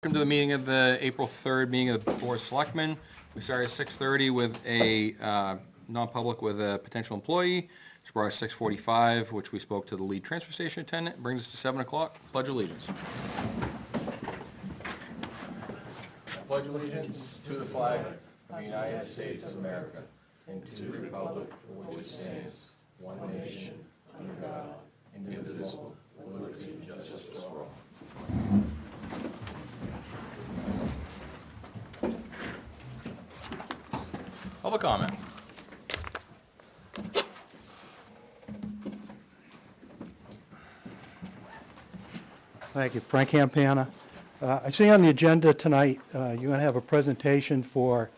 Welcome to the meeting of the April 3rd meeting of the Board of Selectmen. We started at 6:30 with a non-public with a potential employee. Which brought us 6:45, which we spoke to the lead transfer station attendant. Brings us to 7 o'clock. Pledge allegiance. Pledge allegiance to the flag of the United States of America and to the republic for which it stands, one nation, under God, indivisible, with liberty and justice for all. Public comment. Thank you. Frank Campana. I see on the agenda tonight, you're going to have a presentation for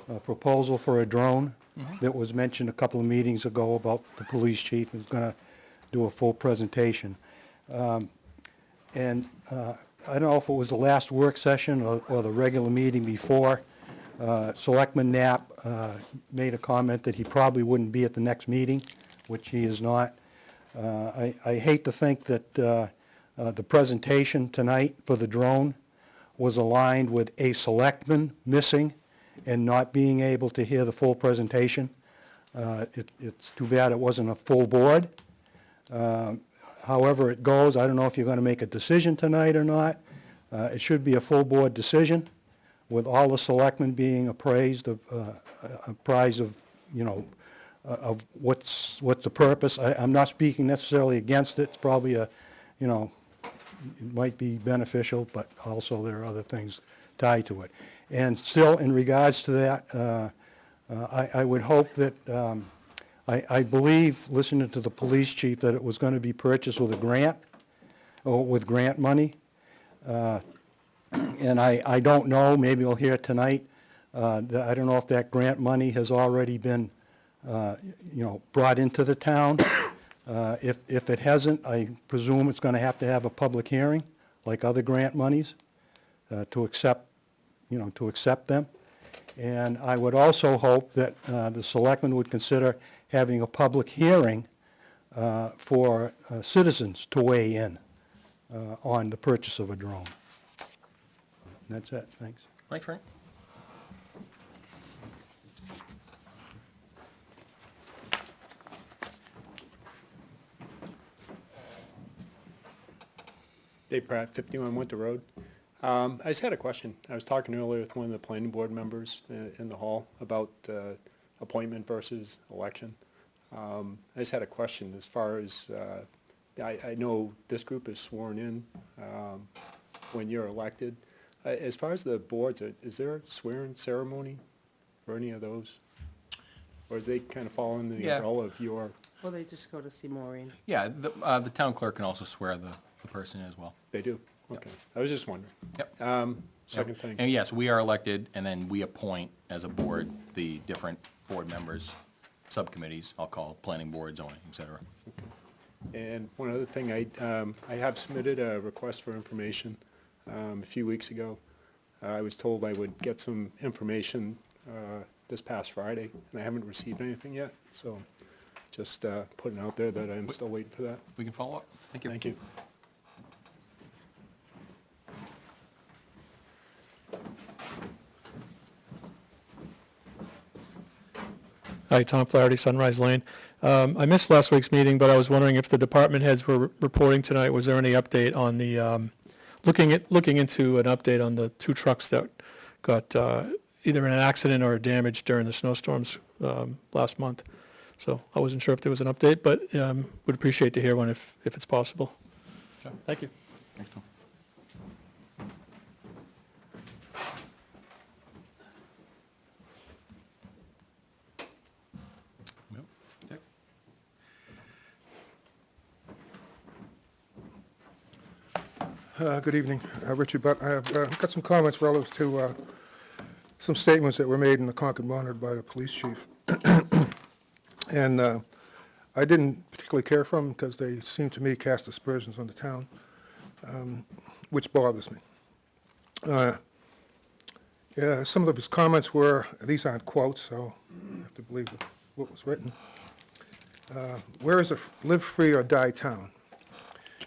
a proposal for a drone that was mentioned a couple of meetings ago about the police chief who's going to do a full presentation. I don't know if it was the last work session or the regular meeting before. Selectman Knapp made a comment that he probably wouldn't be at the next meeting, which he is not. I hate to think that the presentation tonight for the drone was aligned with a selectman missing and not being able to hear the full presentation. It's too bad it wasn't a full board. However it goes, I don't know if you're going to make a decision tonight or not. It should be a full board decision, with all the selectmen being apprised of, of what's the purpose. I'm not speaking necessarily against it. It's probably it might be beneficial, but also there are other things tied to it. And still, in regards to that, I would hope that, I believe, listening to the police chief, that it was going to be purchased with a grant, or with grant money. And I don't know, maybe we'll hear tonight, that I don't know if that grant money has already been, brought into the town. If it hasn't, I presume it's going to have a public hearing, like other grant monies, to accept them. And I would also hope that the selectmen would consider having a public hearing for citizens to weigh in on the purchase of a drone. That's it. Thanks. Thanks, Frank. Dave Pratt, 51 Winter Road. I just had a question. I was talking earlier with one of the planning board members in the hall about appointment versus election. I just had a question as far as, I know this group is sworn in when you're elected. As far as the boards, is there a swearing ceremony for any of those? Or is they kind of fall under the umbrella of your... Well, they just go to see Maureen. Yeah, the town clerk can also swear the person as well. They do? Okay. I was just wondering. Yep. Second thing. And yes, we are elected, and then we appoint as a board the different board members, subcommittees, I'll call planning board, zoning, et cetera. And one other thing, I have submitted a request for information a few weeks ago. I was told I would get some information this past Friday, and I haven't received anything yet, so just putting out there that I'm still waiting for that. We can follow up. Thank you. Thank you. Hi, Tom Flaherty, Sunrise Lane. I missed last week's meeting, but I was wondering if the department heads were reporting tonight. Was there any update on the, looking into an update on the two trucks that got either in an accident or damage during the snowstorms last month? So I wasn't sure if there was an update, but would appreciate to hear one if it's possible. Sure. Thank you. Thanks, Tom. Good evening, Richard Butt. I have got some comments relative to some statements that were made in the Concord Monitor by the police chief. And I didn't particularly care for them because they seem to me cast aspersions on the town, which bothers me. Yeah, some of his comments were, these aren't quotes, so I have to believe what was written. Where is a live free or die town?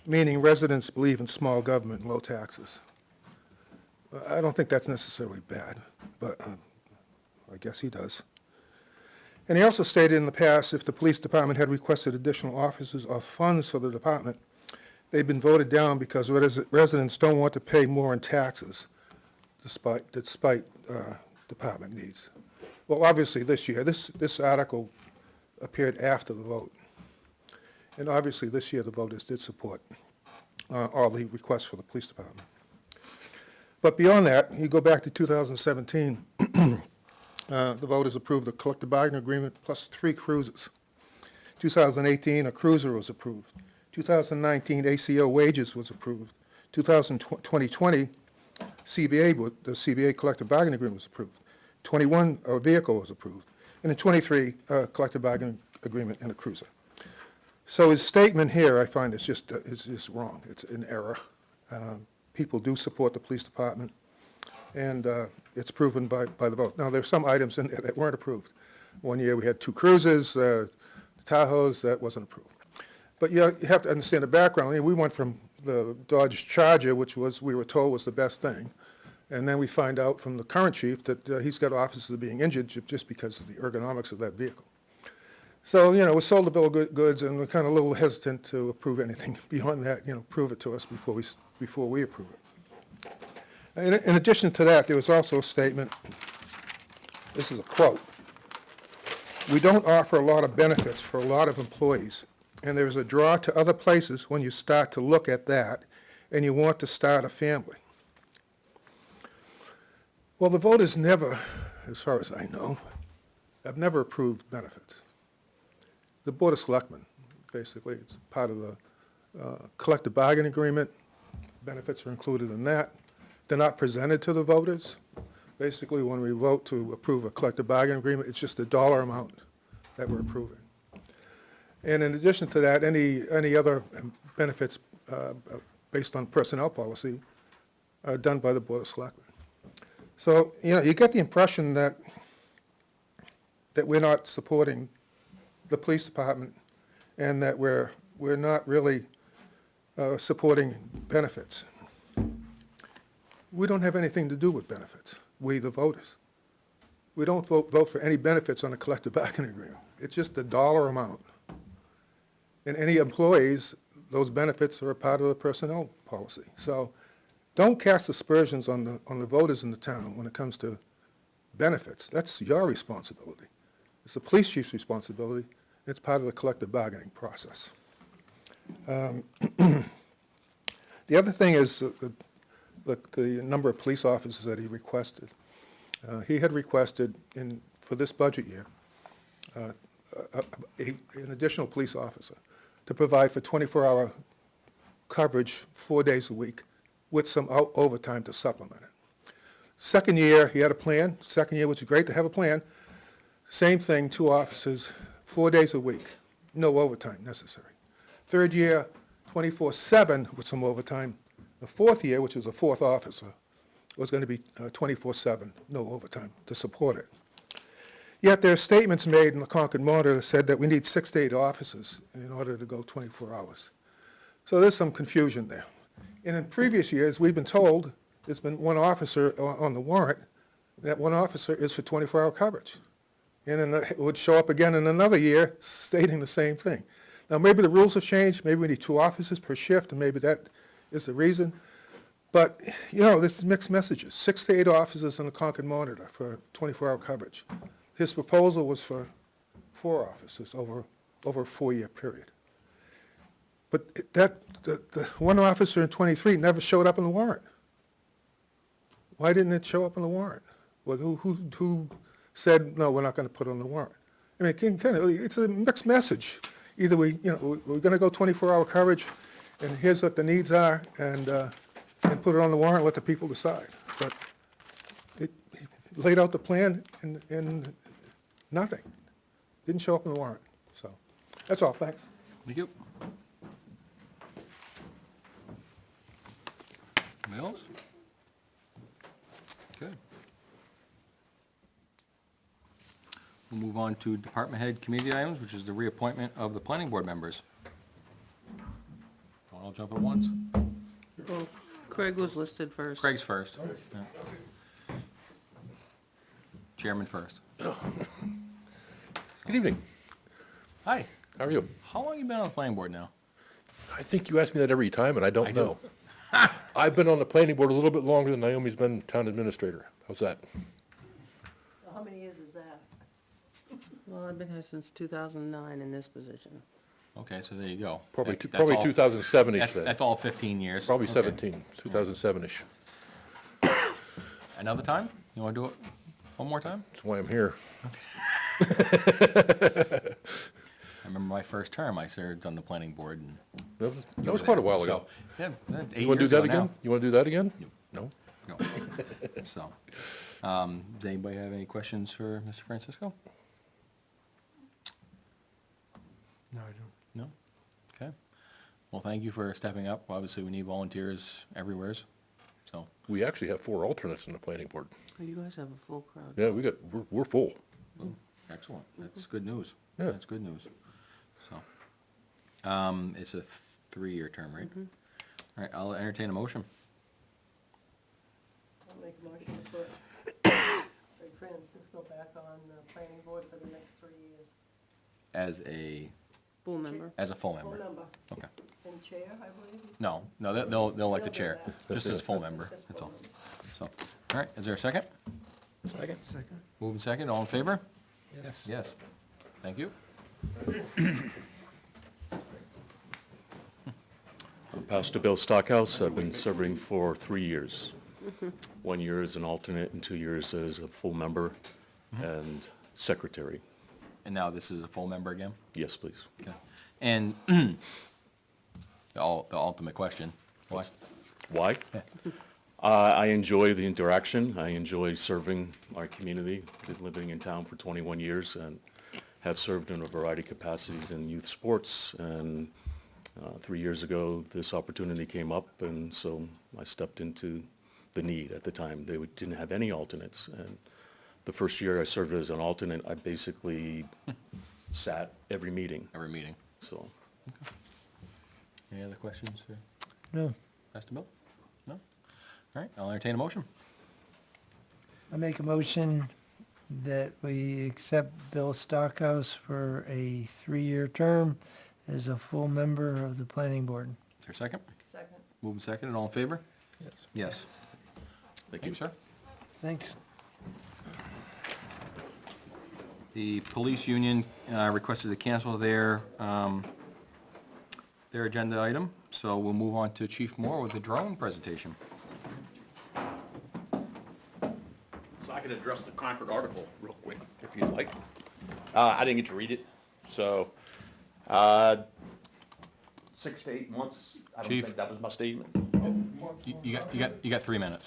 Meaning residents believe in small government and low taxes. I don't think that's necessarily bad, but I guess he does. And he also stated in the past, if the police department had requested additional officers or funds for the department, they've been voted down because residents don't want to pay more in taxes despite department needs. Well, obviously this year, this article appeared after the vote. And obviously this year the voters did support all the requests for the police department. But beyond that, you go back to 2017, the voters approved the collective bargaining agreement plus 3 cruisers. 2018, a cruiser was approved. 2019, ACO wages was approved. 2020, the CBA collective bargaining agreement was approved. 21, a vehicle was approved. And in 23, a collective bargaining agreement and a cruiser. So his statement here, I find, is just wrong. It's an error. People do support the police department, and it's proven by the vote. Now, there's some items in there that weren't approved. One year we had 2 cruisers, Tahoes, that wasn't approved. But you have to understand the background. I mean, we went from the Dodge Charger, which we were told was the best thing, and then we find out from the current chief that he's got officers being injured just because of the ergonomics of that vehicle. So, we're sold the bill of goods, and we're kind of a little hesitant to approve anything beyond that, prove it to us before we approve it. In addition to that, there was also a statement, this is a quote, "We don't offer a lot of benefits for a lot of employees, and there's a draw to other places when you start to look at that and you want to start a family." Well, the voters never, as far as I know, have never approved benefits. The Board of Selectmen, basically, it's part of the collective bargaining agreement. Benefits are included in that. They're not presented to the voters. Basically, when we vote to approve a collective bargaining agreement, it's just a dollar amount that we're approving. And in addition to that, any other benefits based on personnel policy are done by the Board of Selectmen. So, you get the impression that we're not supporting the police department and that we're not really supporting benefits. We don't have anything to do with benefits, we the voters. We don't vote for any benefits on a collective bargaining agreement. It's just a dollar amount. And any employees, those benefits are a part of the personnel policy. So don't cast aspersions on the voters in the town when it comes to benefits. That's your responsibility. It's the police chief's responsibility. It's part of the collective bargaining process. The other thing is the number of police officers that he requested. He had requested for this budget year an additional police officer to provide for 24-hour coverage 4 days a week with some overtime to supplement it. Second year, he had a plan. Second year, which is great to have a plan. Same thing, 2 officers, 4 days a week, no overtime necessary. Third year, 24/7 with some overtime. The fourth year, which was a 4th officer, was going to be 24/7, no overtime to support it. Yet there are statements made in the Concord Monitor that said that we need 6 to 8 officers in order to go 24 hours. So there's some confusion there. And in previous years, we've been told there's been 1 officer on the warrant. That 1 officer is for 24-hour coverage. And then it would show up again in another year stating the same thing. Now, maybe the rules have changed. Maybe we need 2 officers per shift, and maybe that is the reason. But, this is mixed messages. 6 to 8 officers in the Concord Monitor for 24-hour coverage. His proposal was for 4 officers over a 4-year period. But the 1 officer in 23 never showed up in the warrant. Why didn't it show up in the warrant? Well, who said, no, we're not going to put it on the warrant? I mean, it's a mixed message. Either we're going to go 24-hour coverage, and here's what the needs are, and put it on the warrant and let the people decide. But it laid out the plan and nothing. Didn't show up in the warrant. So that's all. Thanks. Thank you. Anybody else? Okay. We'll move on to department head committee items, which is the reappointment of the planning board members. I'll jump at once. Craig was listed first. Craig's first. Yeah. Chairman first. Good evening. Hi, How are you? how long you been on the planning board now? I think you ask me that every time, and I I don't do. know. I've been on the planning board a little bit longer than Naomi's been town administrator. How's that? How many years is that? Well, I've been here since 2009 in this position. Okay, so there you go. Probably, That's all- 2007-ish then. That's all 15 years. Probably Okay. 17, 2007-ish. Another time? You want to do it one more time? That's why I'm here. I remember my first term, I served on the planning board. And That was quite a while ago. So, yeah, that's 8 You want to years do that ago again? now. You want to do that again? No? No. So, does anybody have any questions for Mr. Francisco? No, I don't. No? Okay. Well, thank you for stepping up. Obviously, we need volunteers everywhere, so. We actually have 4 alternates in the planning board. Oh, you guys have a full crowd. Yeah, we're full. Excellent. That's good news. Yeah. That's good news. So, it's a 3-year term, right? All right, I'll entertain a motion. I'll make a motion to put Craig Francisco back on the planning board for the next 3 years. As a Full member. full Full member. member. Okay. And chair, I believe. No, they'll elect the They'll do chair, that. just as a full member, Just that's full all. member. So, all right, is there a second? Second. Moving second, all in favor? Yes. Thank you. Pastor Bill Stockhouse. I've been serving for 3 years. 1 year as an alternate and 2 years as a full member and secretary. And now this is a full member again? Yes, please. Okay. And the ultimate question, why? Why? I enjoy the interaction. I enjoy serving our community. Been living in town for 21 years and have served in a variety of capacities in youth sports. And 3 years ago, this opportunity came up, and so I stepped into the need at the time. They didn't have any alternates. And the first year I served as an alternate, I basically sat every meeting. Every meeting. So Any other questions for No. Pastor Bill? No? All right, I'll entertain a motion. I make a motion that we accept Bill Stockhouse for a 3-year term as a full member of the planning board. Is there a second? Second. Moving second, and all in favor? Yes. Yes. Thank you, sir. Thanks. The police union requested to cancel their agenda item, so we'll move on to Chief Moore with the drone presentation. So I can address the Concord article real quick, if you'd like. I didn't get to read it, so, 6 to 8 months, I don't Chief. think that was my statement. You got 3 minutes.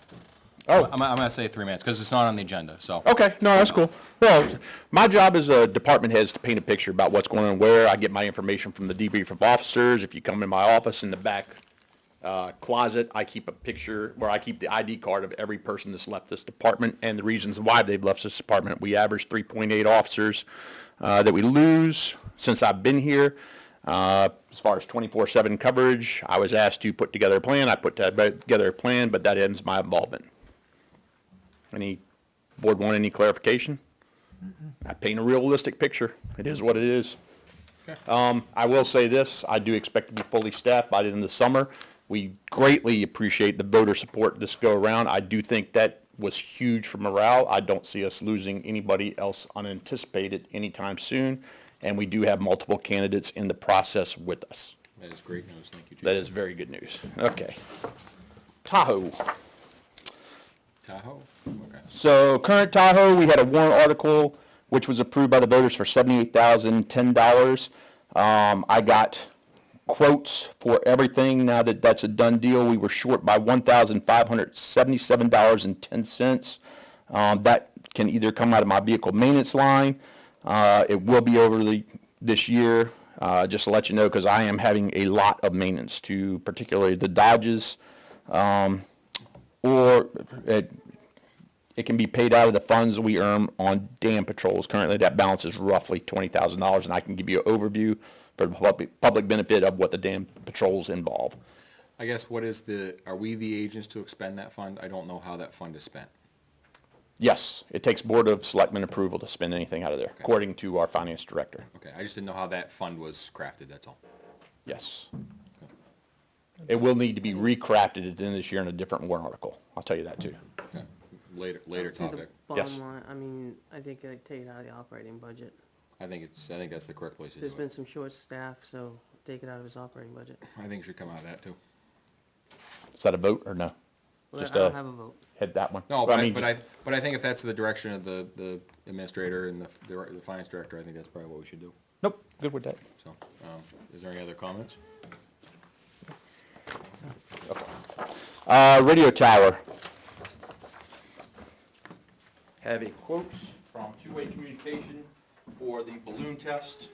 Oh. I'm gonna say 3 minutes, because it's not on the agenda, so. Okay, no, that's cool. Well, my job as a department head is to paint a picture about what's going on where. I get my information from the debrief from officers. If you come in my office in the back closet, I keep a picture where I keep the ID card of every person that's left this department and the reasons why they've left this department. We average 3.8 officers that we lose since I've been here. As far as 24/7 coverage, I was asked to put together a plan. I put together a plan, but that ends my involvement. Any board want any clarification? I paint a realistic picture. It is what it is. I will say this, I do expect to be fully staffed by the end of the summer. We greatly appreciate the voter support this go around. I do think that was huge for morale. I don't see us losing anybody else unanticipated anytime soon. And we do have multiple candidates in the process with us. That is great news, thank you, Chief. That is very good news. Okay. Tahoe. Tahoe, okay. So current Tahoe, we had a warrant article which was approved by the voters for $78,010. I got quotes for everything. Now that that's a done deal, we were short by $1,577.10. That can either come out of my vehicle maintenance line. It will be over this year, just to let you know, because I am having a lot of maintenance to particularly the Dodges, or it can be paid out of the funds we earn on dam patrols. Currently, that balance is roughly $20,000, and I can give you an overview for the public benefit of what the dam patrols involve. I guess what is are we the agents to expend that fund? I don't know how that fund is spent. Yes, it takes Board of Selectmen approval to spend anything out of there, according to our finance director. Okay, I just didn't know how that fund was crafted, that's all. Yes. It will need to be recrafted at the end of this year in a different warrant article. I'll tell you that too. Okay. Later See, the topic. Yes. bottom line, I mean, I think I'd take it out of the operating budget. I think that's the correct place to do There's been it. some short staff, so take it out of his operating budget. I think it should come out of that too. Is that a vote or no? Well, Just I don't have a vote. Head that one? No, Well, but I think if that's the direction of the administrator and the finance director, I think that's probably what we should do. Nope, good with that. So, is there any other comments? Radio tower. Have a quote from Two-Way Communication for the balloon test.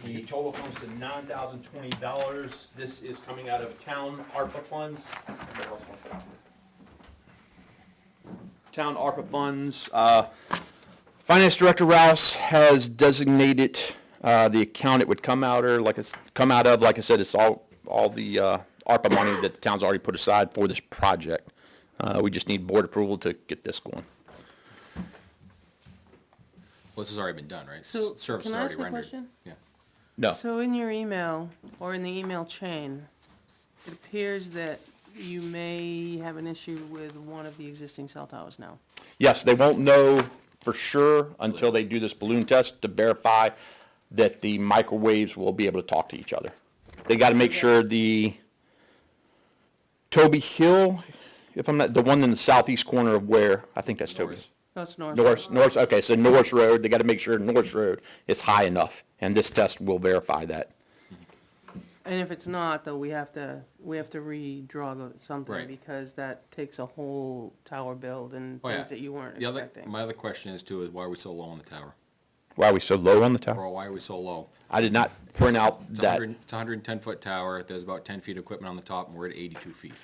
The total comes to $9,020. This is coming out of town ARPA funds. Town ARPA funds. Finance Director Rouse has designated the account it would come out of. Like I said, it's all the ARPA money that the town's already put aside for this project. We just need board approval to get this going. Well, this has already been done, right? So, Service can is I already ask a rendered. question? Yeah. No. So in your email, or in the email chain, it appears that you may have an issue with one of the existing cell towers now. Yes, they won't know for sure until they do this balloon test to verify that the microwaves will be able to talk to each other. They got to make sure the Toby Hill, if I'm not, the one in the southeast corner of Weare, I think that's Toby. Norris. No, it's north. North, okay, so Norris Road, they got to make sure Norris Road is high enough, and this test will verify that. And if it's not, though, we have to redraw something, Right. because that takes a whole tower build and Oh, yeah. things that you weren't expecting. My other question is too, is why are we so low on the tower? Why are we so low on the tower? Or why are we so low? I did not print out It's that. It's a 110-foot tower, there's about 10 feet of equipment on the top, and we're at 82 feet.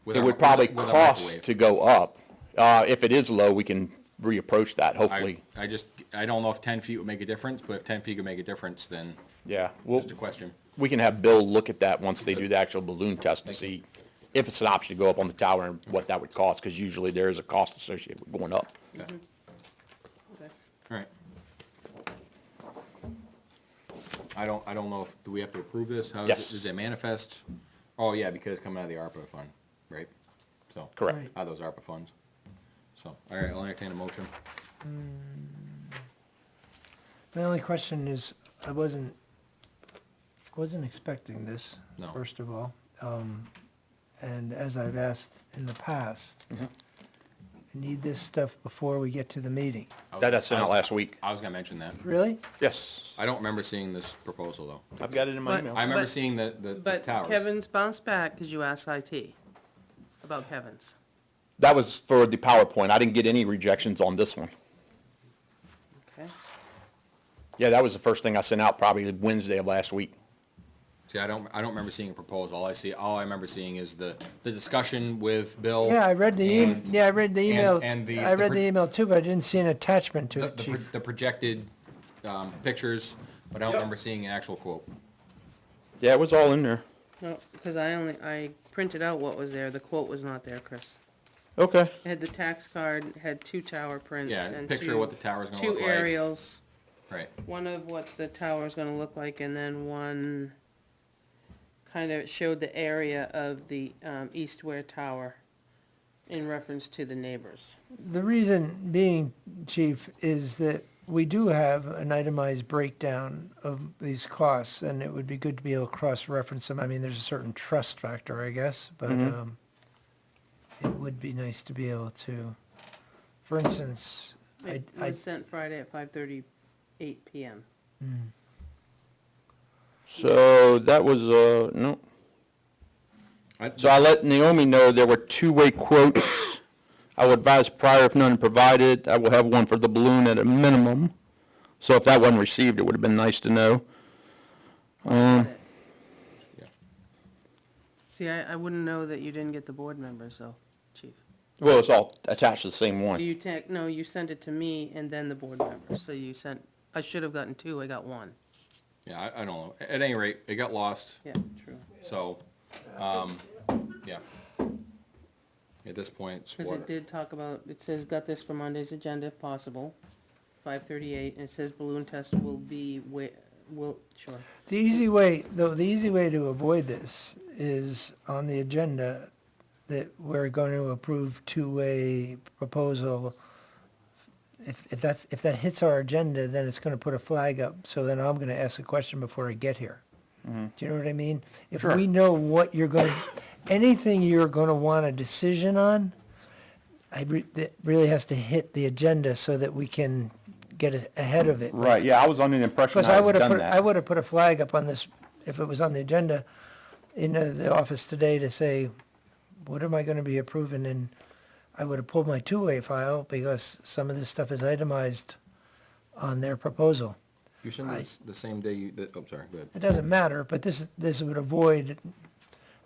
It would probably cost to go up. If it is low, we can reapproach that, hopefully. I don't know if 10 feet would make a difference, but if 10 feet could make a difference, then Yeah, well, just a question. we can have Bill look at that once they do the actual balloon test and see if it's an option to go up on the tower and what that would cost, because usually there is a cost associated with going up. Okay. Okay. All right. I don't know, do we have to approve this? How is Yes. Does it manifest? Oh, yeah, because it's coming out of the ARPA fund, right? So. Correct. Right. Out of those ARPA funds. So, all right, I'll entertain a motion. My only question is, I wasn't expecting this, No. first of all. And as I've asked in the past, I need this stuff before we get to the meeting. That I sent out last week. I was gonna mention that. Really? Yes. I don't remember seeing this proposal, though. I've got it in my But- email. I remember But- seeing the But towers. Kevin's bounced back because you asked IT about Kevin's. That was for the PowerPoint. I didn't get any rejections on this one. Okay. Yeah, that was the first thing I sent out probably Wednesday of last week. See, I don't remember seeing a proposal. All I remember seeing is the discussion with Bill. Yeah, I read the and I read the email. and I read the email too, but I didn't see an attachment to it, Chief. the projected, pictures, but I don't remember seeing an actual quote. Yeah, it was all in there. No, because I printed out what was there. The quote was not there, Chris. Okay. It had the tax card, had two tower prints Yeah, and picture of what the tower's gonna two look like. aerials, Right. one of what the tower's gonna look like, and then one kind of showed the area of the East Ware Tower in reference to the neighbors. The reason being, Chief, is that we do have an itemized breakdown of these costs, and it would be good to be able to cross-reference them. I mean, there's a certain trust factor, I guess, but it would be nice to be able to, for instance, It was sent Friday at 5:38 PM. So that was, no. So I let Naomi know there were two-way quotes. I will advise prior if none provided. I will have one for the balloon at a minimum. So if that wasn't received, it would have been nice to know. See, I wouldn't know that you didn't get the board members, though, Chief. Well, it's all attached to the same one. No, you sent it to me and then the board members, so I should have gotten two, I got one. Yeah, I don't know. At any rate, it got lost, Yeah, true. so, yeah. At this point, it's Because what, it did talk about, it says, got this for Monday's agenda if possible, 5:38, and it says balloon test will be, sure. The easy way, though, the easy way to avoid this is on the agenda that we're going to approve two-way proposal. If that hits our agenda, then it's gonna put a flag up, so then I'm gonna ask a question before I get here. Do you know what I mean? If Sure. we know what you're gonna, anything you're gonna want a decision on, that really has to hit the agenda so that we can get ahead of it. Right, yeah, I was under the impression Because I I had would have done put, that. I would have put a flag up on this, if it was on the agenda, in the office today to say, what am I gonna be approving? And I would have pulled my two-way file because some of this stuff is itemized on their proposal. you send this the same day you, oh, sorry, go ahead. It doesn't matter, but this would avoid,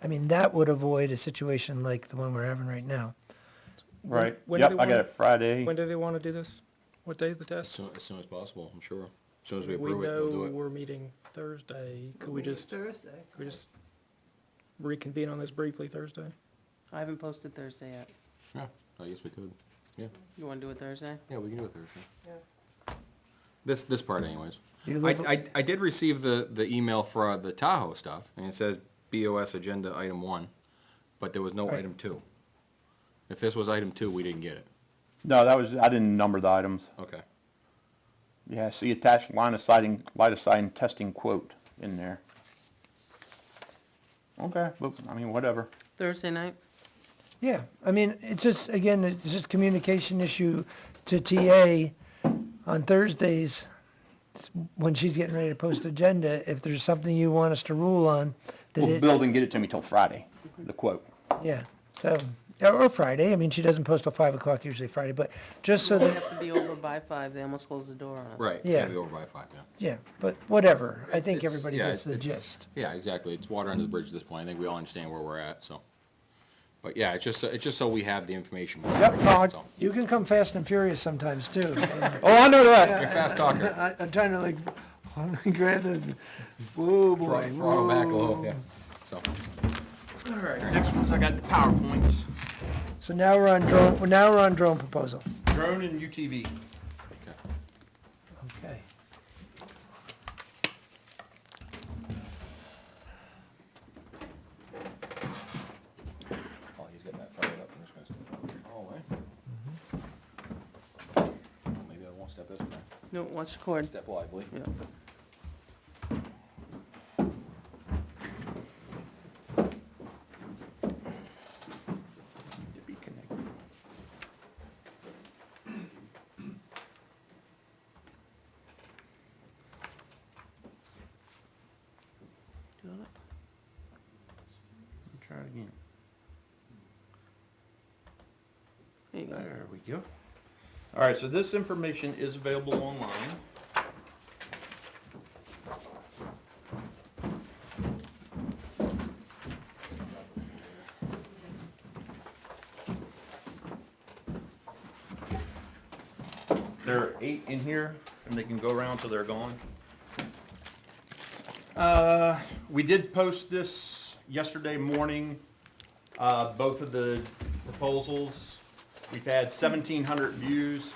I mean, that would avoid a situation like the one we're having right now. Right, when do yep, they I got wanna- it Friday. When do they want to do this? What day is the As test? soon as possible, I'm sure. As soon as we We approve it, we'll do know it. we're meeting Thursday. Could we It's just Thursday. reconvene on this briefly Thursday? I haven't posted Thursday yet. Yeah, I guess we could. Yeah, You wanna do it Thursday? yeah, we can do it Thursday. Yeah. This part anyways. You I, live- I did receive the email for the Tahoe stuff, and it says BOS agenda item 1, but there was no Right. item 2. If this was item 2, we didn't get it. No, that was, I didn't number the items. Okay. Yeah, see attached line of sighting testing quote in there. Okay, but, I mean, whatever. Thursday night? Yeah, I mean, it's just, again, it's just communication issue to TA on Thursdays when she's getting ready to post agenda. If there's something you want us to rule on, that Well, it, Bill didn't get it to me till Friday, the quote. yeah, so, or Friday. I mean, she doesn't post till 5 o'clock usually Friday, but just so We that, have to be over by 5, they almost close the door on us. Right. it's Yeah. gotta be over by 5, yeah. yeah, but whatever. I think It's- everybody yeah, gets the it's- gist. Yeah, exactly. It's water under the bridge at this point. I think we all understand where we're at, so. But yeah, it's just so we have the information. Yep, no, So, you can come fast and furious sometimes too. Oh, I know that. you're a fast talker. I'm trying to like, grab the, whoa, boy, Throttle back a little, yeah. So, All right, next one's I got the PowerPoints. So now we're on drone proposal. Drone and UTV. Okay. while he's getting that fired up, I'm just gonna step out here. Oh, maybe I won't step this way. No, watch the cord. Step lively. Yeah. To be connected. Try it again. There you go. There we go. All right, so this information is available online. There are 8 in here, and they can go around till they're gone. We did post this yesterday morning, both of the proposals. We've had 1,700 views,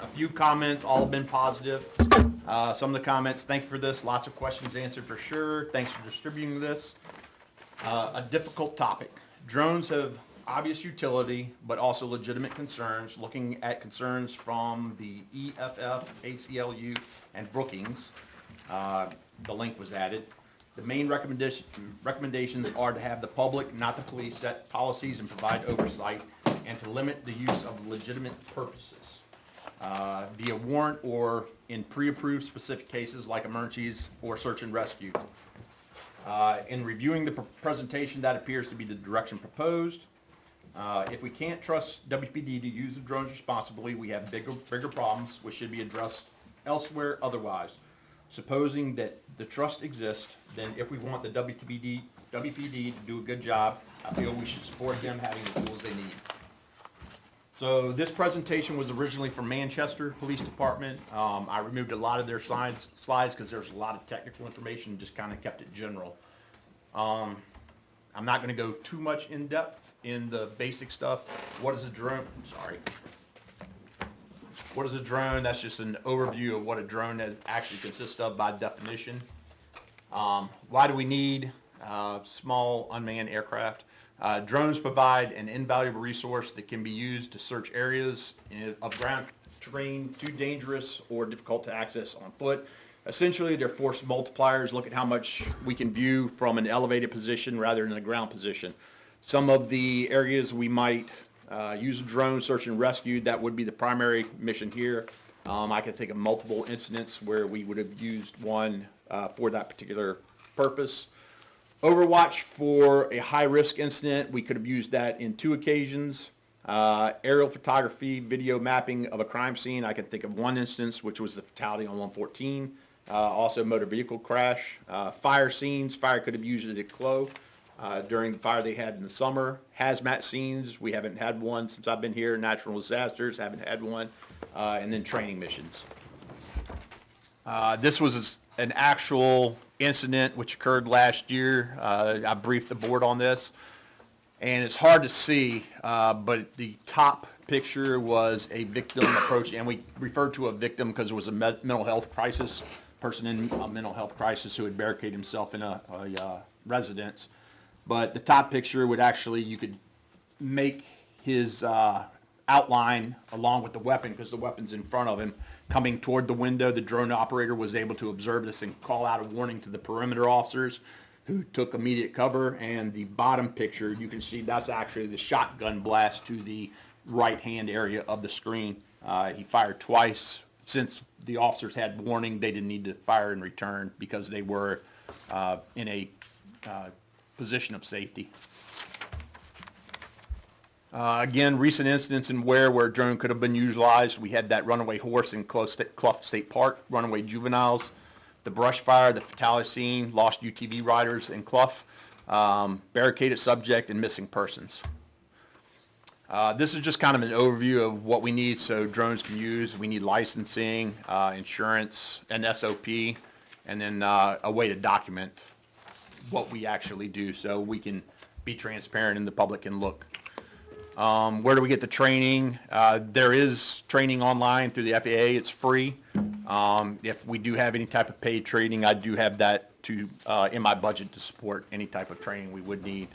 a few comments, all have been positive. Some of the comments, thank you for this, lots of questions answered for sure, thanks for distributing this. A difficult topic. Drones have obvious utility, but also legitimate concerns. Looking at concerns from the EFF, ACLU, and Brookings, the link was added. The main recommendations are to have the public, not the police, set policies and provide oversight, and to limit the use of legitimate purposes via warrant or in pre-approved specific cases like emergencies or search and rescue. In reviewing the presentation, that appears to be the direction proposed. If we can't trust WPD to use the drones responsibly, we have bigger problems which should be addressed elsewhere otherwise. Supposing that the trust exists, then if we want the WPD to do a good job, I feel we should support them having the tools they need. So this presentation was originally from Manchester Police Department. I removed a lot of their slides because there's a lot of technical information, just kind of kept it general. I'm not going to go too much in depth in the basic stuff. What is a drone? Sorry. What is a drone? That's just an overview of what a drone actually consists of by definition. Why do we need small unmanned aircraft? Drones provide an invaluable resource that can be used to search areas of ground terrain too dangerous or difficult to access on foot. Essentially, they're force multipliers. Look at how much we can view from an elevated position rather than a ground position. Some of the areas we might use a drone, search and rescue, that would be the primary mission here. I can think of multiple incidents where we would have used one for that particular purpose. Overwatch for a high-risk incident, we could have used that in 2 occasions. Aerial photography, video mapping of a crime scene, I can think of one instance, which was the fatality on 114. Also motor vehicle crash. Fire scenes, fire could have used it at Clo during the fire they had in the summer. Hazmat scenes, we haven't had one since I've been here. Natural disasters, haven't had one. And then training missions. This was an actual incident which occurred last year. I briefed the board on this, and it's hard to see, but the top picture was a victim approaching, and we referred to a victim because it was a mental health crisis, person in a mental health crisis who had barricaded himself in a residence. But the top picture would actually, you could make his outline along with the weapon, because the weapon's in front of him, coming toward the window. The drone operator was able to observe this and call out a warning to the perimeter officers, who took immediate cover. And the bottom picture, you can see that's actually the shotgun blast to the right-hand area of the screen. He fired twice. Since the officers had warning, they didn't need to fire in return because they were in a position of safety. Again, recent incidents in Weare where a drone could have been utilized. We had that runaway horse in Clough State Park, runaway juveniles, the brush fire, the fatality scene, lost UTV riders in Clough, barricaded subject, and missing persons. This is just kind of an overview of what we need so drones can use. We need licensing, insurance, an SOP, and then a way to document what we actually do so we can be transparent and the public can look. Where do we get the training? There is training online through the FAA. It's free. If we do have any type of paid training, I do have that to in my budget to support any type of training we would need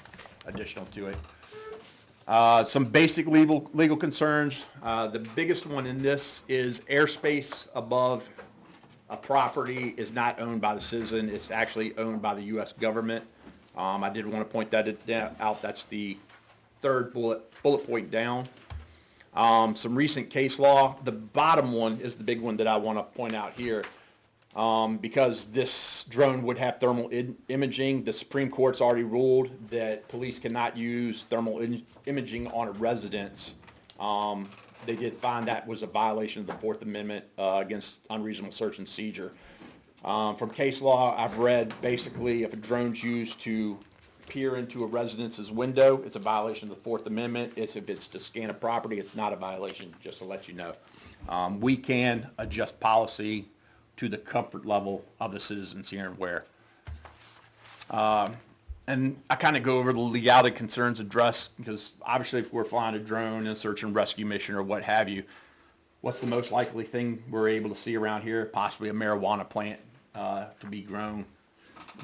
additional to it. Some basic legal concerns. The biggest one in this is airspace above a property is not owned by the citizen. It's actually owned by the U.S. government. I did want to point that out. That's the third bullet point down. Some recent case law. The bottom one is the big one that I want to point out here. Because this drone would have thermal imaging, the Supreme Court's already ruled that police cannot use thermal imaging on a residence. They did find that was a violation of the Fourth Amendment against unreasonable search and seizure. From case law, I've read basically if a drone's used to peer into a residence's window, it's a violation of the Fourth Amendment. If it's to scan a property, it's not a violation, just to let you know. We can adjust policy to the comfort level of the citizens here in Weare. And I kind of go over the legality concerns addressed because obviously if we're flying a drone in a search and rescue mission or what have you, what's the most likely thing we're able to see around here? Possibly a marijuana plant to be grown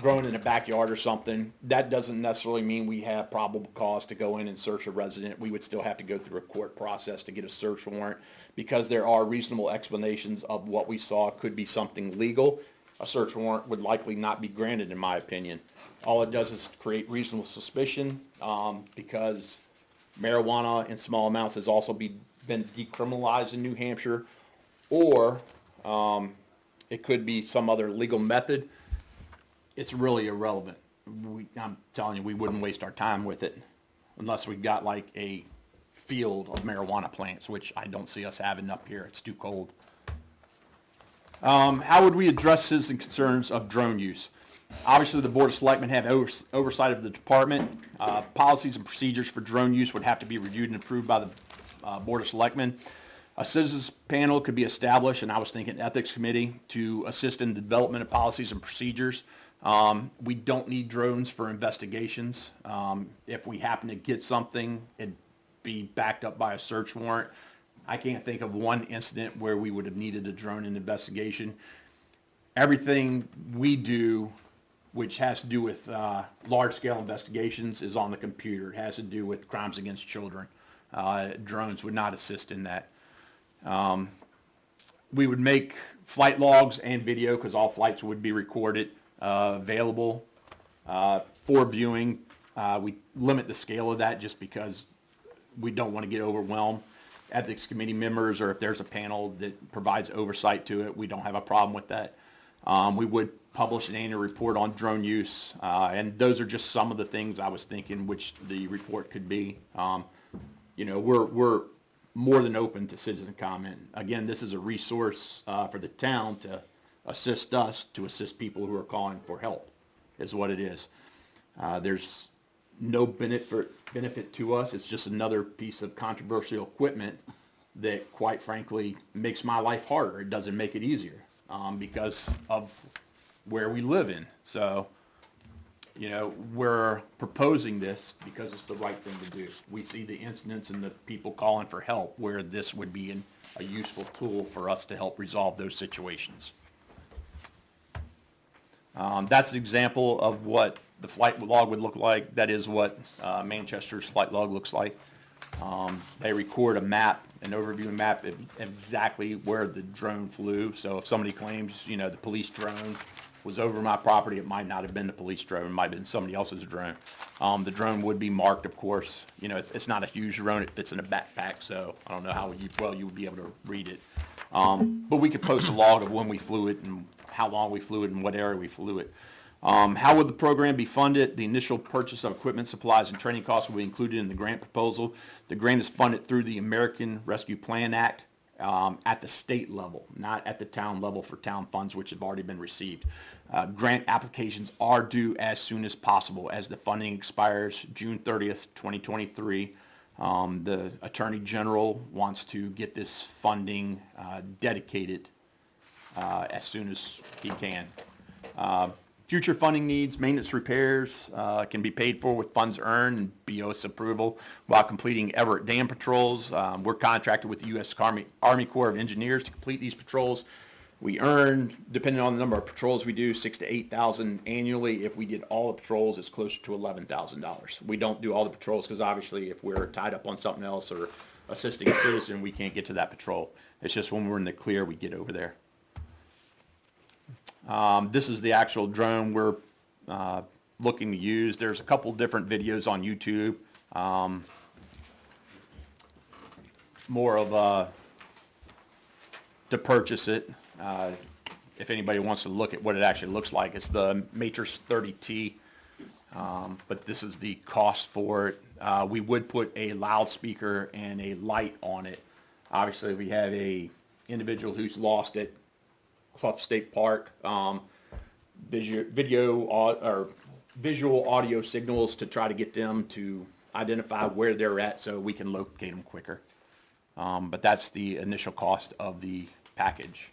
in a backyard or something. That doesn't necessarily mean we have probable cause to go in and search a resident. We would still have to go through a court process to get a search warrant because there are reasonable explanations of what we saw could be something legal. A search warrant would likely not be granted, in my opinion. All it does is create reasonable suspicion because marijuana in small amounts has also been decriminalized in New Hampshire, or it could be some other legal method. It's really irrelevant. I'm telling you, we wouldn't waste our time with it unless we got like a field of marijuana plants, which I don't see us having up here. It's too cold. How would we address citizen concerns of drone use? Obviously, the Board of Selectmen have oversight of the department. Policies and procedures for drone use would have to be reviewed and approved by the Board of Selectmen. A citizens panel could be established, and I was thinking ethics committee to assist in the development of policies and procedures. We don't need drones for investigations. If we happen to get something, it'd be backed up by a search warrant. I can't think of one incident where we would have needed a drone in investigation. Everything we do, which has to do with large-scale investigations, is on the computer. It has to do with crimes against children. Drones would not assist in that. We would make flight logs and video, because all flights would be recorded, available for viewing. We limit the scale of that just because we don't want to get overwhelmed. Ethics committee members, or if there's a panel that provides oversight to it, we don't have a problem with that. We would publish an annual report on drone use, and those are just some of the things I was thinking which the report could be. You know, we're more than open to citizen comment. Again, this is a resource for the town to assist us, to assist people who are calling for help, is what it is. There's no benefit to us. It's just another piece of controversial equipment that, quite frankly, makes my life harder. It doesn't make it easier because of where we live in. So, you know, we're proposing this because it's the right thing to do. We see the incidents and the people calling for help where this would be a useful tool for us to help resolve those situations. That's an example of what the flight log would look like. That is what Manchester's flight log looks like. They record a map, an overview map of exactly where the drone flew. So if somebody claims, you know, the police drone was over my property, it might not have been the police drone. It might have been somebody else's drone. The drone would be marked, of course. You know, it's not a huge drone. It fits in a backpack, so I don't know how well you would be able to read it. But we could post a log of when we flew it and how long we flew it and what area we flew it. How would the program be funded? The initial purchase of equipment, supplies, and training costs will be included in the grant proposal. The grant is funded through the American Rescue Plan Act at the state level, not at the town level for town funds, which have already been received. Grant applications are due as soon as possible, as the funding expires June 30th, 2023. The Attorney General wants to get this funding dedicated as soon as he can. Future funding needs, maintenance repairs can be paid for with funds earned and BOS approval while completing Everett Dam patrols. We're contracted with the U.S. Army Corps of Engineers to complete these patrols. We earn, depending on the number of patrols we do, $6,000 to $8,000 annually. If we did all the patrols, it's closer to $11,000. We don't do all the patrols because obviously if we're tied up on something else or assisting a citizen, we can't get to that patrol. It's just when we're in the clear, we get over there. This is the actual drone we're looking to use. There's a couple different videos on YouTube. More of to purchase it. If anybody wants to look at what it actually looks like, it's the Matrix 30T, but this is the cost for it. We would put a loudspeaker and a light on it. Obviously, we have a individual who's lost at Clough State Park, visual audio signals to try to get them to identify where they're at so we can locate them quicker. But that's the initial cost of the package.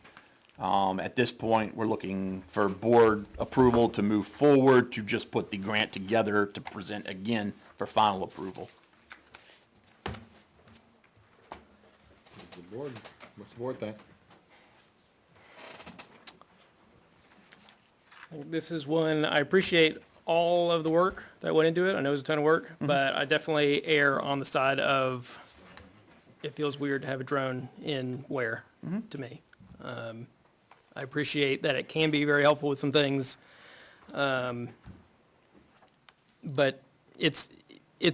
At this point, we're looking for board approval to move forward to just put the grant together to present again for final approval. What's the board think? This is one, I appreciate all of the work that went into it. I know it was a ton of work, but I definitely err on the side of it feels weird to have a drone in Weare to me. I appreciate that it can be very helpful with some things, but it's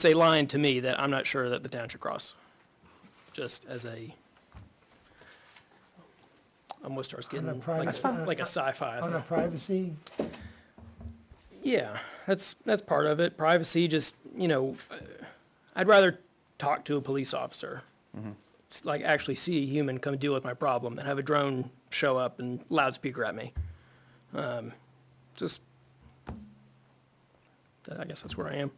a line to me that I'm not sure that the town should cross, just as a, almost starts getting On a private- like a sci-fi On thing. a privacy, Yeah, that's part of it. Privacy, just, you know, I'd rather talk to a police officer, like actually see a human come deal with my problem than have a drone show up and loudspeaker at me. Just, I guess that's where I am.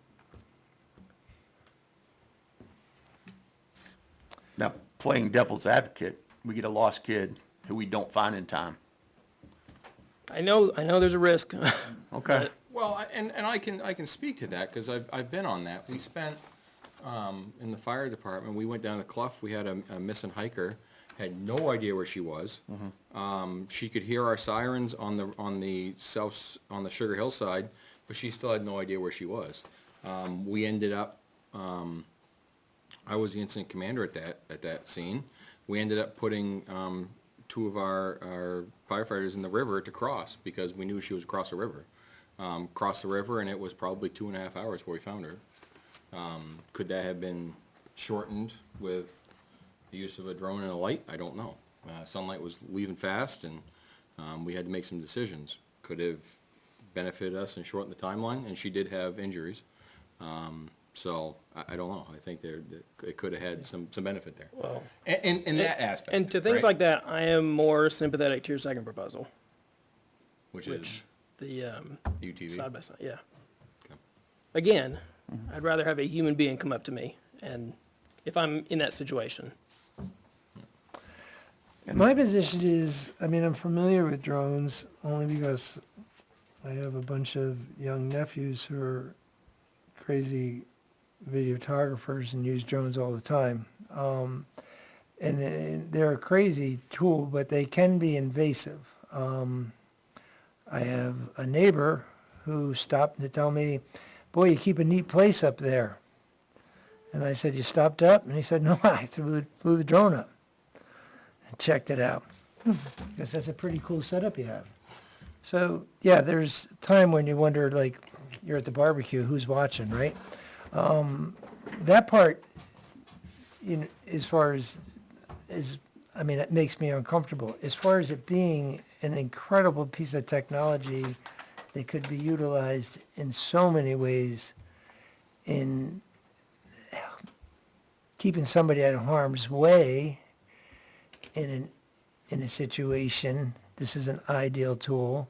Now, playing devil's advocate, we get a lost kid who we don't find in time. I know there's a risk. Okay. Well, and I can speak to that, because I've been on that. We spent, in the fire department, we went down to Clough, we had a missing hiker, had no idea where she was. She could hear our sirens on the Sugar Hill side, but she still had no idea where she was. We ended up, I was the incident commander at that scene. We ended up putting, two of our firefighters in the river to cross, because we knew she was across the river. Crossed the river, and it was probably 2.5 hours before we found her. Could that have been shortened with the use of a drone and a light? I don't know. Sunlight was leaving fast, and we had to make some decisions. Could have benefited us and shortened the timeline, and she did have injuries. So I don't know. I think it could have had some benefit there. Well, in that aspect. And to things right? like that, I am more sympathetic to your second proposal, Which is which the UTV. side by side, yeah. Okay. Again, I'd rather have a human being come up to me, and if I'm in that situation, My position is, I mean, I'm familiar with drones only because I have a bunch of young nephews who are crazy videographers and use drones all the time. And they're a crazy tool, but they can be invasive. I have a neighbor who stopped to tell me, boy, you keep a neat place up there. And I said, you stopped up? And he said, no, I flew the drone up and checked it out. Because that's a pretty cool setup you have. So, yeah, there's time when you wonder, like, you're at the barbecue, who's watching, right? That part, you know, as far as, I mean, it makes me uncomfortable. As far as it being an incredible piece of technology that could be utilized in so many ways in keeping somebody out of harm's way in a situation, this is an ideal tool.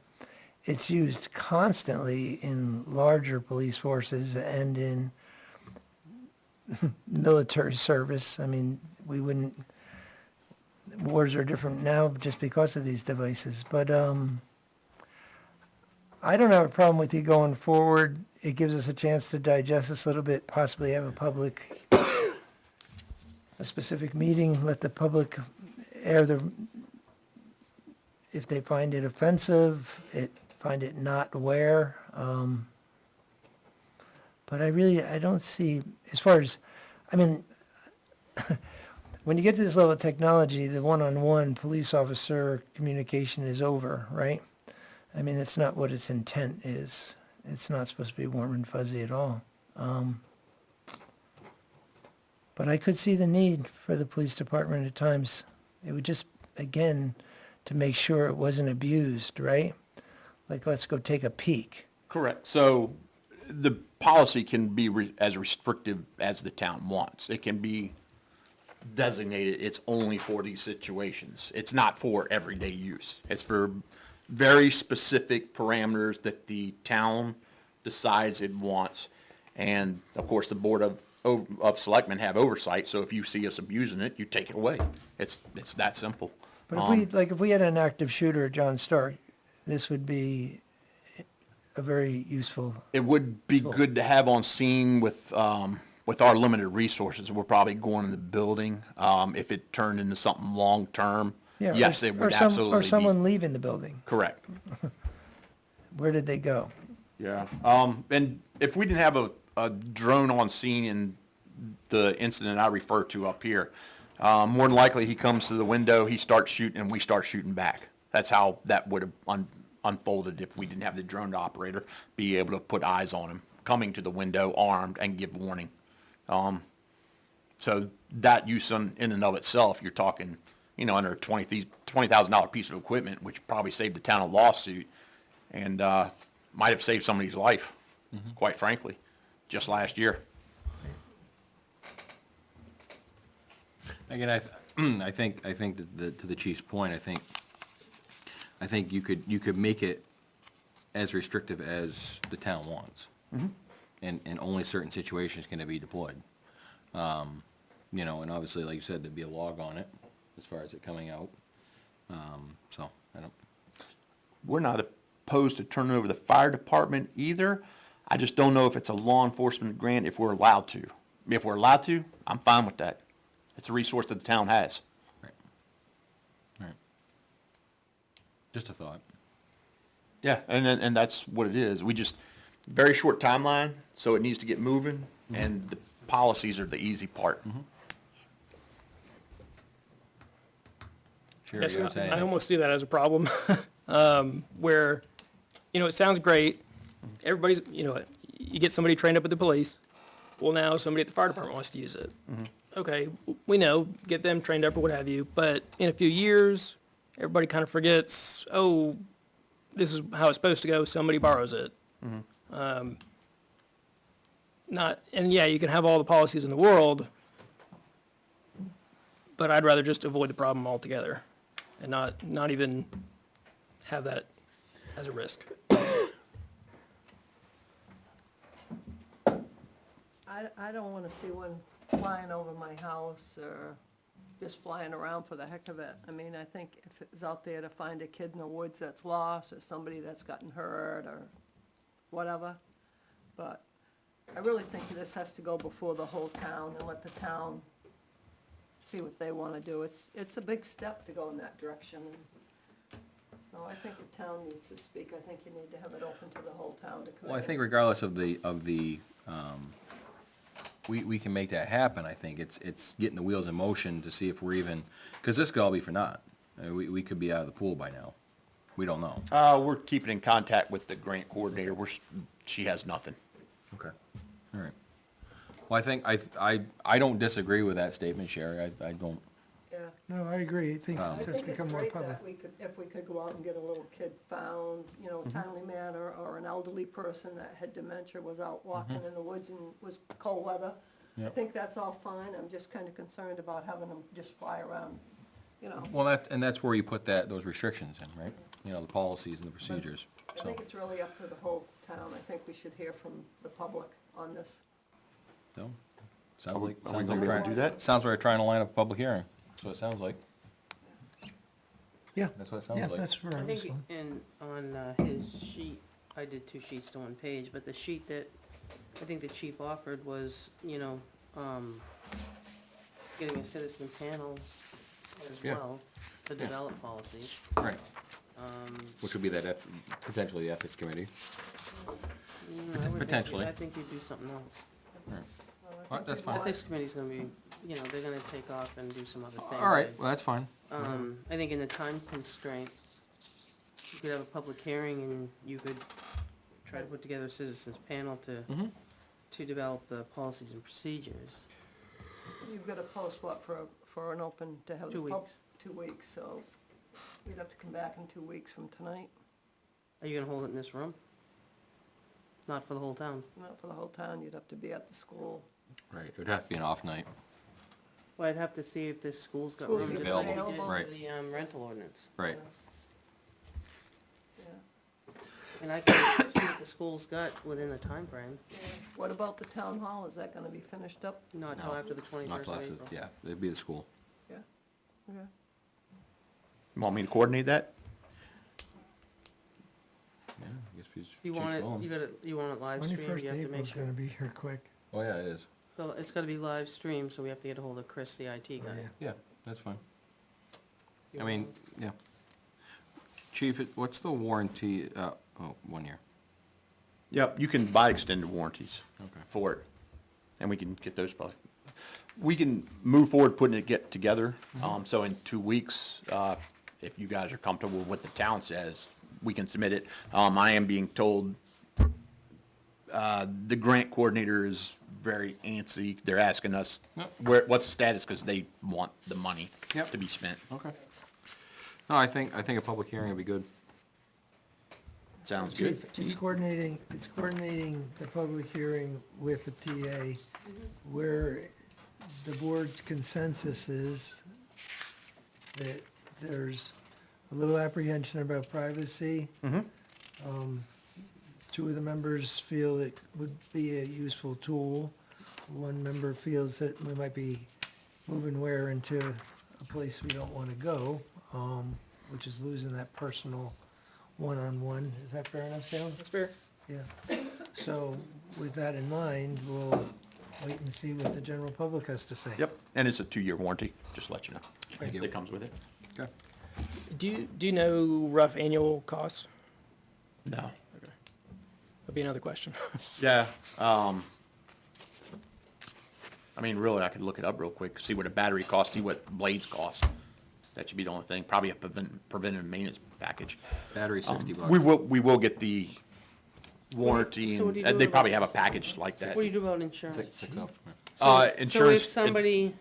It's used constantly in larger police forces and in military service. I mean, wars are different now just because of these devices. But I don't have a problem with you going forward. It gives us a chance to digest this a little bit, possibly have a specific meeting, let the public air if they find it offensive, find it not Weare. But I don't see, as far as, I mean, when you get to this level of technology, the one-on-one police officer communication is over, right? I mean, that's not what its intent is. It's not supposed to be warm and fuzzy at all. But I could see the need for the police department at times. It would just, again, to make sure it wasn't abused, right? Like, let's go take a peek. Correct. So the policy can be as restrictive as the town wants. It can be designated, it's only for these situations. It's not for everyday use. It's for very specific parameters that the town decides it wants. And of course, the Board of Selectmen have oversight, so if you see us abusing it, you take it away. It's that simple. But if we had an active shooter at John Stark, this would be a very useful. It would be good to have on scene with our limited resources. We're probably going in the building. If it turned into something long-term, Yeah, yes, it would absolutely Or be. someone leaving the building. Correct. Where did they go? Yeah. And if we didn't have a drone on scene in the incident I referred to up here, more than likely he comes to the window, he starts shooting, and we start shooting back. That's how that would have unfolded if we didn't have the drone operator be able to put eyes on him coming to the window armed and give warning. So that use in and of itself, you're talking, under a $20,000 piece of equipment, which probably saved the town a lawsuit and might have saved somebody's life, quite frankly, just last year. Again, I think that to the chief's point, I think you could make it as restrictive as the town wants. And only certain situations can it be deployed. you know, and obviously, like you said, there'd be a log on it as far as it coming out. So, I don't, We're not opposed to turning over the fire department either. I just don't know if it's a law enforcement grant if we're allowed to. If we're allowed to, I'm fine with that. It's a resource that the town has. right. Just a thought. Yeah, and that's what it is. We just, very short timeline, so it needs to get moving, and the policies are the easy part. Sherry, Yes, you were saying? I almost see that as a problem, where, you know, it sounds great. Everybody's, you know, you get somebody trained up at the police. Well, now somebody at the fire department wants to use it. Okay, we know, get them trained up or what have you, but in a few years, everybody kind of forgets, oh, this is how it's supposed to go, somebody borrows it. Not, and yeah, you can have all the policies in the world, but I'd rather just avoid the problem altogether and not even have that as a risk. I don't wanna see one flying over my house or just flying around for the heck of it. I mean, I think if it was out there to find a kid in the woods that's lost or somebody that's gotten hurt or whatever, but I really think this has to go before the whole town and let the town see what they wanna do. It's a big step to go in that direction. So I think the town needs to speak. I think you need to have it open to the whole town to come in. Well, I think regardless of the, we can make that happen, I think. It's getting the wheels in motion to see if we're even, because this could all be for naught. We could be out of the pool by now. We don't know. We're keeping in contact with the grant coordinator. She has nothing. Okay, all right. Well, I think, I don't disagree with that statement, Sherry. I don't, Yeah. No, I agree. I think I it has think it's become more great public. that we could, if we could go out and get a little kid found, you know, timely manner, or an elderly person that had dementia was out walking in the woods and was cold weather. I Yep. think that's all fine. I'm just kinda concerned about having them just fly around, you know. well, that's where you put those restrictions in, right? You know, the policies and the procedures, I so. think it's really up to the whole town. I think we should hear from the public on this. So, sounds like, Are we sounds gonna like be able we're to do trying, that? sounds like we're trying to line up a public hearing. That's what it sounds like. Yeah, That's what it yeah, sounds like. that's where I I was think going. on his sheet, I did 2 sheets to 1 page, but the sheet that I think the chief offered was, you know, getting a citizen panel as Yeah. well to develop policies. Right. Which would be that, potentially the ethics committee. I would think- Potentially. I think you'd do something else. Well, that's fine. Ethics committee's gonna be, you know, they're gonna take off and do some other things. All right, well, that's fine. I think in the time constraint, you could have a public hearing and you could try to put together a citizens panel to develop the policies and procedures. You've gotta post what, for an open, to have. 2 the pub- weeks. 2 weeks, so we'd have to come back in 2 weeks from tonight. Are you gonna hold it in this room? Not for the whole town? Not for the whole town. You'd have to be at the school. Right, it would have to be an off night. Well, I'd have to see if this school's got School's room, just available, like we did right. for the rental ordinance. Right. Yeah. And I can see what the school's got within the time frame. What about the town hall? Is that gonna be finished up? Not till No, after the Not 21st till of after, April. yeah, it'd be the school. Yeah. Okay. You want me to coordinate that? Yeah, I guess he's. You want it, you want it live streamed, 21st you have to make April's sure. gonna be here quick. Oh, yeah, it is. So it's gotta be live streamed, so we have to get a hold of Chris, the IT Oh, guy. yeah. Yeah, that's fine. You I mean, want- yeah. Chief, what's the warranty, 1 year? Yep, you can buy extended warranties Okay. for it, and we can get those probably. We can move forward putting it together, so in 2 weeks, if you guys are comfortable with what the town says, we can submit it. I am being told, the grant coordinator is very antsy. They're asking us Yep. what's the status, because they want the money Yep. to be spent. Okay. No, I think a public hearing would be good. Sounds good. It's coordinating the public hearing with the TA, where the board's consensus is that there's a little apprehension about privacy. Two of the members feel it would be a useful tool. One member feels that we might be moving Weare into a place we don't want to go, which is losing that personal one-on-one. Is that fair enough, Sam? That's fair. Yeah. So with that in mind, we'll wait and see what the general public has to say. Yep, and it's a 2-year warranty, just to let you know. Thank you. That comes with it. Do you know rough annual costs? No. That'd be another question. Yeah, I mean, really, I could look it up real quick, see what a battery costs, see what blades cost. That should be the only thing, probably a preventive maintenance package. Battery, $60. We will get the warranty, So what do you and do they about- probably have a package like that. What do you do about insurance? So Insurance. if somebody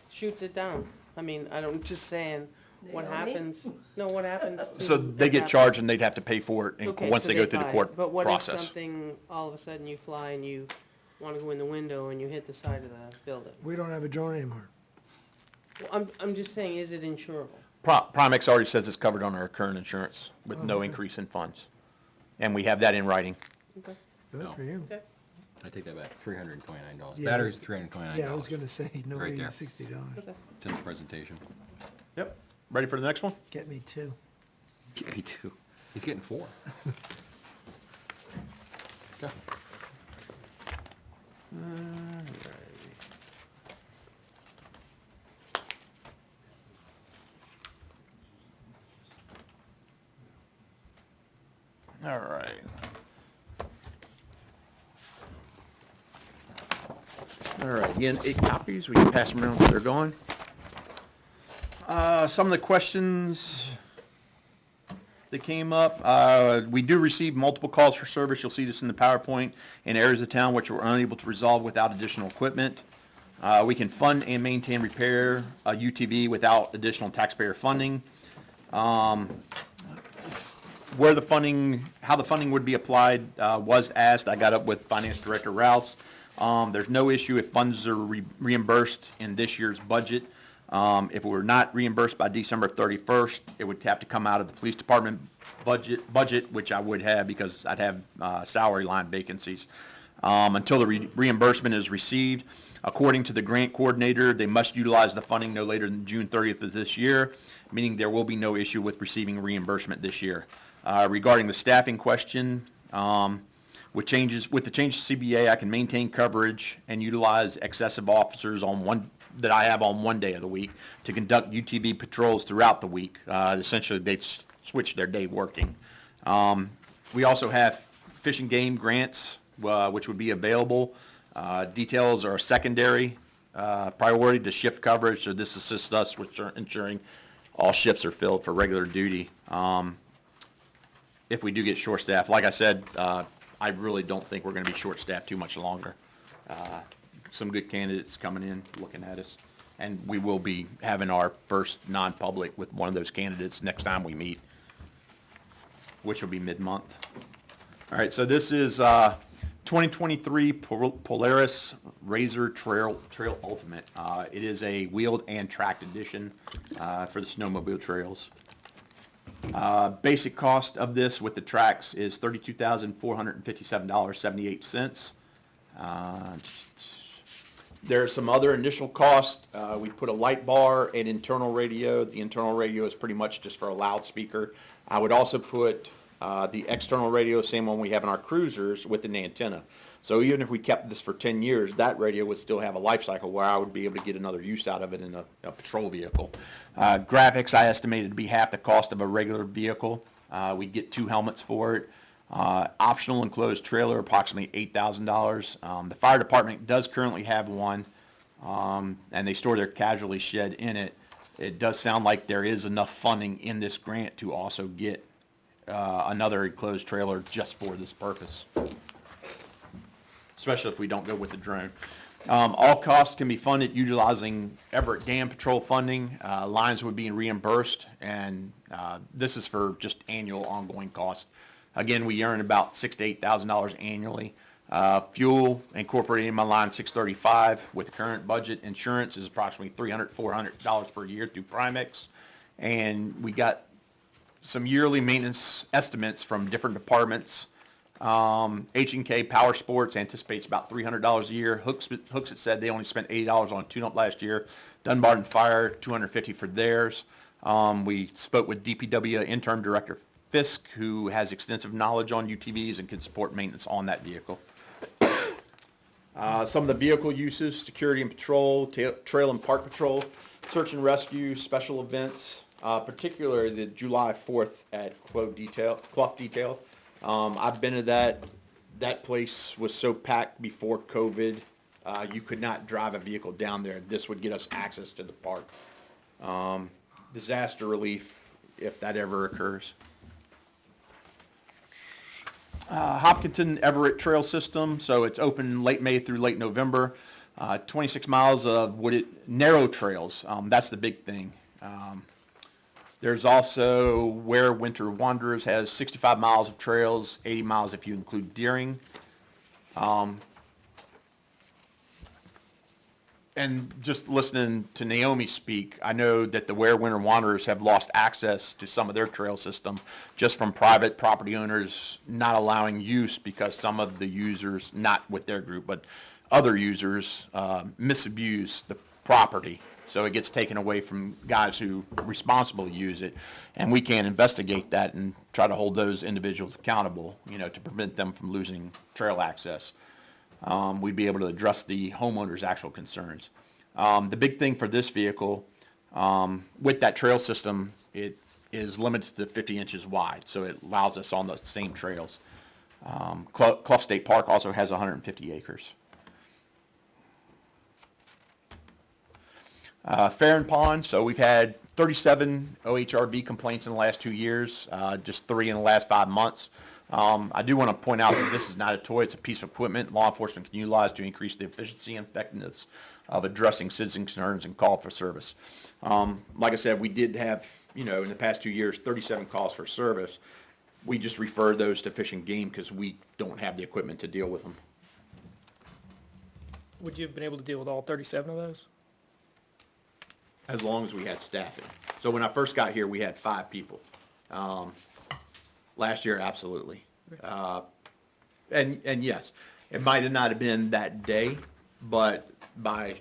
shoots it down, I mean, I'm just saying, what They owe me? happens, no, what happens to? So they if get that- charged and they'd have to pay for it Okay, once so they go through the buy it. court But what if process. something, all of a sudden you fly and you wanna go in the window and you hit the side of the building? We don't have a drone anymore. Well, I'm just saying, is it insurable? Primex already says it's covered on our current insurance with no increase in funds. And we have that in writing. Okay, Good for you. okay. I take that back, $329. Yeah. Battery's $329. Yeah, I was gonna say, nobody there. gets $60. It's in the presentation. Yep. Ready for the next one? Get me two. Me too. He's getting 4. Okay. All right. All right, again, 8 copies, we can pass them around as they're going. Some of the questions that came up, we do receive multiple calls for service, you'll see this in the PowerPoint, in areas of town which we're unable to resolve without additional equipment. We can fund and maintain repair a UTV without additional taxpayer funding. Where the funding, how the funding would be applied, was asked. I got up with Finance Director Rouse. There's no issue if funds are reimbursed in this year's budget. If it were not reimbursed by December 31st, it would have to come out of the police department budget, which I would have because I'd have salary line vacancies. Until the reimbursement is received, according to the grant coordinator, they must utilize the funding no later than June 30th of this year, meaning there will be no issue with receiving reimbursement this year. Regarding the staffing question, with the changes to CBA, I can maintain coverage and utilize excessive officers that I have on one day of the week to conduct UTV patrols throughout the week. Essentially, they switch their day working. We also have fish and game grants, which would be available. Details are a secondary priority to shift coverage, so this assists us with ensuring all shifts are filled for regular duty. If we do get short-staffed, like I said, I really don't think we're gonna be short-staffed too much longer. Some good candidates coming in, looking at us, and we will be having our first non-public with one of those candidates next time we meet, which will be mid-month. All right, so this is 2023 Polaris Razor Trail Ultimate. It is a wheeled and tracked edition for the snowmobile trails. Basic cost of this with the tracks is $32,457.78. There are some other initial costs. We put a light bar and internal radio. The internal radio is pretty much just for a loudspeaker. I would also put the external radio, same one we have in our cruisers, with an antenna. So even if we kept this for 10 years, that radio would still have a life cycle where I would be able to get another use out of it in a patrol vehicle. Graphics, I estimated to be half the cost of a regular vehicle. We'd get 2 helmets for it. Optional enclosed trailer, approximately $8,000. The fire department does currently have one, and they store their casualty shed in it. It does sound like there is enough funding in this grant to also get another enclosed trailer just for this purpose, especially if we don't go with the drone. All costs can be funded utilizing Everett Dam Patrol funding. Lines would be reimbursed, and this is for just annual ongoing costs. Again, we earn about $6,000 to $8,000 annually. Fuel incorporated in my line $635 with the current budget. Insurance is approximately $300 to $400 per year through Primex, and we got some yearly maintenance estimates from different departments. H&K Power Sports anticipates about $300 a year. Hooks it said they only spent $80 on a tune-up last year. Dunbarton Fire, $250 for theirs. We spoke with DPW Interim Director Fisk, who has extensive knowledge on UTVs and can support maintenance on that vehicle. Some of the vehicle uses: security and patrol, trail and park patrol, search and rescue, special events, particularly the July 4th at Clough Detail. I've been to that. That place was so packed before COVID, you could not drive a vehicle down there. This would get us access to the park. Disaster relief, if that ever occurs. Hopkinton Everett Trail System, so it's open late May through late November. 26 miles of wooded narrow trails. That's the big thing. There's also Weare Winter Wanderers has 65 miles of trails, 80 miles if you include Deering. And just listening to Naomi speak, I know that the Weare Winter Wanderers have lost access to some of their trail system just from private property owners not allowing use because some of the users, not with their group, but other users, misabuse the property. So it gets taken away from guys who responsibly use it. And we can investigate that and try to hold those individuals accountable, to prevent them from losing trail access. We'd be able to address the homeowner's actual concerns. The big thing for this vehicle, with that trail system, it is limited to 50 inches wide, so it allows us on the same trails. Clough State Park also has 150 acres. Fair and Pond, so we've had 37 OHRV complaints in the last 2 years, just 3 in the last 5 months. I do want to point out that this is not a toy, it's a piece of equipment law enforcement can utilize to increase the efficiency and effectiveness of addressing citizen concerns and call for service. Like I said, we did have, in the past 2 years, 37 calls for service. We just refer those to Fish and Game because we don't have the equipment to deal with them. Would you have been able to deal with all 37 of those? As long as we had staffing. So when I first got here, we had 5 people. Last year, absolutely. And yes, it might have not have been that day, but by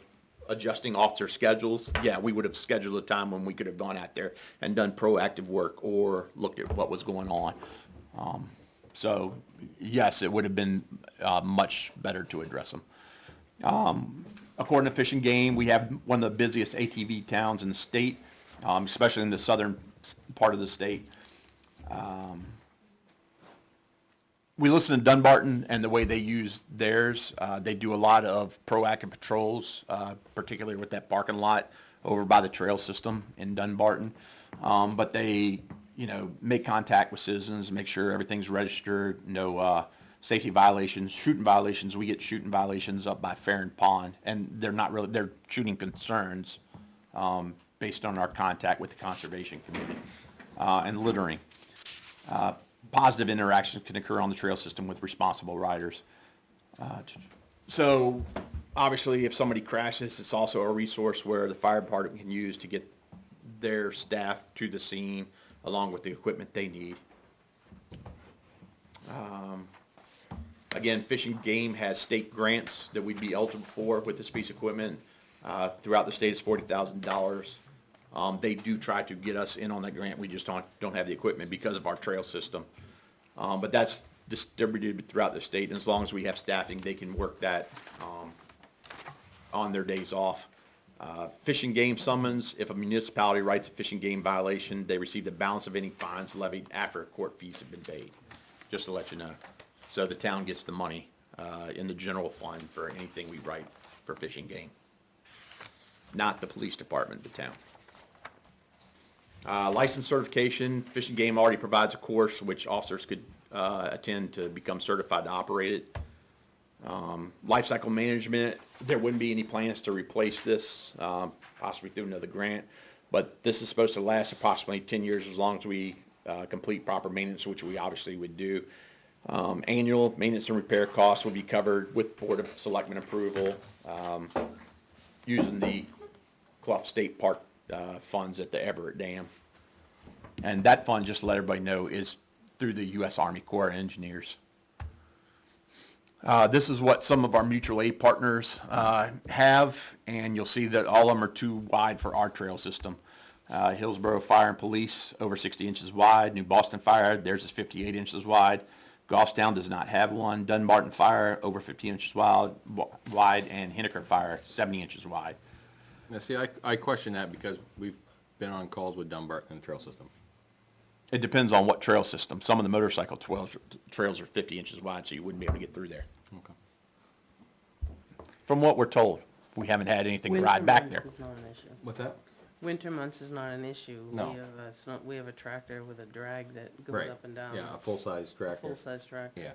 adjusting officer schedules, yeah, we would have scheduled a time when we could have gone out there and done proactive work or looked at what was going on. So yes, it would have been much better to address them. According to Fish and Game, we have one of the busiest ATV towns in the state, especially in the southern part of the state. We listen to Dunbarton and the way they use theirs. They do a lot of proactive patrols, particularly with that parking lot over by the trail system in Dunbarton. But they, make contact with citizens, make sure everything's registered, no safety violations, shooting violations. We get shooting violations up by Fair and Pond, and they're not really, they're shooting concerns based on our contact with the Conservation Committee, and littering. Positive interactions can occur on the trail system with responsible riders. So obviously if somebody crashes, it's also a resource where the fire department can use to get their staff to the scene along with the equipment they need. Again, Fish and Game has state grants that we'd be eligible for with this piece of equipment. Throughout the state, it's $40,000. They do try to get us in on that grant. We just don't have the equipment because of our trail system. But that's distributed throughout the state, and as long as we have staffing, they can work that on their days off. Fish and Game summons: if a municipality writes a Fish and Game violation, they receive the balance of any fines levied after court fees have been paid, just to let you know. So the town gets the money in the general fund for anything we write for Fish and Game, not the police department, the town. License certification: Fish and Game already provides a course which officers could attend to become certified to operate it. Life cycle management: there wouldn't be any plans to replace this, possibly through another grant, but this is supposed to last approximately 10 years as long as we complete proper maintenance, which we obviously would do. Annual maintenance and repair costs will be covered with Board of Selectmen approval, using the Clough State Park funds at the Everett Dam. And that fund, just to let everybody know, is through the U.S. Army Corps of Engineers. This is what some of our mutual aid partners have, and you'll see that all of them are too wide for our trail system. Hillsborough Fire and Police, over 60 inches wide. New Boston Fire, theirs is 58 inches wide. Goffstown does not have one. Dunbarton Fire, over 50 inches wide, and Henniker Fire, 70 inches wide. Now, see, I question that because we've been on calls with Dunbarton and the trail system. It depends on what trail system. Some of the motorcycle trails are 50 inches wide, so you wouldn't be able to get through there. Okay. From what we're told, we haven't had anything to Winter ride back months there. is not an issue. What's that? Winter months is not an issue. No. We have a tractor with a drag that goes Right. up and down. Yeah, a full-size tractor. Full-size tractor. Yeah,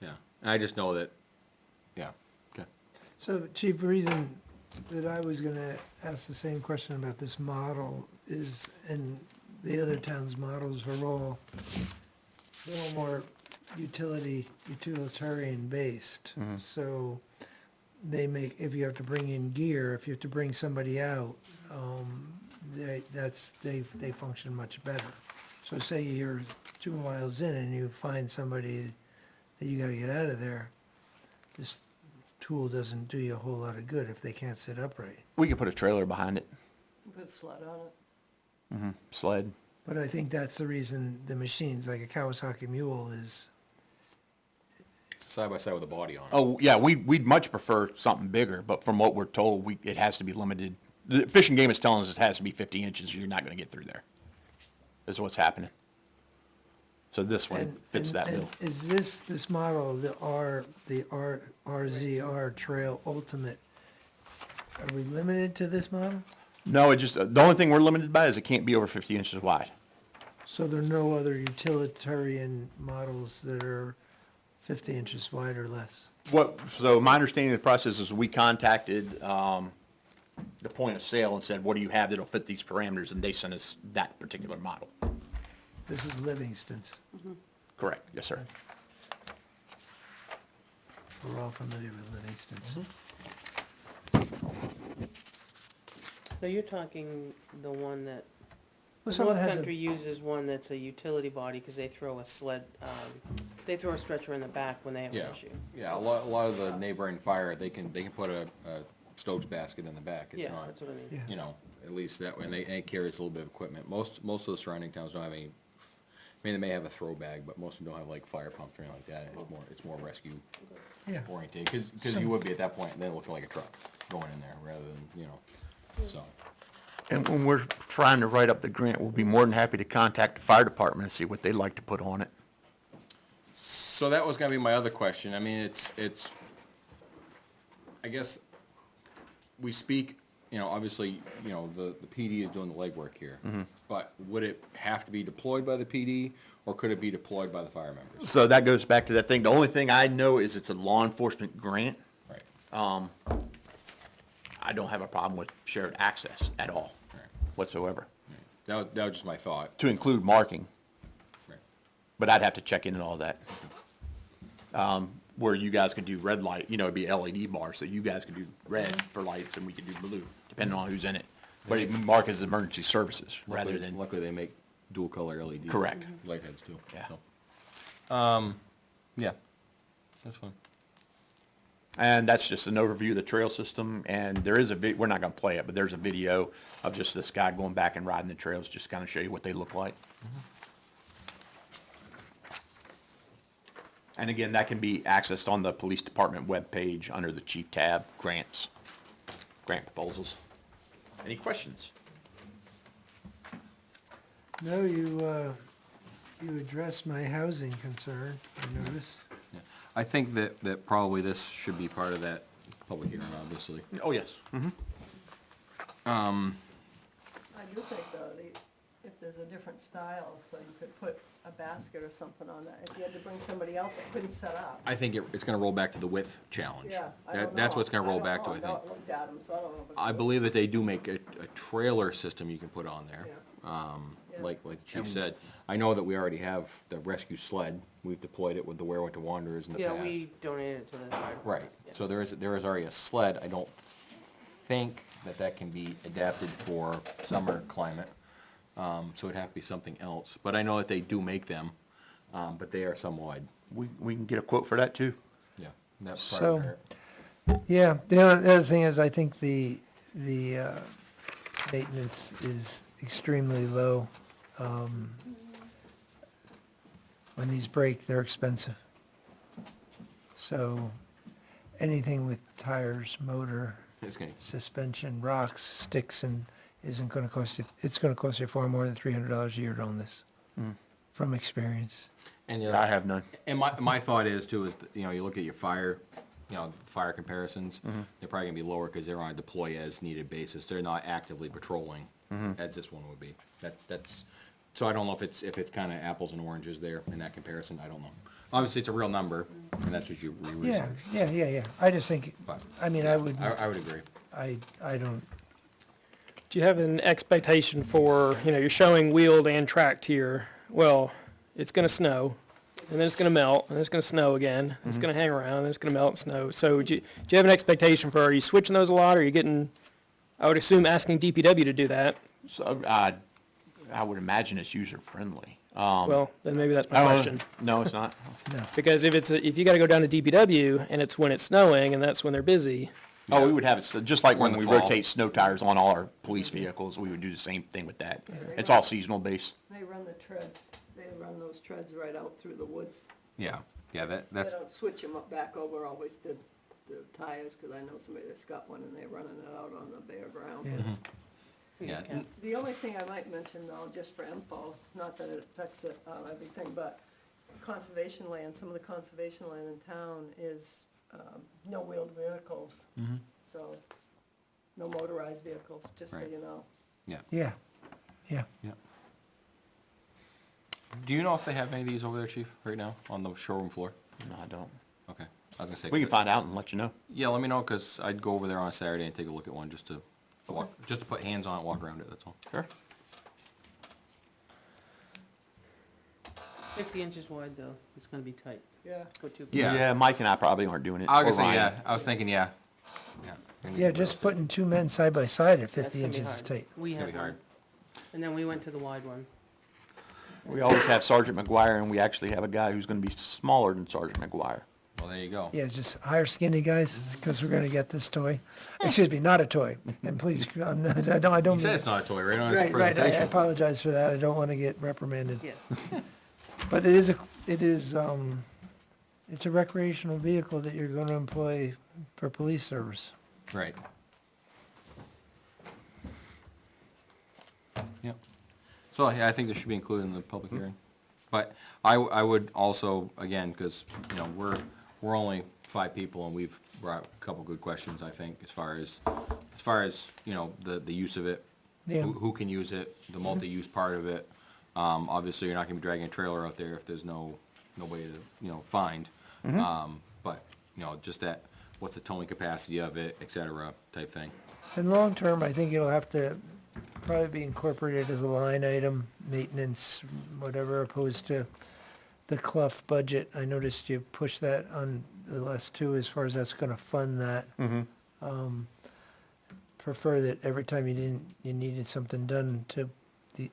yeah. And I just know that, yeah, okay. So, Chief, the reason that I was gonna ask the same question about this model is, and the other towns' models are all a little more utilitarian based. So they make, if you have to bring in gear, if you have to bring somebody out, they function much better. So say you're 2 miles in and you find somebody that you gotta get out of there, this tool doesn't do you a whole lot of good if they can't sit upright. We could put a trailer behind it, Put a sled on it. sled. But I think that's the reason the machines, like a Kawasaki Mule is, It's a side-by-side with a body on it. Oh, yeah, we'd much prefer something bigger, but from what we're told, it has to be limited. The Fish and Game is telling us it has to be 50 inches, you're not gonna get through there. Is what's happening. So this one and, fits that and bill. is this model, the RZR Trail Ultimate, are we limited to this model? No, the only thing we're limited by is it can't be over 50 inches wide. So there are no other utilitarian models that are 50 inches wide or less? So my understanding of the process is we contacted, the point of sale and said, what do you have that'll fit these parameters? And they sent us that particular model. This is Livingston's. Correct, yes, sir. We're all familiar with Livingston's. So you're talking the one that, Well, someone North has Country a, uses one that's a utility body because they throw a sled, they throw a stretcher in the back when they have an Yeah, issue. yeah, a lot of the neighboring fire, they can put a Stokes basket in the back. It's Yeah, not, that's what I mean. Yeah. you know, at least that way, and it carries a little bit of equipment. Most of the surrounding towns don't have any, I mean, they may have a throw bag, but most of them don't have like fire pumps or anything like that. It's more rescue yeah. oriented, because you would be at that point, then looking like a truck going in there rather than, you know, so. And when we're trying to write up the grant, we'll be more than happy to contact the fire department and see what they'd like to put on it. So that was gonna be my other question. I mean, it's, I guess, we speak, you know, obviously, you know, the PD is doing the legwork here. But would it have to be deployed by the PD, or could it be deployed by the fire members? So that goes back to that thing. The only thing I know is it's a law enforcement grant. Right. I don't have a problem with shared access at all Right. whatsoever, That was just my thought. to include marking, Right. but I'd have to check in and all that. Where you guys could do red light, you know, it'd be LED bars, so you guys could do red for lights and we could do blue, depending on who's in it. But it mark as emergency services rather than, Luckily, they make dual color LED. Correct. Light heads too. Yeah. So. Yeah, that's fine. and that's just an overview of the trail system. And there is we're not gonna play it, but there's a video of just this guy going back and riding the trails, just kind of show you what they look like. And again, that can be accessed on the police department webpage under the chief tab, grants, grant proposals. Any questions? No, you addressed my housing concern, I noticed. Yeah. I think that probably this should be part of that public hearing, obviously. Oh, yes. I do think though, if there's a different style, so you could put a basket or something on that, if you had to bring somebody out that couldn't set up. I think it's gonna roll back to the width challenge. Yeah, I don't know. That's what's gonna roll back to, I I've think. not looked at them, so I don't know. if it's- I believe that they do make a trailer system you can put on there. Yeah. Like the chief said. I know that we already have the rescue sled. We've deployed it with the Weare Went to Wanderers in the past. Yeah, we donated it to the fire. Right, Yeah. so there is already a sled. I don't think that can be adapted for summer climate. So it'd have to be something else. But I know that they do make them, but they are some wide. We can get a quote for that too. Yeah. That So- part, Yeah, the other thing is, I think the maintenance is extremely low. When these break, they're expensive. So anything with tires, motor, it's gonna, suspension, rocks, sticks, and isn't gonna cost you, it's gonna cost you far more than $300 a year to own this, from experience. and I have none. And my thought is too, is, you know, you look at your fire, you know, fire comparisons, they're probably gonna be lower because they're on a deploy as needed basis. They're not actively patrolling as this one would be. That's, so I don't know if it's kinda apples and oranges there in that comparison, I don't know. Obviously, it's a real number, and that's what you Yeah, researched. yeah. I just think, But, I mean, I would, I would agree. I don't, Do you have an expectation for, you're showing wheeled and tracked here? Well, it's gonna snow, and then it's gonna melt, and it's gonna snow again, and it's gonna hang around, and it's gonna melt and snow. So do you have an expectation for, are you switching those a lot, or are you getting, I would assume asking DPW to do that? So, I would imagine it's user-friendly. Well, then maybe that's my I don't know. question. No, it's not. Because if you gotta go down to DPW, and it's when it's snowing, and that's when they're busy, Oh, we would have it, so just like Or in when the we fall. rotate snow tires on all our police vehicles, we would do the same thing with that. It's all seasonal based. They run the treads, they run those treads right out through the woods. Yeah, They that's, don't switch them up back over, always did the tires, cause I know somebody that's got one and they're running it out on the bare ground. yeah. yeah. The only thing I might mention though, just for info, not that it affects it, everything, but conservation land, some of the conservation land in town is, no wheeled vehicles. So, no motorized vehicles, just so Right. you know. Yeah. Do you know if they have any of these over there, chief, right now, on the showroom floor? No, I don't. Okay, I was gonna say. We can find out and let you know. Yeah, let me know, cause I'd go over there on a Saturday and take a look at one, just to walk, just to put hands on it, walk around it, that's all. Sure. 50 inches wide though, it's gonna be tight. Yeah. Go too. Yeah. Yeah, Mike and I probably aren't doing it. I was or gonna say, Ryan. yeah, I was thinking, yeah. Yeah. Maybe Yeah, somebody just else did. putting two men side by side at That's 50 gonna be inches is hard. tight. We It's gonna had be hard. one, and then we went to the wide one. We always have Sergeant McGuire, and we actually have a guy who's gonna be smaller than Sergeant McGuire. Well, there you go. Yeah, just hire skinny guys, because we're gonna get this toy. Excuse me, not a toy. And please, I don't He mean. said it's not a toy, right on his Right, right, I presentation. apologize for that. I don't want to get reprimanded. Yeah. But it is, it's a recreational vehicle that you're gonna employ for police service. Right. Yep. So, yeah, I think this should be included in the public hearing. But I would also, again, because, we're only 5 people and we've brought a couple good questions, I think, as far as, the use of it. Yeah. Who can use it, the multi-use part of it. Obviously, you're not gonna be dragging a trailer out there if there's no way to, find. But, just that, what's the towing capacity of it, et cetera, type thing. In long term, I think it'll have to probably be incorporated as a line item, maintenance, whatever, opposed to the Clough budget. I noticed you pushed that on the last two as far as that's gonna fund that. Prefer that every time you needed something done to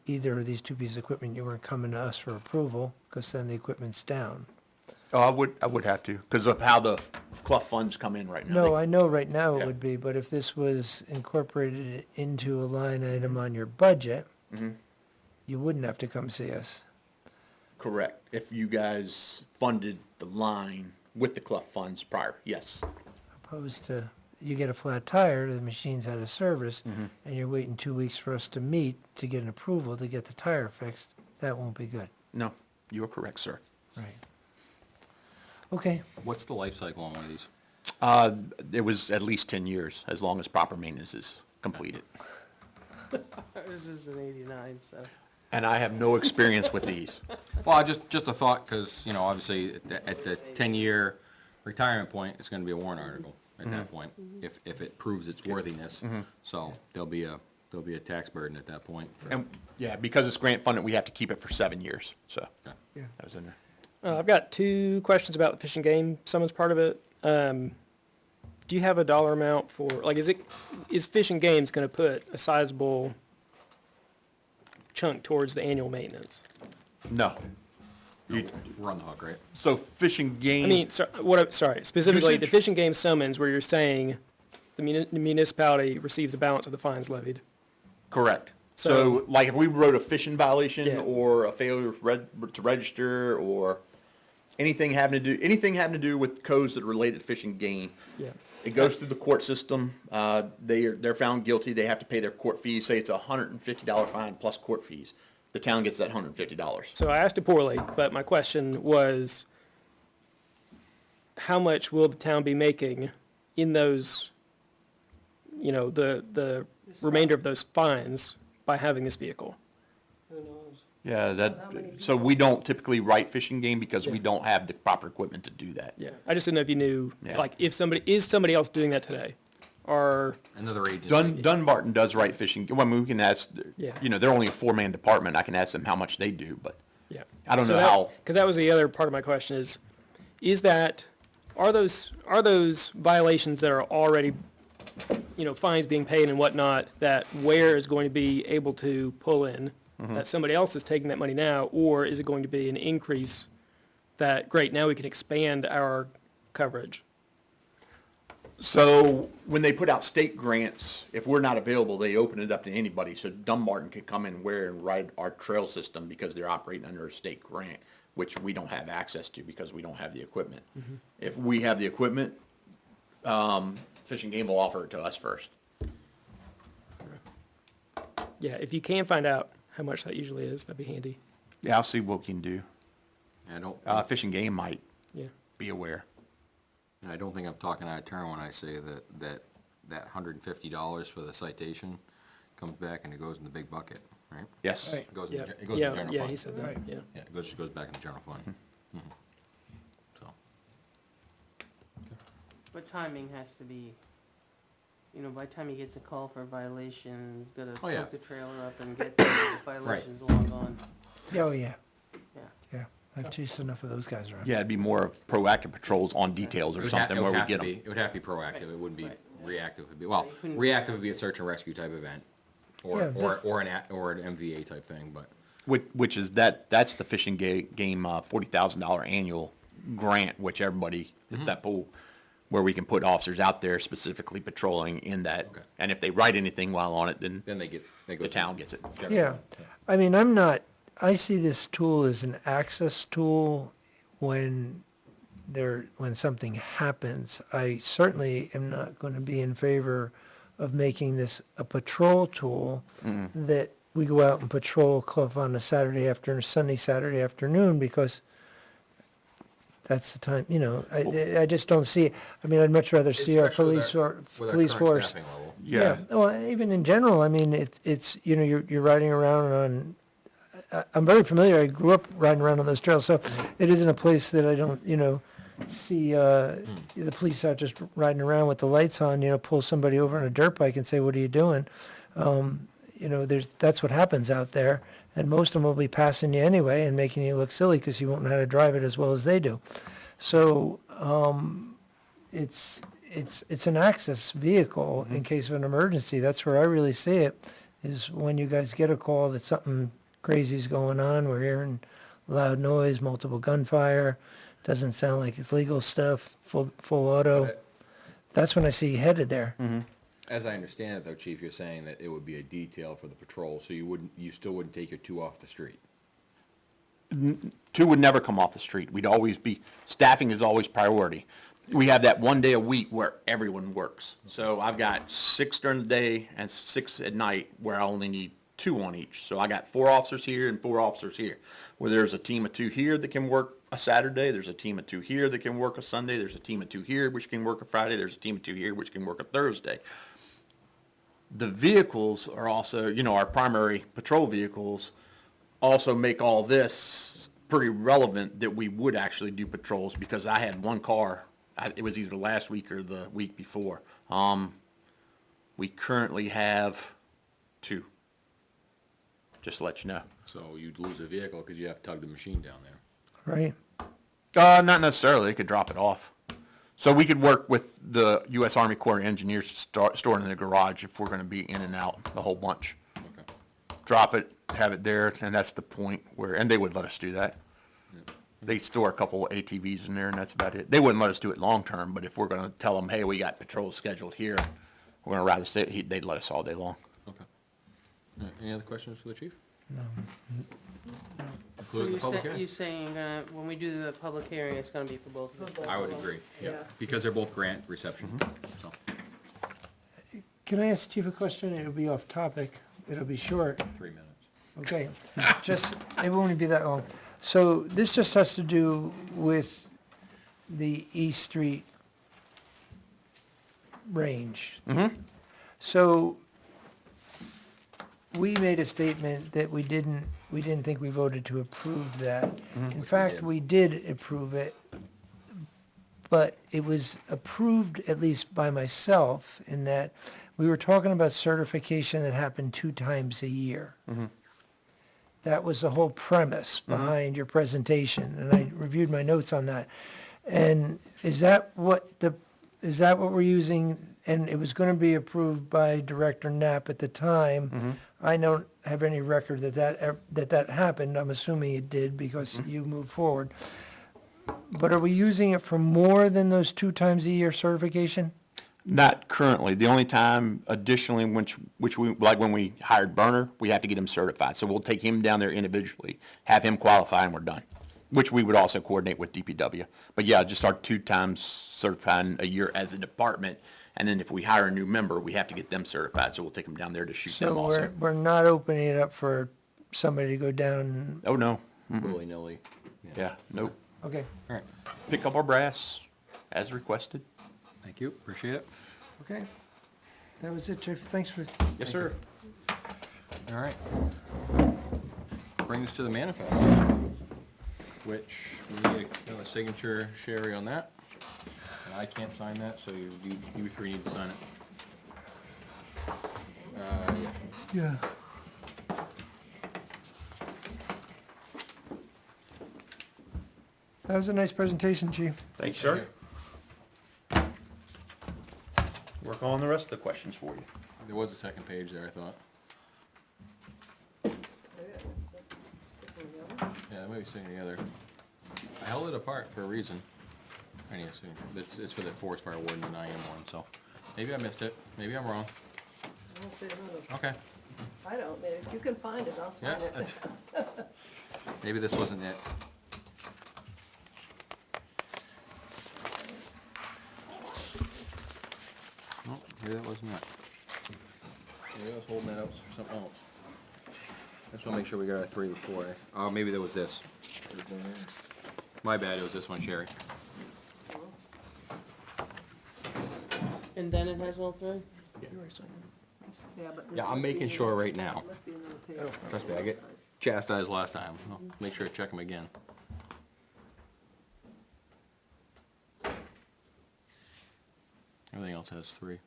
either of these two pieces of equipment, you weren't coming to us for approval, because then the equipment's down. Oh, I would have to, because of how the Clough funds come in right now. No, I know right now it Yeah. would be, but if this was incorporated into a line item on your budget, you wouldn't have to come see us. Correct. If you guys funded the line with the Clough funds prior, yes. Opposed to, you get a flat tire, the machine's out of service, and you're waiting 2 weeks for us to meet to get an approval to get the tire fixed, that won't be good. No, you are correct, sir. Right. Okay, What's the life cycle on one of these? It was at least 10 years, as long as proper maintenance is completed. Ours is an 89, so. And I have no experience with these. Well, just a thought, because, obviously, at the 10-year retirement point, it's gonna be a warrant article at that point, if it proves its worthiness. So, there'll be a tax burden at that point. And, yeah, because it's grant funded, we have to keep it for 7 years, so. Okay. yeah. That was in there. I've got 2 questions about the fishing game summons part of it. Do you have a dollar amount for, like, is Fish and Games gonna put a sizable chunk towards the annual maintenance? No. We're on the hook, right? So fishing game. I mean, sorry, specifically the fishing game summons where you're saying the municipality receives a balance of the fines levied. Correct. So- So, like, if we wrote a fishing violation Yeah. or a failure to register or anything having to do with codes that are related to fishing game, Yeah. it goes through the court system. They're found guilty. They have to pay their court fees. Say it's a $150 fine plus court fees. The town gets that $150. So I asked it poorly, but my question was, how much will the town be making in those, the remainder of those fines by having this vehicle? Who knows? Yeah, so we don't typically write fishing game because we don't have the proper equipment to do that. Yeah, I just didn't know if you knew, Yeah. like, if somebody else doing that today? Or, Another agency. Dunbarton does write fishing. Well, I mean, we can ask, Yeah. they're only a 4-man department. I can ask them how much they do, but yeah. I don't know how. Because that was the other part of my question are those violations that are already, fines being paid and whatnot, that Weare is going to be able to pull in, that somebody else is taking that money now, or is it going to be an increase that, great, now we can expand our coverage? So when they put out state grants, if we're not available, they open it up to anybody. So Dunbarton could come in and ride our trail system because they're operating under a state grant, which we don't have access to because we don't have the equipment. If we have the equipment, Fish and Game will offer it to us first. Yeah, if you can find out how much that usually is, that'd be handy. Yeah, I'll see what we can do. I don't, Fish and Game might Yeah. be aware. and I don't think I'm talking out of turn when I say that $150 for the citation comes back and it goes in the big bucket, right? Yes. Right. It goes Yeah, in the general fund. yeah, he said that, Right. yeah. Yeah, it just goes back in the general fund. So, But timing has to be, by the time he gets a call for a violation, he's gotta Oh, yeah. hook the trailer up and get the violations long gone. Oh, yeah, Yeah. yeah. I've chased enough of those guys around. Yeah, it'd be more of proactive patrols on details or something where we get them. It would have to be proactive, it wouldn't be Right. reactive. It'd be, Right, well, you couldn't- reactive would be a search and rescue type event, or, Yeah, or an MVA type thing, but. Which is that's the fishing game $40,000 annual grant, which everybody is that pool where we can put officers out there specifically patrolling in that. Okay. And if they write anything while on it, then Then they go the to town gets it. general Yeah, fund. I mean, I see this tool as an access tool when something happens. I certainly am not going to be in favor of making this a patrol tool that we go out and patrol Clough on a Saturday Saturday afternoon, because that's the time, I just don't see it. I mean, I'd much rather see our Especially police with our police current force. staffing level. Yeah. Well, even in general, I mean, it's, you're riding around on, I'm very familiar, I grew up riding around on those trails, so it isn't a place that I don't, see, the police out just riding around with the lights on, pull somebody over on a dirt bike and say, what are you doing? That's what happens out there, and most of them will be passing you anyway and making you look silly because you won't know how to drive it as well as they do. So, it's an access vehicle in case of an emergency. That's where I really see it, is when you guys get a call that something crazy's going on, we're hearing loud noise, multiple gunfire, doesn't sound like it's legal stuff, full auto. But That's when I see you headed there. as I understand it though, Chief, you're saying that it would be a detail for the patrol, so you still wouldn't take your 2 off the street. 2 would never come off the street. Staffing is always priority. We have that one day a week where everyone works. So I've got 6 during the day and 6 at night where I only need 2 on each. So I got 4 officers here and 4 officers here. Where there's a team of 2 here that can work a Saturday, there's a team of 2 here that can work a Sunday, there's a team of 2 here which can work a Friday, there's a team of 2 here which can work a Thursday. The vehicles are also, our primary patrol vehicles also make all this pretty relevant that we would actually do patrols, because I had one car, it was either last week or the week before. We currently have 2, just to let you know. So you'd lose a vehicle because you have to tug the machine down there. Right. Not necessarily, they could drop it off. So we could work with the U.S. Army Corps of Engineers to store it in the garage if we're gonna be in and out a whole bunch. Okay. Drop it, have it there, and that's the point and they would let us do that. They store a couple ATVs in there, and that's about it. They wouldn't let us do it long-term, but if we're gonna tell them, hey, we got patrols scheduled here, we're gonna rather stay, they'd let us all day long. Okay. Any other questions for the chief? So Including the public hearing? you're saying, when we do the public hearing, it's gonna be for both of them? I would agree, yeah, Yeah. because they're both grant reception, so. Can I ask Chief a question? It'll be off topic. It'll be short. 3 minutes. Okay, just, it won't be that long. So this just has to do with the East Street range. So we made a statement that we didn't think we voted to approve that. In fact, we did approve it, but it was approved, at least by myself, in that we were talking about certification that happened 2 times a year. That was the whole premise behind your presentation, and I reviewed my notes on that. And is that what we're using? And it was gonna be approved by Director Knapp at the time. I don't have any record that happened. I'm assuming it did because you moved forward. But are we using it for more than those 2 times a year certification? Not currently. The only time additionally, which we, like when we hired Burner, we have to get him certified. So we'll take him down there individually, have him qualify, and we're done. Which we would also coordinate with DPW. But yeah, just start 2 times certifying a year as a department. And then if we hire a new member, we have to get them certified. So we'll take them down there to shoot them So also. we're not opening it up for somebody to go down, Oh, no. Willy-nilly. Yeah, nope. okay, All right, Pick up our brass as requested. thank you, appreciate it. okay. That was it, Chief. Thanks for. Yes, sir. All right. Brings us to the manifest, which we need a signature, Sherry, on that. And I can't sign that, so you 3 need to sign it. Yeah. That was a nice presentation, Chief. Thanks, sir. Work on the rest of the questions for you. There was a second page there, I thought. Yeah, that might be sitting together. I held it apart for a reason. I need a signature. It's for the forest fire warden and I am one, so maybe I missed it. Maybe I'm wrong. I don't see another- Okay. I don't, man, if you can find it, I'll Yeah, sign it. that's, maybe this wasn't it. No, maybe that wasn't it. Maybe I was holding that up for something else. I just wanna make sure we got our 3 before. Oh, maybe that was this. My bad, it was this one, Sherry. And then it has all 3? Yeah, but. Yeah, I'm making sure right now. Must be another page. Trust me, I get chastised last time. I'll make sure to check them again. Everything else has 3.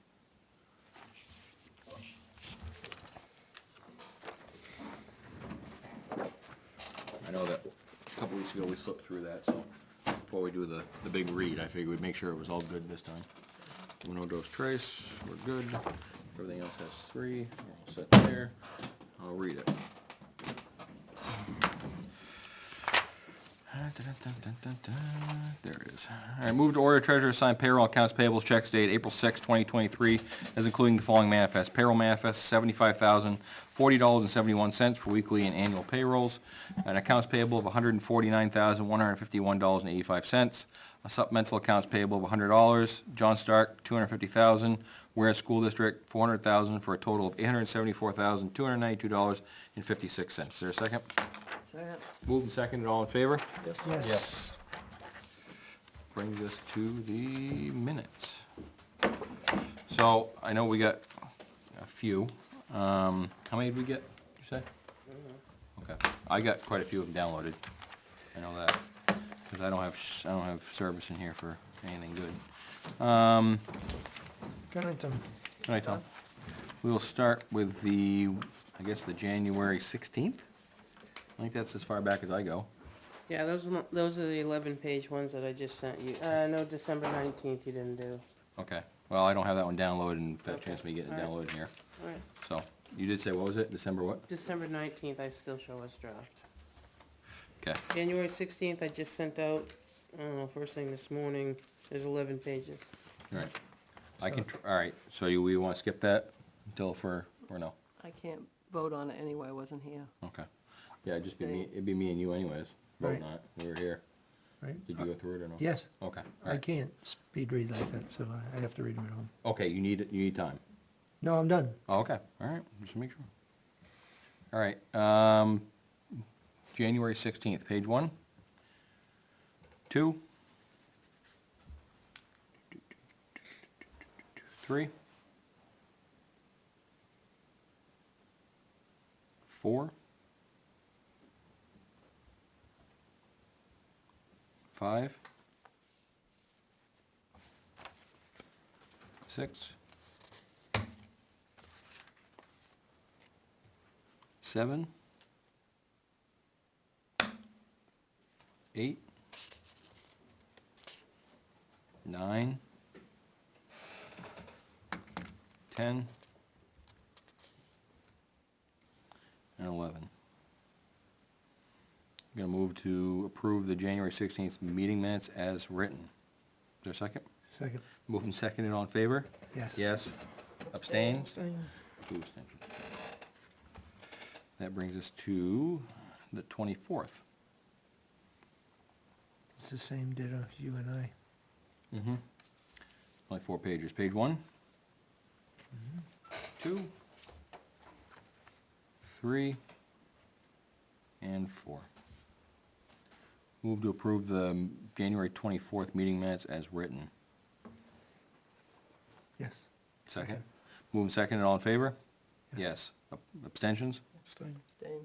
I know that a couple weeks ago we slipped through that, so before we do the big read, I figured we'd make sure it was all good this time. Uno, dos, tres, we're good. Everything else has 3, we're all set there. I'll read it. There it is. All right, move to order treasurer to sign payroll accounts payables checks dated April 6, 2023, as including the following manifest. Payroll manifest, $75,040.71 for weekly and annual payrolls. An accounts payable of $149,151.85. A supplemental accounts payable of $100. John Stark, $250,000. Weare School District, $400,000, for a total of $874,292.56. Is there a second? Second. Moved and seconded, all in favor? Yes. Brings us to the minutes. So, I know we got a few. How many did we get, did you say? Okay, I got quite a few of them downloaded. I know that, because I don't have service in here for anything good. Good night, Tom. Good night, Tom. We will start with the, I guess, the January 16th? I think that's as far back as I go. Yeah, those are the 11-page ones that I just sent you. No, December 19th you didn't do. Okay, well, I don't have that one downloaded, and got a chance of me getting it All right. downloaded here. All right. So, you did say, what was it, December what? December 19th I still show as draft. Okay, January 16th, I just sent out, I don't know, first thing this morning, there's 11 pages. all right. I can, all right, so we want to skip that until or no? I can't vote on it anyway, I wasn't here. Okay. Yeah, it'd be me and you anyways, voting Right. on it. We were here. Right? Did you go through it or no? Yes, Okay, all I right. can't speed read like that, so I have to read them at home. Okay, you need time. No, I'm done. Oh, okay, all right, just to make sure. All right, January 16th, page 1, 2, 3, 4, 5, 6, 7, 8, 9, 10, and 11. I'm gonna move to approve the January 16th meeting minutes as written. Is there a second? Second. Moving second and all in favor? Yes. Yes. Abstain? Abstain. 2 abstentions. That brings us to the 24th. It's the same ditto, you and I. Mm-hmm. Only 4 pages. Page 1, 2, 3, and 4. Move to approve the January 24th meeting minutes as written. Yes. Second. Moving second and all in favor? Yes. Abstentions? Abstain. Abstain.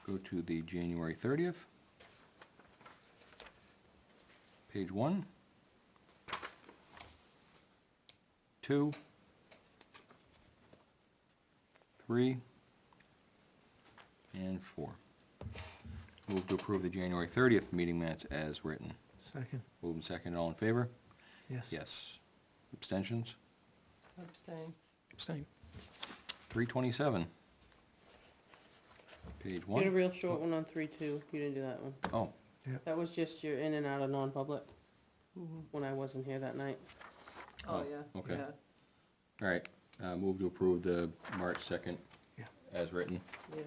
Go to the January 30th. Page 1, 2, 3, and 4. Move to approve the January 30th meeting minutes as written. Second. Moving second, all in favor? Yes. Yes. Abstentions? Abstain. Abstain. 327. Page You had a 1. real short one on 3-2, you didn't do that one. Oh, That was just your in and out of non-public, when I wasn't here that night. Oh, Oh, yeah, okay. yeah, all right. Move to approve the March 2nd Yeah. as written. yes.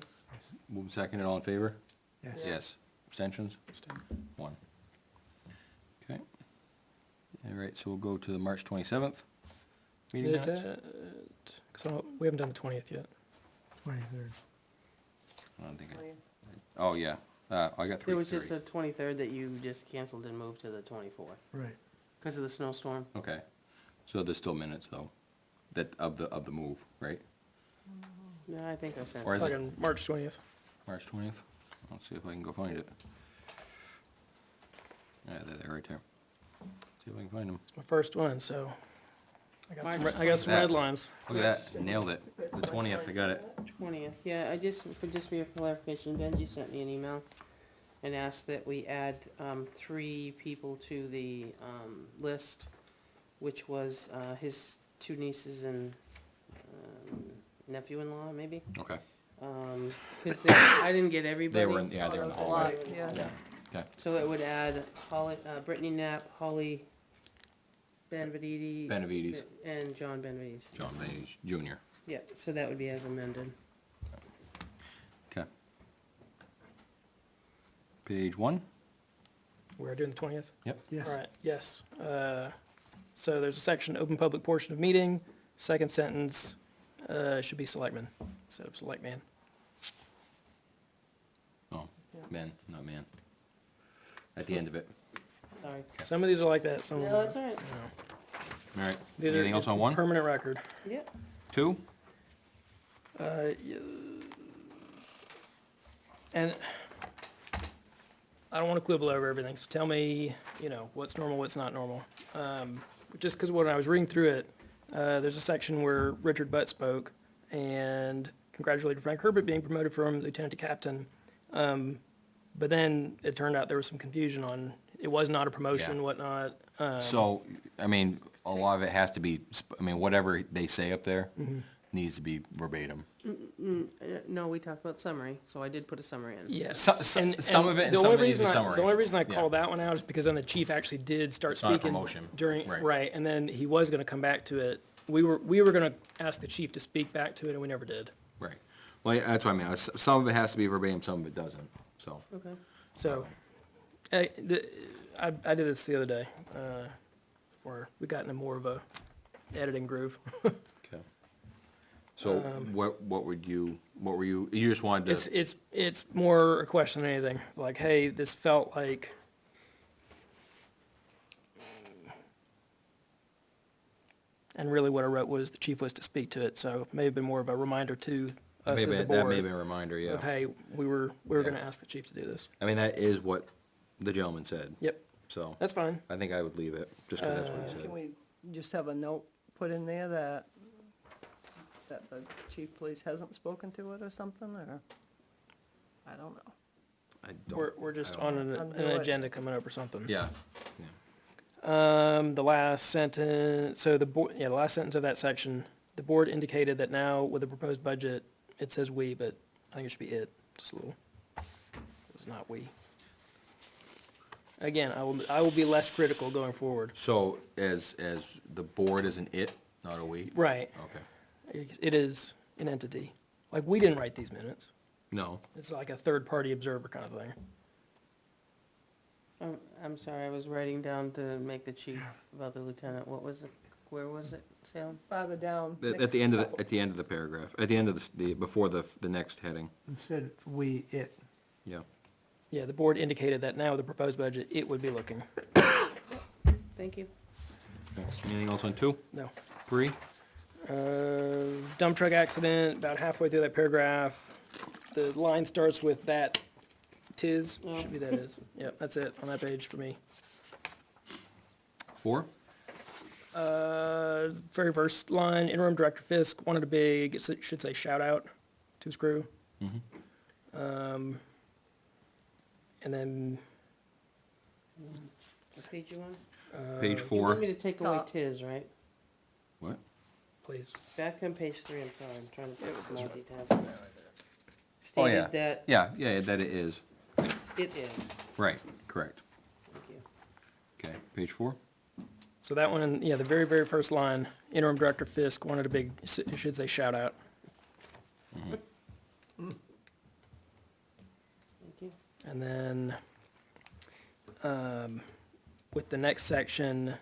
Moving second and all in favor? Yes. Yes. Abstentions? Abstain. 1. Okay. All right, so we'll go to the March 27th meeting Is minutes. that, 'cause we haven't done the 20th yet. 23rd. I don't think Oh, I, yeah. oh, yeah, I got 3. There was just the 23rd that you just canceled and moved to the 24th, Right. because of the snowstorm. Okay, so there's still minutes though, that, of the move, right? No, I think I sent Or is some. it Fucking March 20th. March 20th? I'll see if I can go find it. Yeah, they're right there. See if I can find them. It's my first one, so I got some, March I got some That- red lines. Look at that, nailed it. The 20th, I got it. 20th, yeah, just for your clarification, Benji sent me an email and asked that we add 3 people to the list, which was his 2 nieces and nephew-in-law, maybe? Okay. Because I didn't get everybody. They were in, yeah, they were in the That's a hallway. lot, yeah. Yeah, okay. So it would add Brittany Knapp, Holly Benavides. Benavides, And John Benavides. John Benavides Jr. Yeah, so that would be as amended. Okay. Page 1? We're doing the 20th? Yep. Yes. All right, yes. So there's a section, open public portion of meeting, second sentence, should be selectmen, instead of selectman. Oh, Yeah. man, not man. At the end of it. Sorry. Some of these are like that, some of them No, aren't. that's all right. All right. These are Anything else on 1? Permanent record. Yep. 2? And I don't want to quibble over everything, so tell me, what's normal, what's not normal. Just because when I was reading through it, there's a section where Richard Butt spoke and congratulated Frank Herbert being promoted from lieutenant to captain. But then it turned out there was some confusion on, it was not a promotion, Yeah. whatnot. So, I mean, a lot of it has to be, whatever they say up there, needs to be verbatim. No, we talked about summary, so I did put a summary in. Yes. Some of it and the some only of it needs to reason be I- summary. The only reason I Yeah. called that one out is because then the chief actually did start It's not a speaking promotion. during, Right. right, and then he was gonna come back to it. We were gonna ask the chief to speak back to it, and we never did. Right. Well, yeah, that's what I mean. Some of it has to be verbatim, some of it doesn't, so. Okay. So, I did this the other day, before we got into more of a editing groove. Okay. So what were you, you just wanted to, It's more a question than anything, like, hey, this felt like. And really what I wrote was the chief was to speak to it, so it may have been more of a reminder to us as the that may have board been a reminder, yeah. of, hey, we were gonna ask the chief to do this. I mean, that is what the gentleman said. Yep, So that's fine. I think I would leave it, just because that's what he Can said. we just have a note put in there that the chief police hasn't spoken to it or something, or? I don't know. I don't- We're just I don't on know. an Undo it. agenda coming up or something. Yeah. The last sentence, so the last sentence of that section, the board indicated that now with the proposed budget, it says we, but I think it should be it, just a little. It's not we. Again, I will be less critical going forward. So as the board is an it, not a we? Right, Okay. it is an entity. Like, we didn't write these minutes. No. It's like a third-party observer kind of thing. I'm sorry, I was writing down to make the chief about the lieutenant. What was it? Where was it, Salem? Farther down. At the end of the paragraph, at the end of before the next heading, Instead, we, it. yeah. Yeah, the board indicated that now with the proposed budget, it would be looking. Thank you. Anything else on 2, No. 3? Dump truck accident, about halfway through that paragraph, the line starts with that tis, should be that is. Yep, that's it on that page for me. 4? Very first line, interim director Fisk wanted a big, it should say shout out to his crew. And then, What page you on? Page You 4? want me to take away Top. tis, right? What? please. Back on page 3, I'm sorry, I'm trying to multitask. Oh, yeah. Stated that Yeah, that it is. it is. Right, correct. Thank you. Okay, page 4? So that one, yeah, the very, very first line, interim director Fisk wanted a big, it should say shout out. Thank you. And then, with the next section,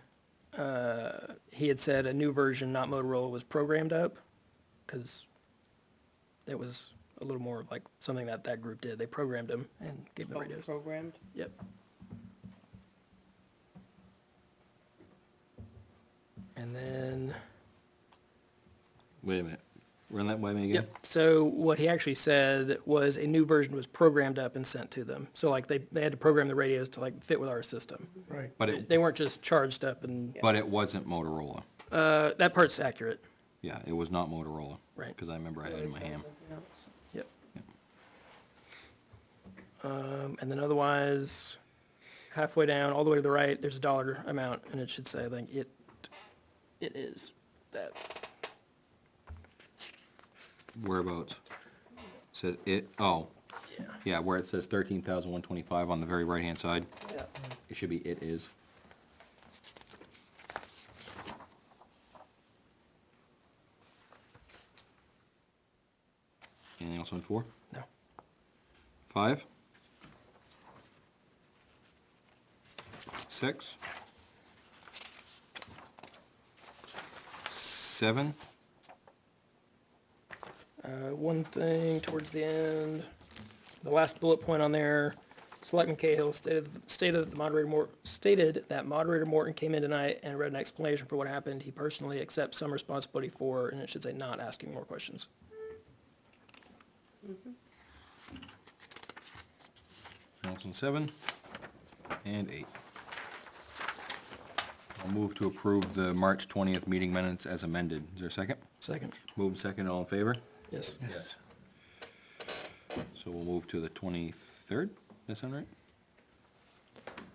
he had said a new version, not Motorola, was programmed up, because it was a little more like something that group did. They programmed them and gave them Oh, radios. programmed? Yep. And then, Wait a minute. Run that by me again? yep, so what he actually said was a new version was programmed up and sent to them. So like they had to program the radios to like fit with our system. Right. But They weren't just charged up and, it wasn't Motorola. that part's accurate. Yeah, it was not Motorola. Right. Because I remember I had it in my hand. Something else. Yep. Yep. And then otherwise, halfway down, all the way to the right, there's a dollar amount, and it should say, I think, it is that. Whereabouts? Says it, oh. Yeah. Yeah, where it says 13,125 on the very right-hand side, Yeah. it should be it is. Anything else on 4? No. 5? 6? 7? One thing towards the end, the last bullet point on there, Selectman Cahill stated that Moderator Morton came in tonight and read an explanation for what happened. He personally accepts some responsibility for, and it should say not asking more questions. Else on 7 and 8. I'll move to approve the March 20th meeting minutes as amended. Is there a second? Second. Move second, all in favor? Yes. Yes. So we'll move to the 23rd, that sound right?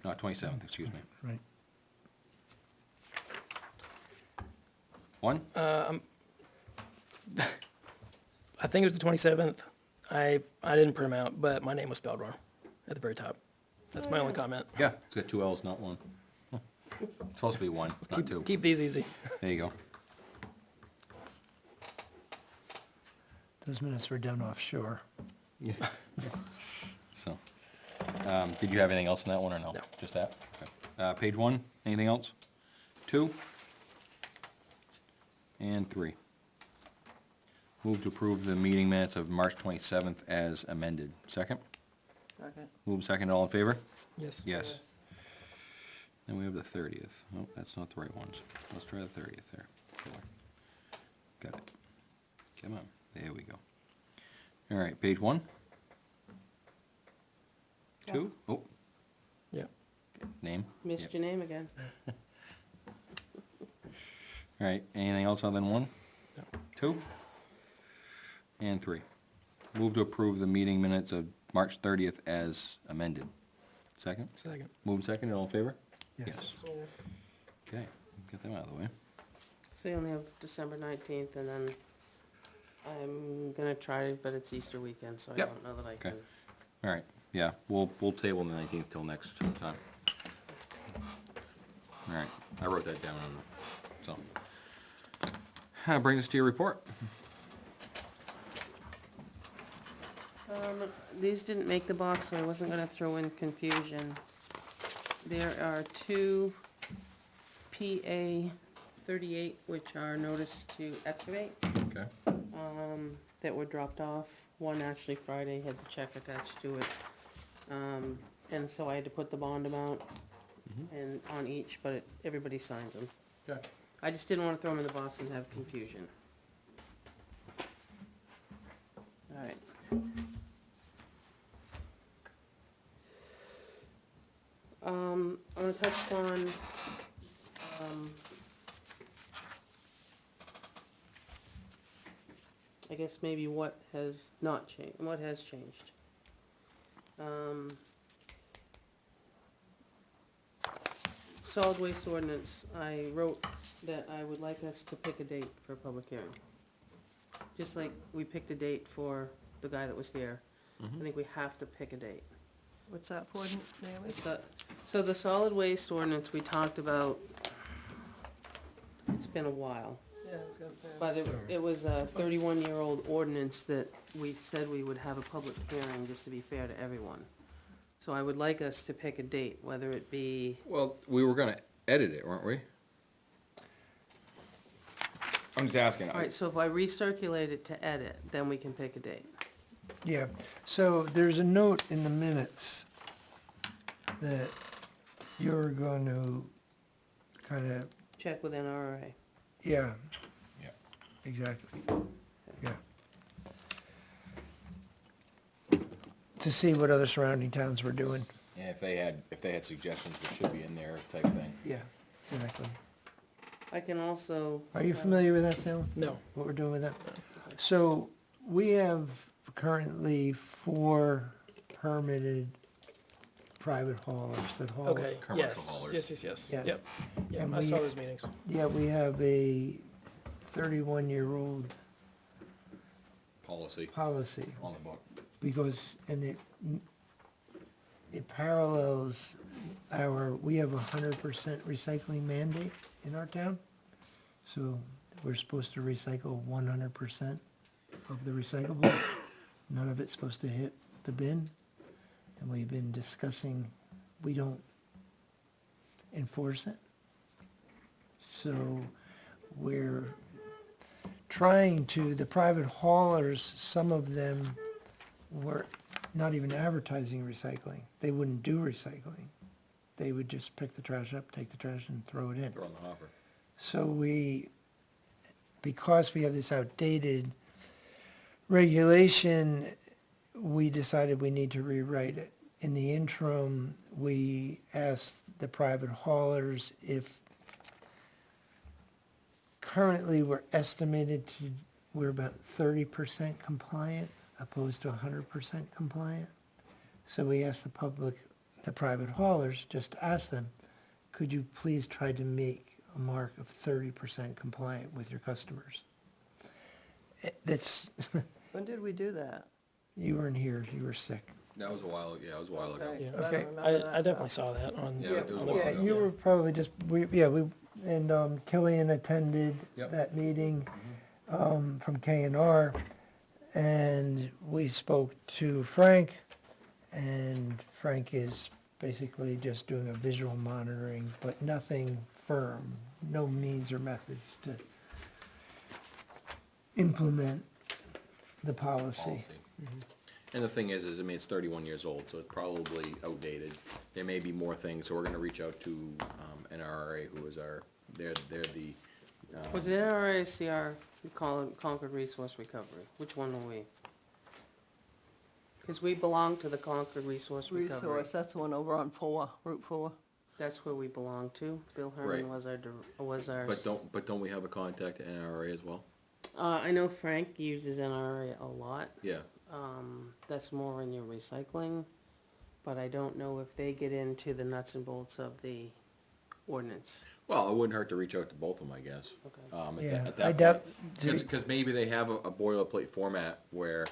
Not 27th, excuse me. Right. 1? I think it was the 27th. I didn't print them out, but my name was spelled wrong at the very top. That's my only comment. Yeah, it's got 2 L's, not 1. It's supposed to be 1, not 2. Keep these easy. There you go. Those minutes were done offshore. So, did you have anything else in that one or no? No. Just that? Okay. Page 1, anything else? 2? And 3. Move to approve the meeting minutes of March 27th as amended. Second? Second. Move second, all in favor? Yes. Yes. Then we have the 30th. Oh, that's not the right ones. Let's try the 30th there. Got it. Come on, there we go. All right, page 1. 2, oh, Yeah. name. Missed Yep. your name again. All right, anything else other than 1? No. 2? And 3. Move to approve the meeting minutes of March 30th as amended. Second? Second. Move second, all in favor? Yes. Okay, get them out of the way. So you only have December 19th, and then I'm gonna try, but it's Easter weekend, so I Yep. don't know that I Okay. can. All right, yeah, we'll table the 19th till next time. All right, I wrote that down, so. Brings us to your report. These didn't make the box, so I wasn't gonna throw in confusion. There are 2 PA 38, which are notice to excavate, Okay. that were dropped off. One actually Friday had the check attached to it. And so I had to put the bond amount and on each, but everybody signs them. Okay. I just didn't wanna throw them in the box and have confusion. All right. I'm gonna touch upon, I guess maybe what has not changed, what has changed. Solid waste ordinance, I wrote that I would like us to pick a date for a public hearing. Just like we picked a date for the guy that was here, I think we have to pick a date. What's that for, Naomi? So the solid waste ordinance, we talked about, it's been a while, Yeah, I was gonna say. but it was a 31-year-old ordinance that we said we would have a public hearing, just to be fair to everyone. So I would like us to pick a date, whether it be, Well, we were gonna edit it, weren't we? I'm just asking. all right, so if I recirculate it to edit, then we can pick a date. Yeah, so there's a note in the minutes that you're going to kind of, Check with NRA. yeah. Yeah. Exactly, yeah. To see what other surrounding towns were doing. Yeah, if they had suggestions, it should be in there type thing. Yeah, exactly. I can also. Are you familiar with that, Salem? No. What we're doing with that? So we have currently 4 permitted private haulers that haul. Okay, Commercial yes, haulers. yes. Yes. Yep. Yeah, And I saw we- those meetings. Yeah, we have a 31-year-old Policy policy on the book. because, and it parallels we have 100% recycling mandate in our town. So we're supposed to recycle 100% of the recyclables. None of it's supposed to hit the bin. And we've been discussing, we don't enforce it. So we're trying to, the private haulers, some of them were not even advertising recycling. They wouldn't do recycling. They would just pick the trash up, take the trash and throw it in. Throw in the hopper. So because we have this outdated regulation, we decided we need to rewrite it. In the interim, we asked the private haulers if, currently we're we're about 30% compliant opposed to 100% compliant. So we asked the private haulers, just to ask them, could you please try to make a mark of 30% compliant with your customers? That's, When did we do that? you weren't here, you were sick. That was a while, yeah, it was a while ago. Okay, Yeah. 'cause I Okay. don't remember that. I definitely saw that on. Yeah, it was a while Yeah, ago. you were probably just, and Killian attended Yep. that meeting from K&R, and we spoke to Frank, and Frank is basically just doing a visual monitoring, but nothing firm, no means or methods to implement the policy. Policy. And the thing is, I mean, it's 31 years old, so it's probably outdated. There may be more things, so we're gonna reach out to, NRRA, who is they're the, Was it NRA, CR, Concord Resource Recovery? Which one were we? Because we belong to the Concord Resource Recovery. Resource, that's the one over on Route 4. That's where we belong to. Bill Right. Herman was our. but don't we have a contact at NRRA as well? I know Frank uses NRA a lot. Yeah, That's more in your recycling, but I don't know if they get into the nuts and bolts of the ordinance. well, it wouldn't hurt to reach out to both of them, I guess. Okay. Yeah, At I that doubt, point. Because maybe they have a boilerplate format where,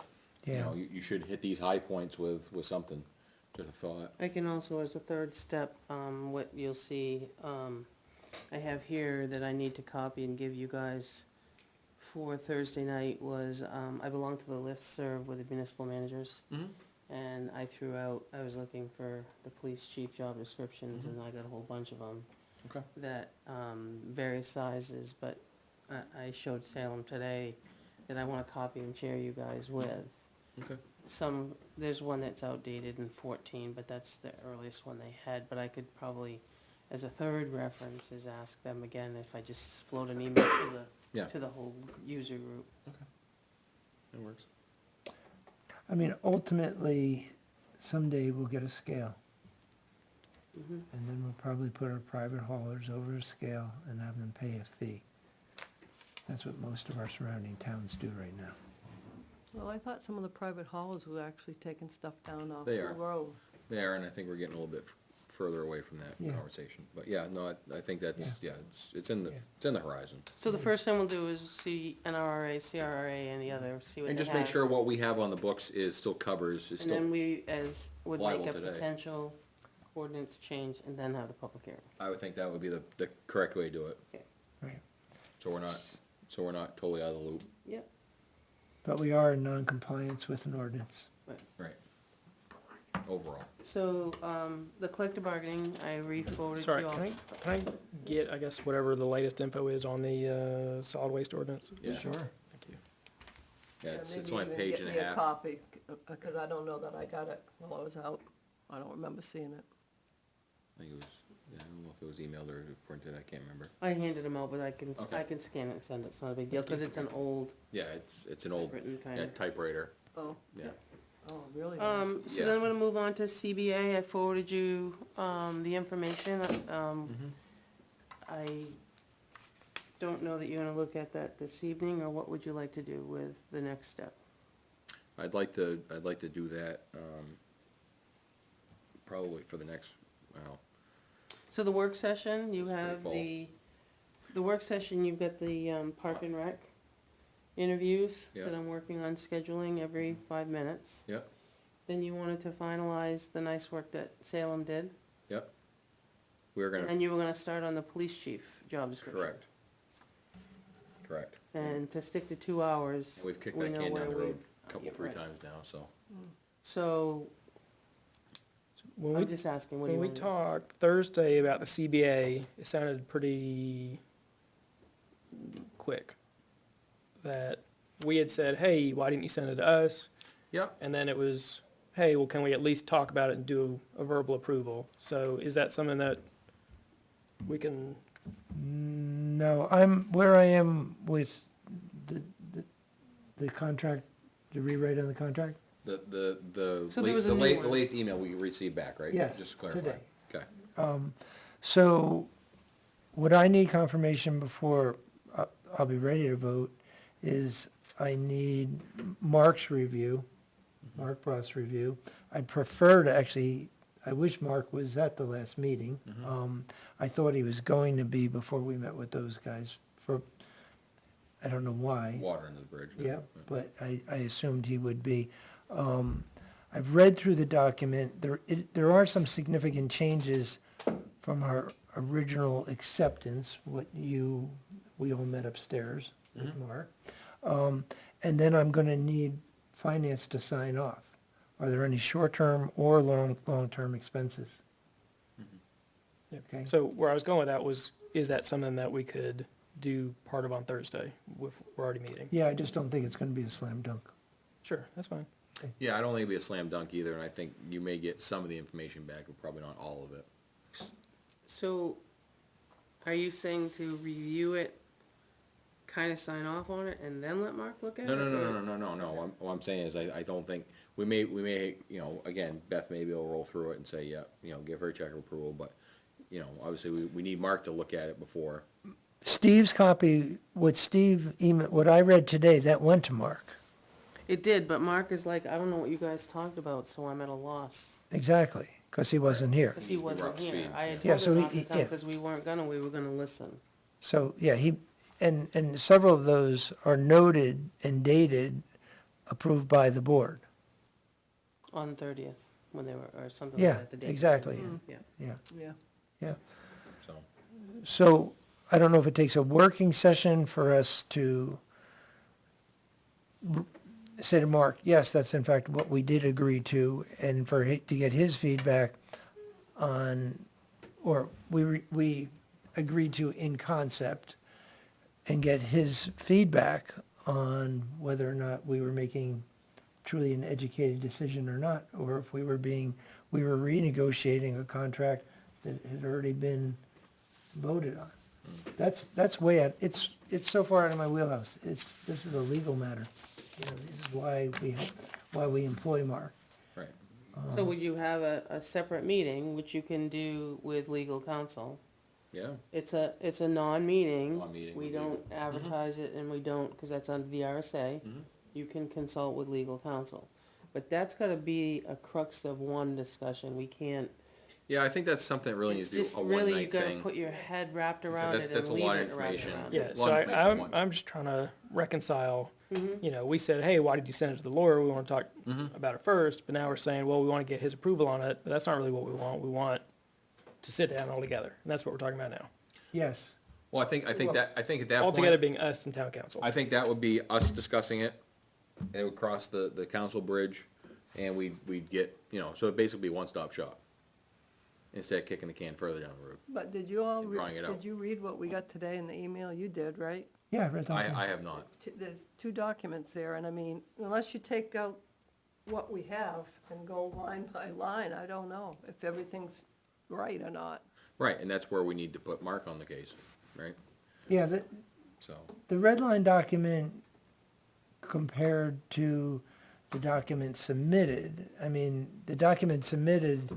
you Yeah. know, you should hit these high points with something, just a thought. I can also, as a third step, what you'll see, I have here that I need to copy and give you guys for Thursday night was, I belong to the listserv with the municipal managers. Mhm. And I was looking for the police chief job descriptions, and I got a whole bunch of them. Okay. That, various sizes, but I showed Salem today that I wanna copy and share you guys with. Okay. There's one that's outdated in 14, but that's the earliest one they had, but I could probably, as a third reference, is ask them again if I just float an email Yeah. to the whole user group. That works. I mean, ultimately, someday we'll get a scale. Mhm. And then we'll probably put our private haulers over a scale and have them pay a fee. That's what most of our surrounding towns do right now. Well, I thought some of the private haulers were actually taking stuff down off They the are. road. There, and I think we're getting a little bit further away from that Yeah. conversation. But yeah, no, I think that's, yeah, it's in the, Yeah. it's in the horizon. So the first thing we'll do is see NRA, CRA, and the other, see what And they just make have. sure what we have on the books still covers, is And then still, we, would liable make a today. potential ordinance change and then have the public hearing. I would think that would be the correct way to do it. Okay. Right. So we're not totally out of the loop. Yep. But we are in non-compliance with an ordinance. Right. Overall. So, the collective bargaining, I re-forwarded Sorry, you all. can I get, I guess, whatever the latest info is on the solid waste ordinance? Yeah. Sure. Thank you. Yeah, it's maybe only a even page get and a me half. copy, because I don't know that I got it while I was out. I don't remember seeing it. I think it was, yeah, I don't know if it was emailed or printed, I can't remember. I handed them out, but I can Okay. scan it and send it, it's not a big deal, because it's an old Yeah, it's an old, written kind yeah, of. typewriter, Oh, yeah. oh, really? So Yeah. then I'm gonna move on to CBA, I forwarded you, the information, I don't know that you're gonna look at that this evening, or what would you like to do with the next step? I'd like to do that, probably for the next, well, So the work session, you It's pretty have full. the work session, you've got the, Park and Rec interviews Yeah. that I'm working on scheduling every 5 minutes. yep, Then you wanted to finalize the nice work that Salem did, yep. We're and gonna, then you were gonna start on the police chief job description. correct. Correct. And to stick to 2 hours. And we've kicked we that know can where down the we- road a couple, Yeah, 3 right. times now, so. So, When I'm we, just asking, what do when you we want to do? talked Thursday about the CBA, it sounded pretty quick. That we had said, hey, why didn't you send it to us? Yep, And then it was, hey, well, can we at least talk about it and do a verbal approval? So is that something that we can, No, where I am with the contract, the rewrite on the contract? So there was a new the one. latest email we received back, right? Yes, Just to clarify. today. Okay, So, what I need confirmation before I'll be ready to vote is I need Mark's review, Mark Broth's review. I'd prefer to actually, I wish Mark was at the last meeting. I thought he was going to be before we met with those guys I don't know why. Water under the bridge. Yeah, but I assumed he would be. I've read through the document. There are some significant changes from our original acceptance, we all met upstairs with Mark. And then I'm gonna need finance to sign off. Are there any short-term or long-term expenses? Okay, So where I was going with that was, is that something that we could do part of on Thursday? We're already meeting. yeah, I just don't think it's gonna be a slam dunk. Sure, that's fine. Yeah, I don't think it'd be a slam dunk either, and I think you may get some of the information back, but probably not all of it. So, are you saying to review it, kind of sign off on it, and then let Mark look at it? No. What I'm saying is, I don't think, we may, you know, again, Beth may be able to roll through it and say, yeah, you know, give her check of approval, but, you know, obviously, we need Mark to look at it before. Steve's copy, what I read today, that went to Mark. It did, but Mark is like, I don't know what you guys talked about, so I'm at a loss, Exactly, because he wasn't here. because he wasn't up here. speed. I had Yeah, told so him not he- to come, yeah. because we were gonna listen. So, yeah, and several of those are noted and dated, approved by the board. On 30th, when they were, or something Yeah, like that, the date. exactly, Yeah. yeah, Yeah. yeah. So, So, I don't know if it takes a working session for us to say to Mark, yes, that's in fact what we did agree to, and to get his feedback on, or we agreed to in concept, and get his feedback on whether or not we were making truly an educated decision or not, or if we were renegotiating a contract that had already been voted on. That's way out, it's so far out of my wheelhouse. This is a legal matter. You know, this is why we employ Mark. right. So would you have a separate meeting, which you can do with legal counsel? Yeah, It's a non-meeting. Non-meeting We with don't advertise it, and we don't, because that's under the RSA. You can consult with legal counsel. But that's gotta be a crux of one discussion. We can't, yeah, I think that's something that really needs it's to just be a really, you one-night gotta thing. put your head wrapped around That- it that's and a leave lot of it wrapped information. around Yeah, it. so Lot of information at I'm once. just trying to reconcile, Mhm. you know, we said, hey, why did you send it to the lawyer? We want to talk about it first, but now we're saying, well, we want to get his approval on it, but that's not really what we want. We want to sit down all together, and that's what we're talking about now. Yes. Well, I think at that All together point, being us and town council. I think that would be us discussing it. It would cross the council bridge, and we'd get, you know, so it'd basically be one-stop shop. Instead of kicking the can further down the road. But did you all, And drawing it out. did you read what we got today in the email? You did, right? Yeah, I read that. I have not. There's two documents there, and I mean, unless you take out what we have and go line by line, I don't know if everything's right or not. Right, and that's where we need to put Mark on the case, right? Yeah, So, the red line document compared to the document submitted, I mean, the document submitted,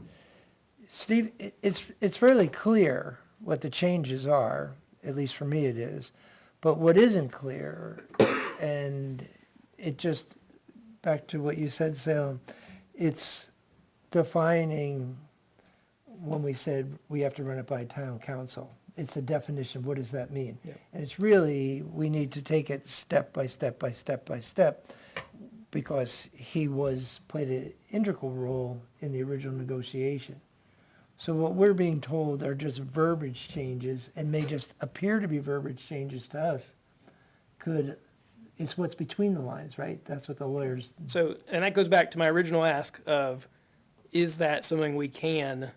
Steve, it's fairly clear what the changes are, at least for me it is, but what isn't clear, and it just, back to what you said, Salem, it's defining, when we said we have to run it by town council, it's the definition, what does that mean? Yeah. And it's really, we need to take it step by step by step by step, because he played an integral role in the original negotiation. So what we're being told are just verbiage changes, and may just appear to be verbiage changes to us. It's what's between the lines, right? That's what the lawyers, So, and that goes back to my original ask of, is that something we can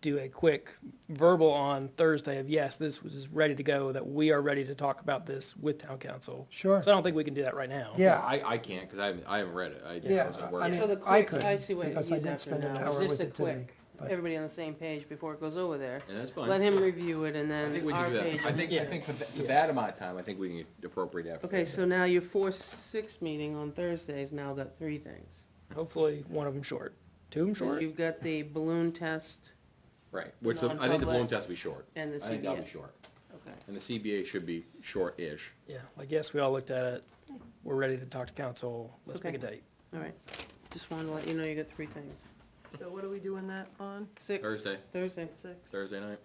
do a quick verbal on Thursday of, yes, this was ready to go, that we are ready to talk about this with town council? Sure. So I don't think we can do that right now. yeah, I can't, because I haven't read it. Yeah, wasn't I working. mean, So the I quick, could, I see what because I he's did after spend an now, hour it's just with a it today, quick, but- everybody on the same page before it goes over there. And that's fine. Let him review it, and I then think we our can do page. that. I think for that amount of time, I think we can get appropriate after. Okay, so now your 4-6 meeting on Thursday's now got 3 things. Hopefully, one of them short. Two of them 'Cause short? you've got the balloon test Right, which I think the balloon Non-public test will be short. and the I think that'll be CBA. short. Okay. And the CBA should be short-ish. Yeah, I guess we all looked at it. We're ready to talk to council. Let's Okay. pick a date. All right. Just wanted to let you know you got 3 things. So what are we doing that on? 6. Thursday. Thursday. 6? Thursday night.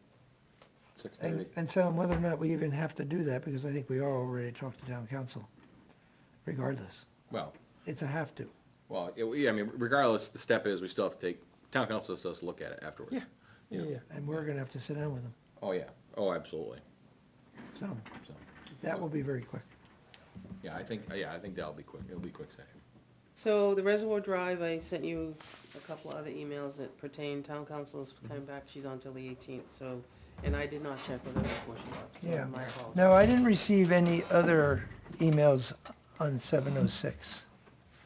6:30. And so whether or not we even have to do that, because I think we are already talked to town council, regardless. Well, It's a have to. yeah, I mean, regardless, the step is we still have to take, town council still has to look at it afterwards. Yeah. And we're gonna have to sit down with them. Oh, yeah. Oh, absolutely. So So, that will be very quick. yeah, I think that'll be quick. It'll be a quick session. So the Reservoir Drive, I sent you a couple other emails that pertain, town council's coming back, she's on till the 18th, so, and I did not check with her before she left, so Yeah. my fault. No, I didn't receive any other emails on 706.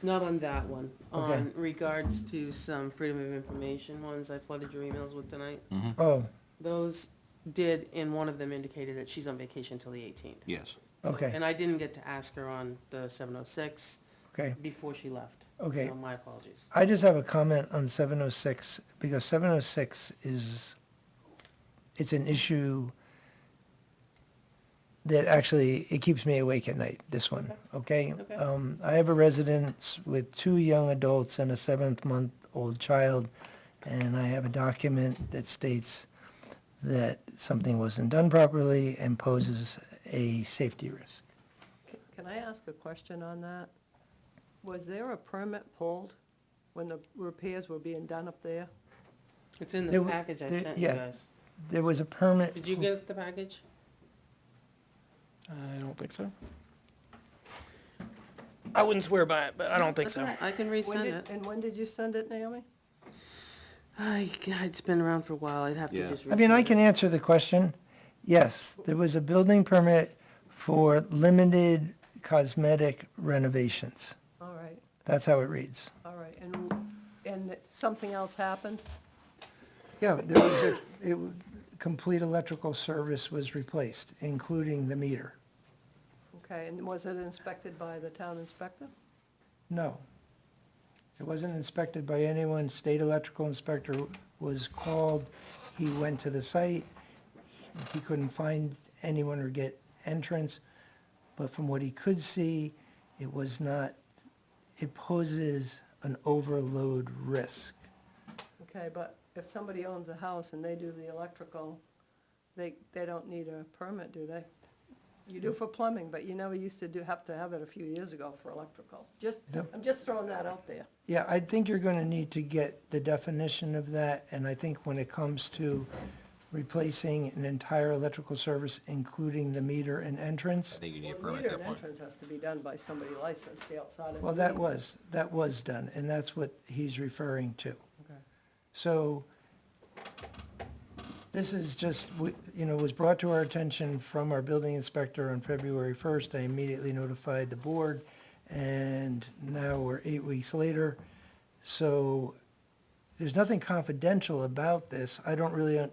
Not on that one, Okay. on regards to some Freedom of Information ones I flooded your emails with tonight. Oh, Those did, and one of them indicated that she's on vacation till the 18th. Yes. okay, And I didn't get to ask her on the 706 okay. before she left. Okay. So my apologies. I just have a comment on 706, because 706 it's an issue that actually, it keeps me awake at night, this one, okay? Okay. I have a residence with 2 young adults and a 7-month-old child, and I have a document that states that something wasn't done properly and poses a safety risk. Can I ask a question on that? Was there a permit pulled when the repairs were being done up there? It's in There the w- package I there- sent you yeah. guys. There was a permit. Did you get the package? I don't think so. I wouldn't swear by it, but I don't think That's so. all right, I can When resend did- it. And when did you send it, Naomi? It's been around for a while, I'd have to Yeah. just. I mean, I resend can it. answer the question. Yes, there was a building permit for limited cosmetic renovations. All right, That's how it reads. all right, and something else happened? Yeah, there was complete electrical service was replaced, including the meter. Okay, and was it inspected by the town inspector? No. It wasn't inspected by anyone. State electrical inspector was called. He went to the site. He couldn't find anyone or get entrance. But from what he could see, it was not, it poses an overload risk. Okay, but if somebody owns a house and they do the electrical, they don't need a permit, do they? You do for plumbing, but you never used to have it a few years ago for electrical. I'm just throwing that out there. Yeah, I think you're going to need to get the definition of that, and I think when it comes to replacing an entire electrical service, including the meter and entrance, think you need a Well, permit meter at and that point. entrance has to be done by somebody licensed, the outside of. well, that was done, and that's what he's referring to. Okay. So this is just, was brought to our attention from our building inspector on February 1st. I immediately notified the board, and now we're 8 weeks later. So there's nothing confidential about this. I don't really,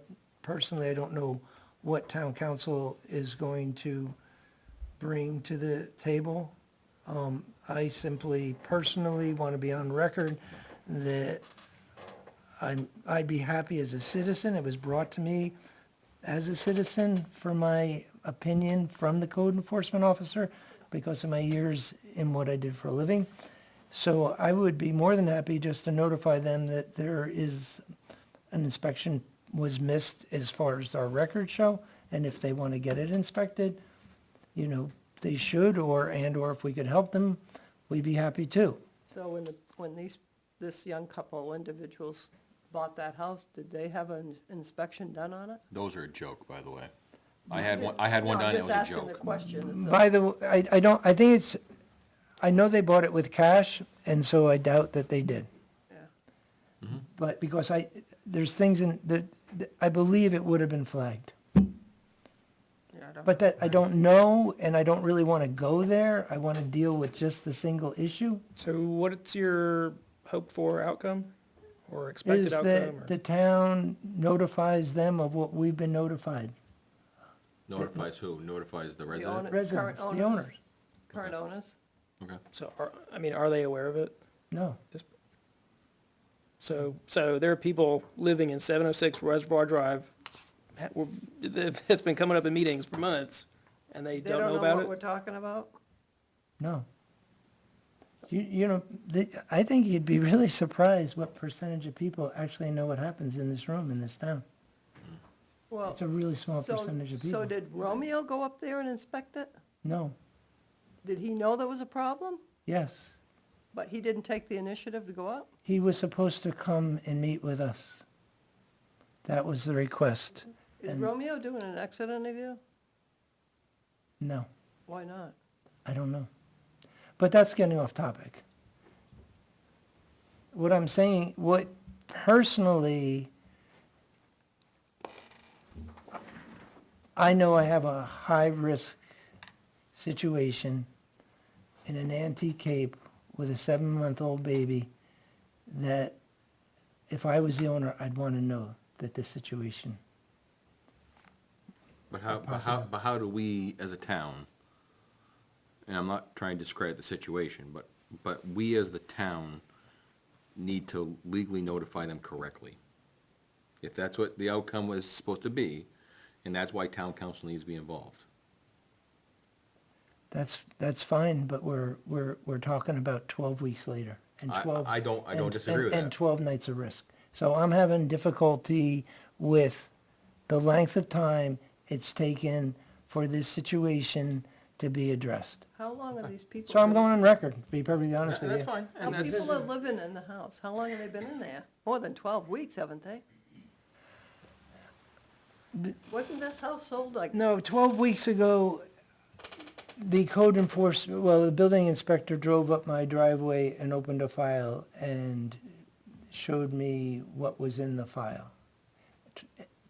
personally, I don't know what town council is going to bring to the table. I simply personally want to be on record that I'd be happy as a citizen. It was brought to me as a citizen for my opinion from the code enforcement officer because of my years in what I did for a living. So I would be more than happy just to notify them that there is an inspection was missed as far as our records show. And if they want to get it inspected, they should, or if we could help them, we'd be happy too. So when this young couple individuals bought that house, did they have an inspection done on it? Those are a joke, by the way. I had one No, done, it was a I'm just asking the joke. question. It's a- By the, way, I think it's, I know they bought it with cash, and so I doubt that they did. Yeah. But because there's things in, that I believe it would have been flagged. Yeah, I don't- But that, I don't know, and I don't really want to go there. I want to deal with just the single issue. So what's your hope for outcome or Is expected outcome? that the town notifies them of what we've been notified. Notifies who? Notifies the The resident? owner- Residents, current the owners. Current owners? Okay. So, are they aware of it? No. So there are people living in 706 Reservoir Drive, it's been coming up in meetings for months, and they They don't know don't know about what we're it? talking about? No. I think you'd be really surprised what percentage of people actually know what happens in this room, in this town. Well, It's a really small so- percentage of So people. did Romeo go up there and inspect it? No, Did he know there was a problem? yes. But he didn't take the initiative to go up? He was supposed to come and meet with us. That was the request. Is And- Romeo doing an exit interview? No, Why not? I don't know. But that's getting off topic. What I'm saying, what personally, I know I have a high-risk situation in an antique cape with a 7-month-old baby that if I was the owner, I'd want to know that this situation. But how do we, as a town, and I'm not trying to discredit the situation, but we as the town need to legally notify them correctly. If that's what the outcome was supposed to be, and that's why town council needs to be involved. That's fine, but we're talking about 12 weeks later. And 12 I don't and- disagree with and that. 12 nights of risk. So I'm having difficulty with the length of time it's taken for this situation to be addressed. How long are these people? So I'm been- going on record, to be perfectly honest with you. That's fine. How And that's- people are living in the house? How long have they been in there? More than 12 weeks, haven't they? Wasn't this house sold like, No, 12 weeks ago, the code enforcement, well, the building inspector drove up my driveway and opened a file and showed me what was in the file.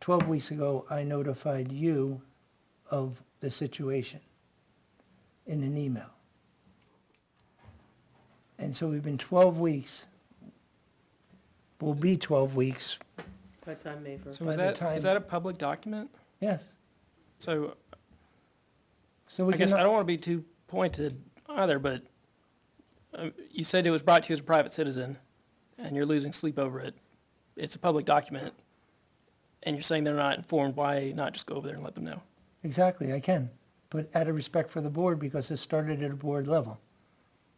12 weeks ago, I notified you of the situation in an email. And so we've been 12 weeks, will be 12 weeks, By the time May 1st. So By is the that, time- is that a public document? yes. So So we I guess I can, don't want to be too pointed either, but you said it was brought to you as a private citizen, and you're losing sleep over it. It's a public document, and you're saying they're not informed. Why not just go over there and let them know? exactly, I can, but out of respect for the board, because it started at a board level,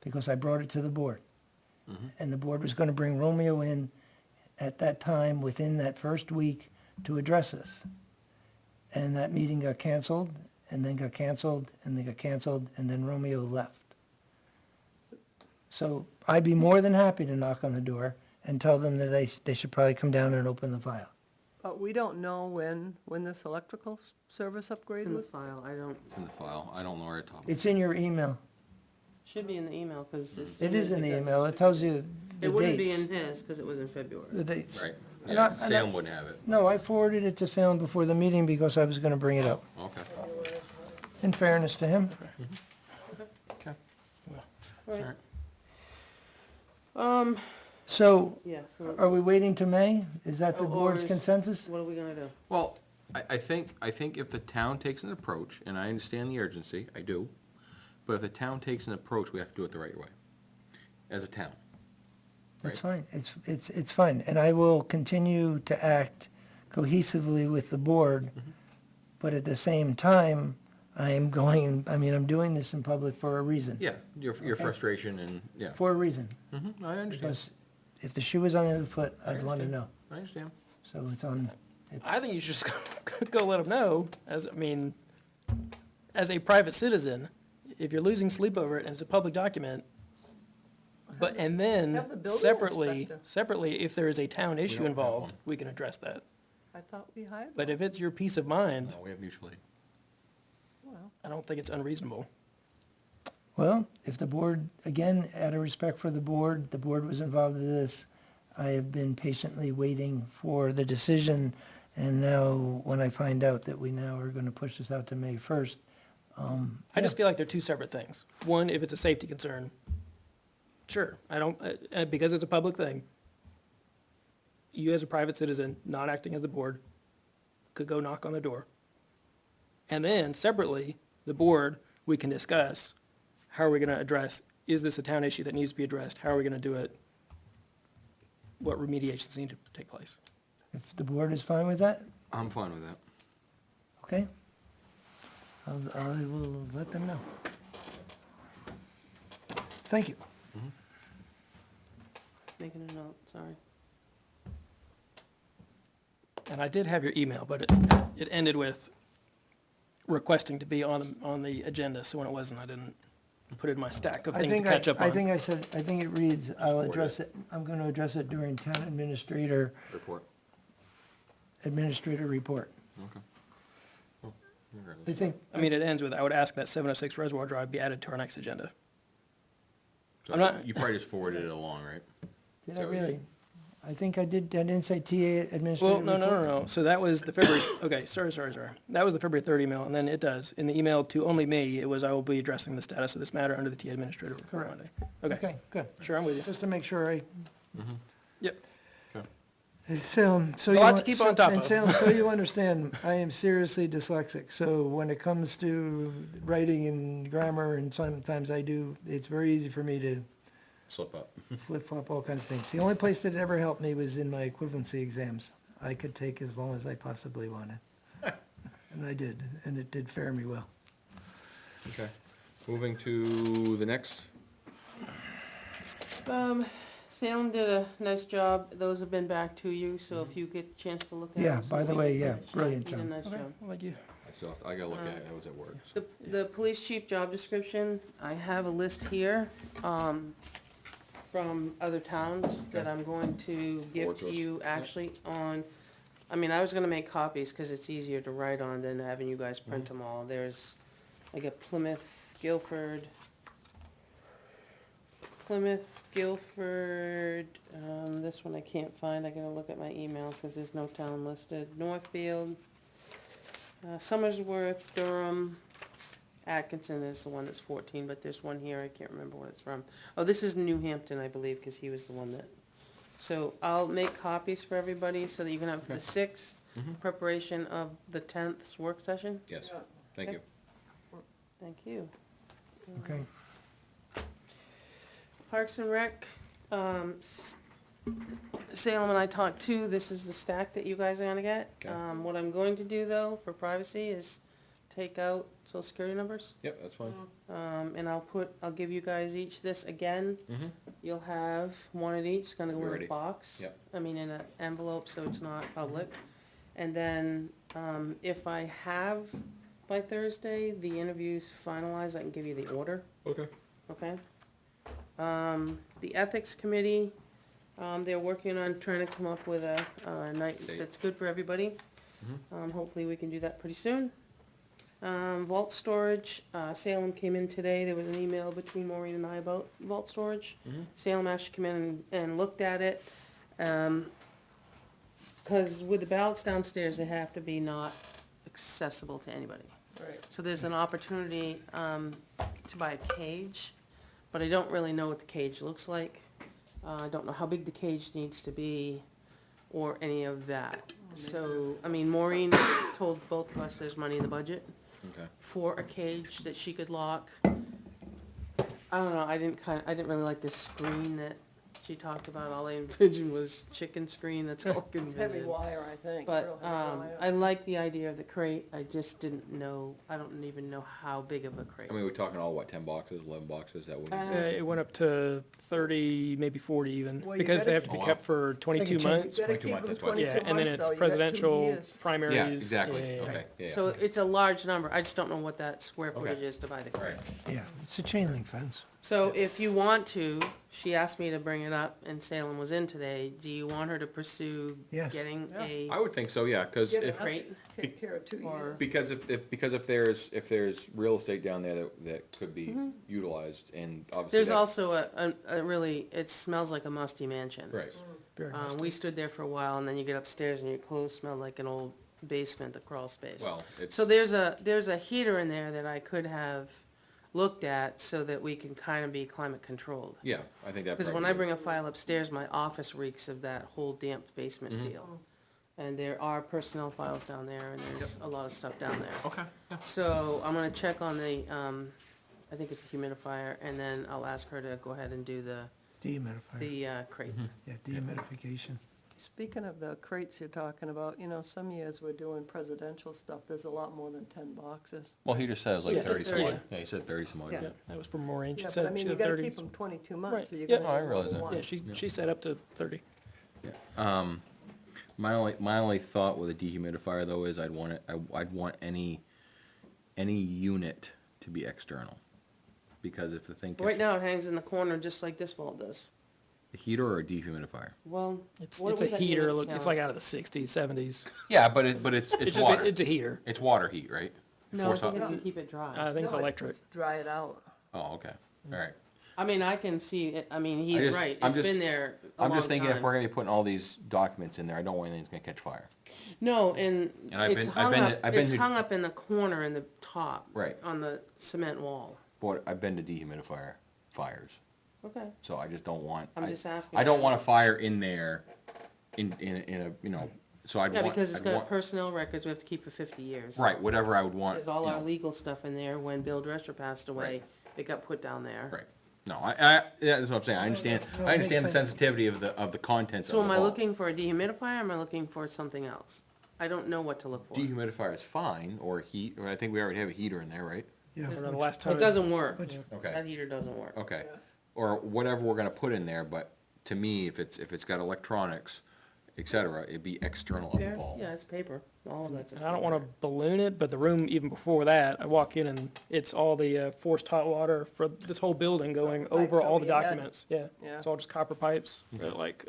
because I brought it to the board. And the board was gonna bring Romeo in at that time, within that first week, to address this. And that meeting got canceled, and then got canceled, and then got canceled, and then Romeo left. So I'd be more than happy to knock on the door and tell them that they should probably come down and open the file. but we don't know when this electrical service upgrade In the was? file, I don't, It's in the file. I don't know where it's top. It's in your email. should be in the email, because as It soon is as in the got email, it distributed- tells you the It wouldn't be in dates. his, because it was in February. The dates. Right. And Yeah, I- and I- Sam wouldn't have it. No, I forwarded it to Salem before the meeting because I was gonna bring it up, Okay. in fairness to him. Okay. Right. Alright. So, Yeah, so are we waiting to May? Is that the Or board's is- consensus? what are we gonna do? Well, I think if the town takes an approach, and I understand the urgency, I do, but if the town takes an approach, we have to do it the right way, as a town. That's fine, it's fine, and I will continue to act cohesively with the board, but at the same time, I'm doing this in public for a reason. Yeah, your frustration and, yeah. For a reason, I understand. because if the shoe was on the other foot, I I'd wanna understand. know. I understand. So it's on, I think you should just go let them know, as a private citizen, if you're losing sleep over it and it's a public document, but, and then Have the building separately, inspector. if there is a town issue don't have involved, one. we can address that. I thought we hired But one. if it's your peace of mind, No, we have mutual aid. Well, I don't think it's unreasonable. well, if the board, again, out of respect for the board was involved in this, I have been patiently waiting for the decision, and now, when I find out that we now are gonna push this out to May 1st, I just feel like they're two separate things. One, if it's a safety concern, sure, I don't, because it's a public thing, you as a private citizen, not acting as the board, could go knock on the door. And then separately, the board, we can discuss, how are we gonna address, is this a town issue that needs to be addressed? How are we gonna do it? What remediations need to take place? if the board is fine with that, I'm fine with that. okay? I will let them know. Thank you. Making a note, sorry. And I did have your email, but it ended with requesting to be on the agenda, so when it wasn't, I didn't put it in my stack of things to catch up on. I think it reads, I'll address it, I'm gonna address it during town administrator Report. report. Okay. Well, regardless. I think, I mean, it ends with, I would ask that 706 Reservoir Drive be added to our next agenda. So I'm not- you probably just forwarded it along, right? did I So- really? I think I did, I didn't say TA administrator Well, report. no. So that was the February, okay, sorry. That was the February 30 email, and then it does. In the email to only me, it was, I will be addressing the status of this matter under the TA administrator report Correct. Monday. Okay, Okay, good. sure, I'm with you. Just to make sure I, Yep. Salem, so A you. lot want- to keep on top and of. Salem, so you understand, I am seriously dyslexic, so when it comes to writing and grammar, and sometimes I do, it's very easy for me to Slip up. flip-flop all kinds of things. The only place that ever helped me was in my equivalency exams. I could take as long as I possibly wanted. And I did, and it did fare me well. Okay. Moving to the next. Salem did a nice job. Those have been back to you, so if you get a chance to look at them. Yeah, by the way, yeah, brilliant You did a job. nice job. Like you. I gotta look at it. I was at work. So. The police chief job description, I have a list here, from other towns that I'm going to give Forward to to us. you actually on, I mean, I was gonna make copies, cause it's easier to write on than having you guys print them all. There's, I got Plymouth, Guilford, this one I can't find, I gotta look at my email, cause there's no town listed. Northfield, Somersworth, Durham, Atkinson is the one that's 14, but there's one here, I can't remember what it's from. Oh, this is New Hampton, I believe, because he was the one that, so I'll make copies for everybody so that you can have for the 6th, preparation of the 10th's work session. Yes. Thank you. Thank you. Okay. Parks and Rec, Salem and I talked too, this is the stack that you guys are gonna get. Okay. What I'm going to do though, for privacy, is take out social security numbers. Yep, that's fine. And I'll give you guys each this again. Mm-hmm. You'll have one of each, it's gonna go We're in ready. a box. Yep. I mean, in an envelope, so it's not public. And then, if I have by Thursday, the interviews finalized, I can give you the order, Okay. okay? The Ethics Committee, they're working on trying to come up with a night Date. that's good for everybody. Hopefully we can do that pretty soon. Vault storage, Salem came in today, there was an email between Maureen and I about vault storage. Salem actually came in and looked at it, cause with the ballots downstairs, they have to be not accessible to anybody. Right. So there's an opportunity, to buy a cage, but I don't really know what the cage looks like. I don't know how big the cage needs to be, or any of that. So, I mean, Maureen told both of us there's money in the budget Okay. for a cage that she could lock. I don't know, I didn't really like this screen that she talked about. All I envisioned was chicken screen, that's all I could It's heavy envision. wire, I think. But, real heavy wire. I like the idea of the crate, I just didn't know, I don't even know how big of a crate. I mean, we're talking all, what, 10 boxes, 11 boxes, that would It went up to 30, maybe 40 even, Well, you because they gotta have to be keep- kept for 22 change. months. You gotta 22 keep months, them that's what- 22 Yeah, and then months, it's though. You got 2 presidential, years. primaries. Yeah, exactly, yeah. okay, yeah. So it's a large number, I just don't know what that square Okay. footage is to buy the crate. Right. Yeah, it's a chain link fence. So if you want to, she asked me to bring it up, and Salem was in today, do you want her to pursue Yes. getting a I would think so, yeah, because Get if, enough crate? to take care of 2 Or- years. because if there's real estate down there that could be utilized, and obviously There's that's. also a really, it smells like a musty mansion. Right, Very nice. We stood there for a while, and then you get upstairs and your clothes smell like an old basement, the crawl space. well, it's, So there's a heater in there that I could have looked at so that we can kind of be climate controlled. yeah, I think that. Because when I bring a file upstairs, my office reeks of that whole damp basement feel. And there are personnel files down there, and there's a lot of stuff down there. Okay, yeah. So I'm gonna check on the, I think it's a humidifier, and then I'll ask her to go ahead and do the Dehumidifier. crate. Yeah, dehumidification. Speaking of the crates you're talking about, you know, some years we're doing presidential stuff, there's a lot more than 10 boxes. Well, he just says like Yeah. 30 some 30. odd. Yeah, he said 30 some odd. Yeah. Yeah, that was from Maureen. She Yeah, but I said she mean, you had gotta 30. keep them 22 Right. months, so you're Yeah, gonna. no, I need realize more that. than Yeah, one. she said up to 30. Yeah. My only thought with a dehumidifier though is I'd want any unit to be external. Because if the thing Right catches, now, it hangs in the corner just like this vault does. a heater or a dehumidifier? Well, It's what a was that heater, unit look, it's sound? like out of the sixties, seventies. Yeah, but it's It's just, water. it's a heater. It's water heat, right? No, I Force think hot- it's to keep it dry. I think it's No, electric. just dry it out. Oh, okay, all right. I mean, I can see it, I mean, I he's just- right, I'm it's just- been there a I'm long just thinking if time. we're gonna be putting all these documents in there, I don't want anything that's gonna catch fire. No, and And I've it's been- I've hung been up, to- I've been it's to- hung up in the corner in the top. Right. On the cement wall. But I've been to dehumidifier fires, Okay. so I just don't want. I'm I- just asking. I don't want a fire in there, in a, you know, so I'd Yeah, want. because it's I'd got want- personnel records we have to keep for 50 years. Right, whatever I would want. There's all you our know. legal stuff in there. When Bill Drescher passed away, it got put down there. Right. No, yeah, that's what I'm saying. I understand, no, I it understand the makes sense. sensitivity of the contents of So the am I vault. looking for a dehumidifier, or am I looking for something else? I don't know what to look for. Dehumidifier is fine, or heat, or I think we already have a heater in there, right? Yeah, I don't know, the last time. It doesn't work. Which- Okay. That heater doesn't work. Okay, or whatever we're gonna put in there, but to me, if it's got electronics, et cetera, it'd be external of the Paper? vault. Yeah, it's paper. All of that's. And I don't wanna balloon it, but the room even before that, I walk in and it's all the, forced hot water for this whole building going Pipes over all over the your head. documents, yeah. Yeah. It's all just copper pipes, they're like,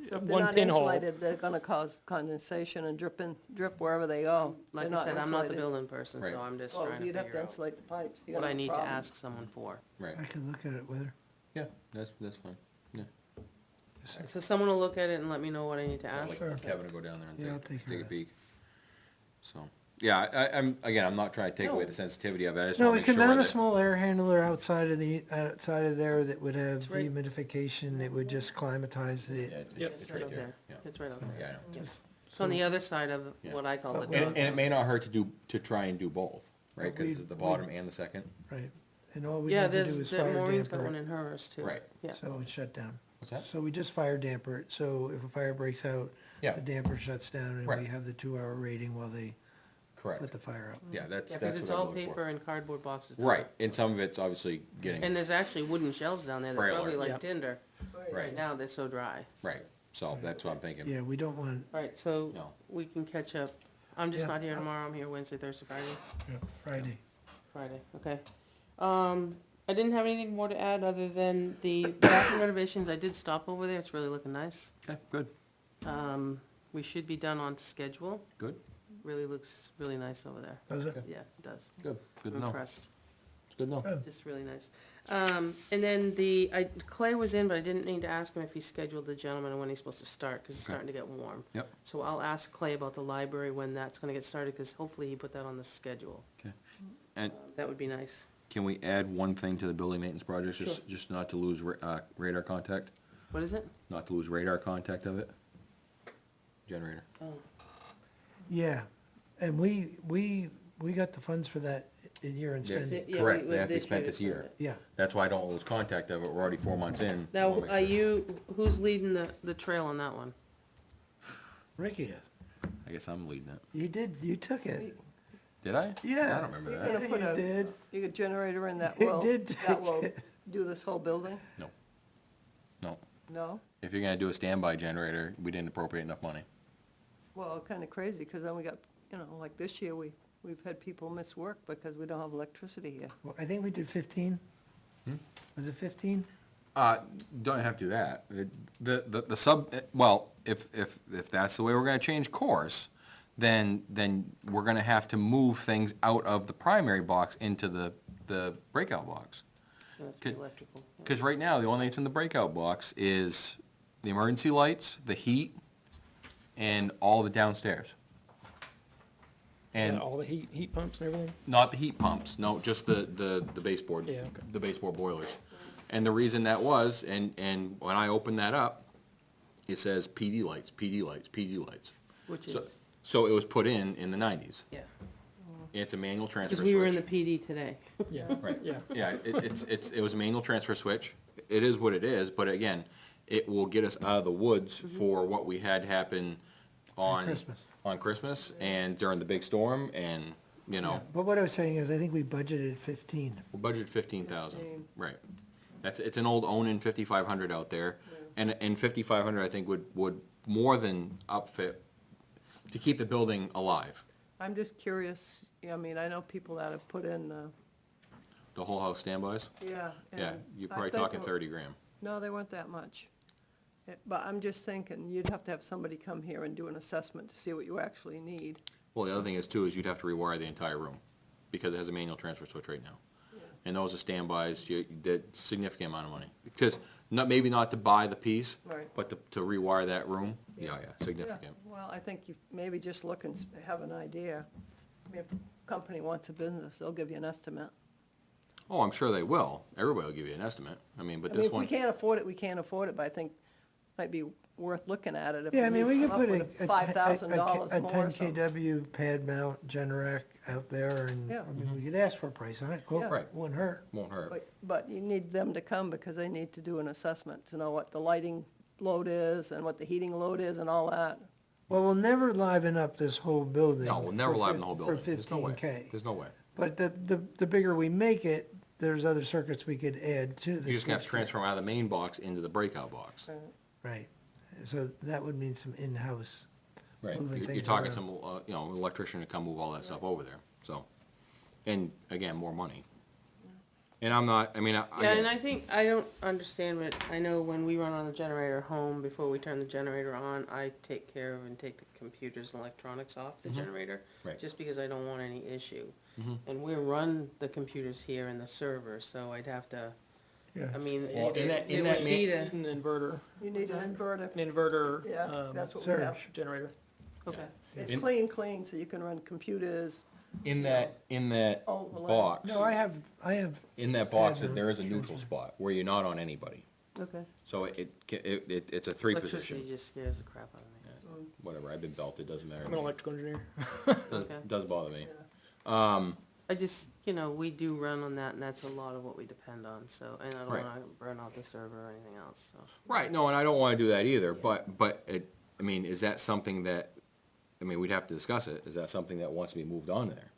So if they're one not pinhole. insulated, they're gonna cause condensation and drip wherever they go. Like They're I said, I'm not the insulated. building person, Right. so I'm just Well, trying to you'd have to figure out insulate the pipes. You what got I a need to problem. ask someone for. Right, I can look at it with her. yeah, that's fine. Yeah. So someone will look at it and let me know what I need to So I'd ask. like Kevin to go down there Yeah, I'll and take care take a of it. peek. So, yeah, I'm not trying to take away No. the sensitivity of it, I just No, wanna we make can sure mount a that. small air handler outside of there that would have It's right- dehumidification, it would just climatize Yeah, it. Yep. it's It's right right up there, there. yeah. It's right up there. Yeah, I know. Just- It's on the other side of Yeah. what I call the But dog. And it may not hurt to try and do both, right, But we- cause the bottom and the second, Right, and all we Yeah, need to do there's, is that fire Maureen's got damper one it, in hers too. right, Yeah. so it shut down. what's that? So we just fire damper it, so if a fire breaks out, Yeah, the damper shuts down and Right. we have the 2-hour rating while they correct, put the fire out. yeah, that's Yeah, because what it's I'm all looking for. paper and cardboard boxes. Right, and some of it's obviously getting, And there's actually wooden shelves down there that Frailer. probably like Yeah. tinder. right, Right now, they're so dry. right, so that's what I'm thinking, Yeah, we don't want, All right, so no, we can catch up. I'm just Yeah. not here tomorrow. I'm here Wednesday, Thursday, Friday. Friday. Okay. I didn't have anything more to add other than the bathroom renovations. I did stop over there. It's really looking nice. okay, good, We should be done on schedule. good, Really looks really nice over there. Does it? Yeah, it does. good, good to I'm know, impressed. it's good to know. Good. Just really nice. And then Clay was in, but I didn't need to ask him if he scheduled the gentleman and when he's supposed to start, because it's Okay. starting to get warm. Yep. So I'll ask Clay about the library, when that's gonna get started, because hopefully he put that on the schedule. Okay. And That would be nice. can we add one thing to the building maintenance project, just not to lose radar contact? What is it? Not to lose radar contact of it? Generator. Oh, Yeah, and we got the funds for that in year and Yeah. spend. Yeah, Correct, we- they have to be this spent year this we year. spent it. Yeah, That's why I don't lose contact of it, we're already 4 months in. I Now, wanna make are sure. who's leading the trail on that one? Ricky is. I guess I'm leading it. You took it. Did I? Yeah. I don't remember Yeah. that. Gonna put You a- did. You got a generator in that It will, did that will do this whole building? No. No? If you're gonna do a standby generator, we didn't appropriate enough money. Well, kinda crazy, because then we got, like this year, we've had people miss work because we don't have electricity here. Well, I think we did 15. Was it 15? Don't have to do that. The sub, well, if that's the way we're gonna change course, then we're gonna have to move things out of the primary box into the breakout box. That's Could- electrical. Yeah. Because right now, the only thing that's in the breakout box is the emergency lights, the heat, and all the downstairs. Is that And all the heat pumps and everything? not the heat pumps, no, just the baseboard. Yeah, okay. The baseboard boilers. And the reason that was, and when I opened that up, it says PD lights, PD lights, PD lights. Which So- is, So it was put in the 90s. yeah. It's a manual transfer switch. Because we were in the PD today. Yeah, Right. yeah. Yeah, it was a manual transfer switch. It is what it is, but again, it will get us out of the woods for what we had happen on. Christmas. On Christmas and during the big storm and, But what I was saying is, I think we budgeted 15. we budgeted 15,000, 15. right. It's an old Onin 5500 out there. And 5500, I think, would more than upfit to keep the building alive. I'm just curious, I mean, I know people that have put in, The whole house standbys? yeah. Yeah, and you're I probably think talking it- 30 grand. No, they weren't that much. But I'm just thinking, you'd have to have somebody come here and do an assessment to see what you actually need. Well, the other thing is too, is you'd have to rewire the entire room, because it has a manual transfer switch right now. And those are standbys, that significant amount of money. Because, maybe not to buy the piece, Right. but to rewire that room, yeah, significant. Yeah, well, I think you maybe just look and have an idea. I mean, if a company wants a business, they'll give you an estimate. Oh, I'm sure they will. Everybody will give you an estimate. I mean, but I mean, this if we one, can't afford it, we can't afford it, but I think it might be worth looking at it if Yeah, I mean, we could come up put with a $5,000 a more ten or something. KW pad mount Generac out there, and, Yeah. I mean, we could ask for a price on it, Yeah. Right. wouldn't hurt. won't hurt. But you need them to come because they need to do an assessment to know what the lighting load is and what the heating load is and all that. Well, we'll never liven up this whole building. No, we'll never for liven the whole building. For There's no way. 15K. There's no way. But the bigger we make it, there's other circuits we could add to the. You're just gonna have to switchgear. transfer them out of the main box into the breakout box. Right, so that would mean some in-house. Right. Moving You're things talking around. some, electrician to come move all that stuff over there, so. And again, more money. And I'm not, I mean, Yeah, and I think, I don't understand what, I know when we run on the generator home, before we turn the generator on, I take care of and take the computers and electronics off the generator. Right. Just because I don't want any issue. And we run the computers here in the server, so I'd have to, Yeah. I mean, Well, in that it would need a, An inverter, You need an inverter, an inverter, yeah, that's what we have. surge. generator. okay. It's In- clean, so you can run computers. in that Oh, well, box, No, I have, in that box, Yeah, there is a neutral spot where you're not on anybody. Okay. So it's a three Electricity position. just scares the crap out of me. Whatever, I've been belted, doesn't matter. I'm an electrical engineer. Okay. Doesn't bother me. I just, we do run on that, and that's a lot of what we depend on, so, and I don't Right. wanna burn out the server or anything else, so. Right, no, and I don't wanna do that either, but I mean, is that something that, I mean, we'd have to discuss it, is that something that wants to be moved on there?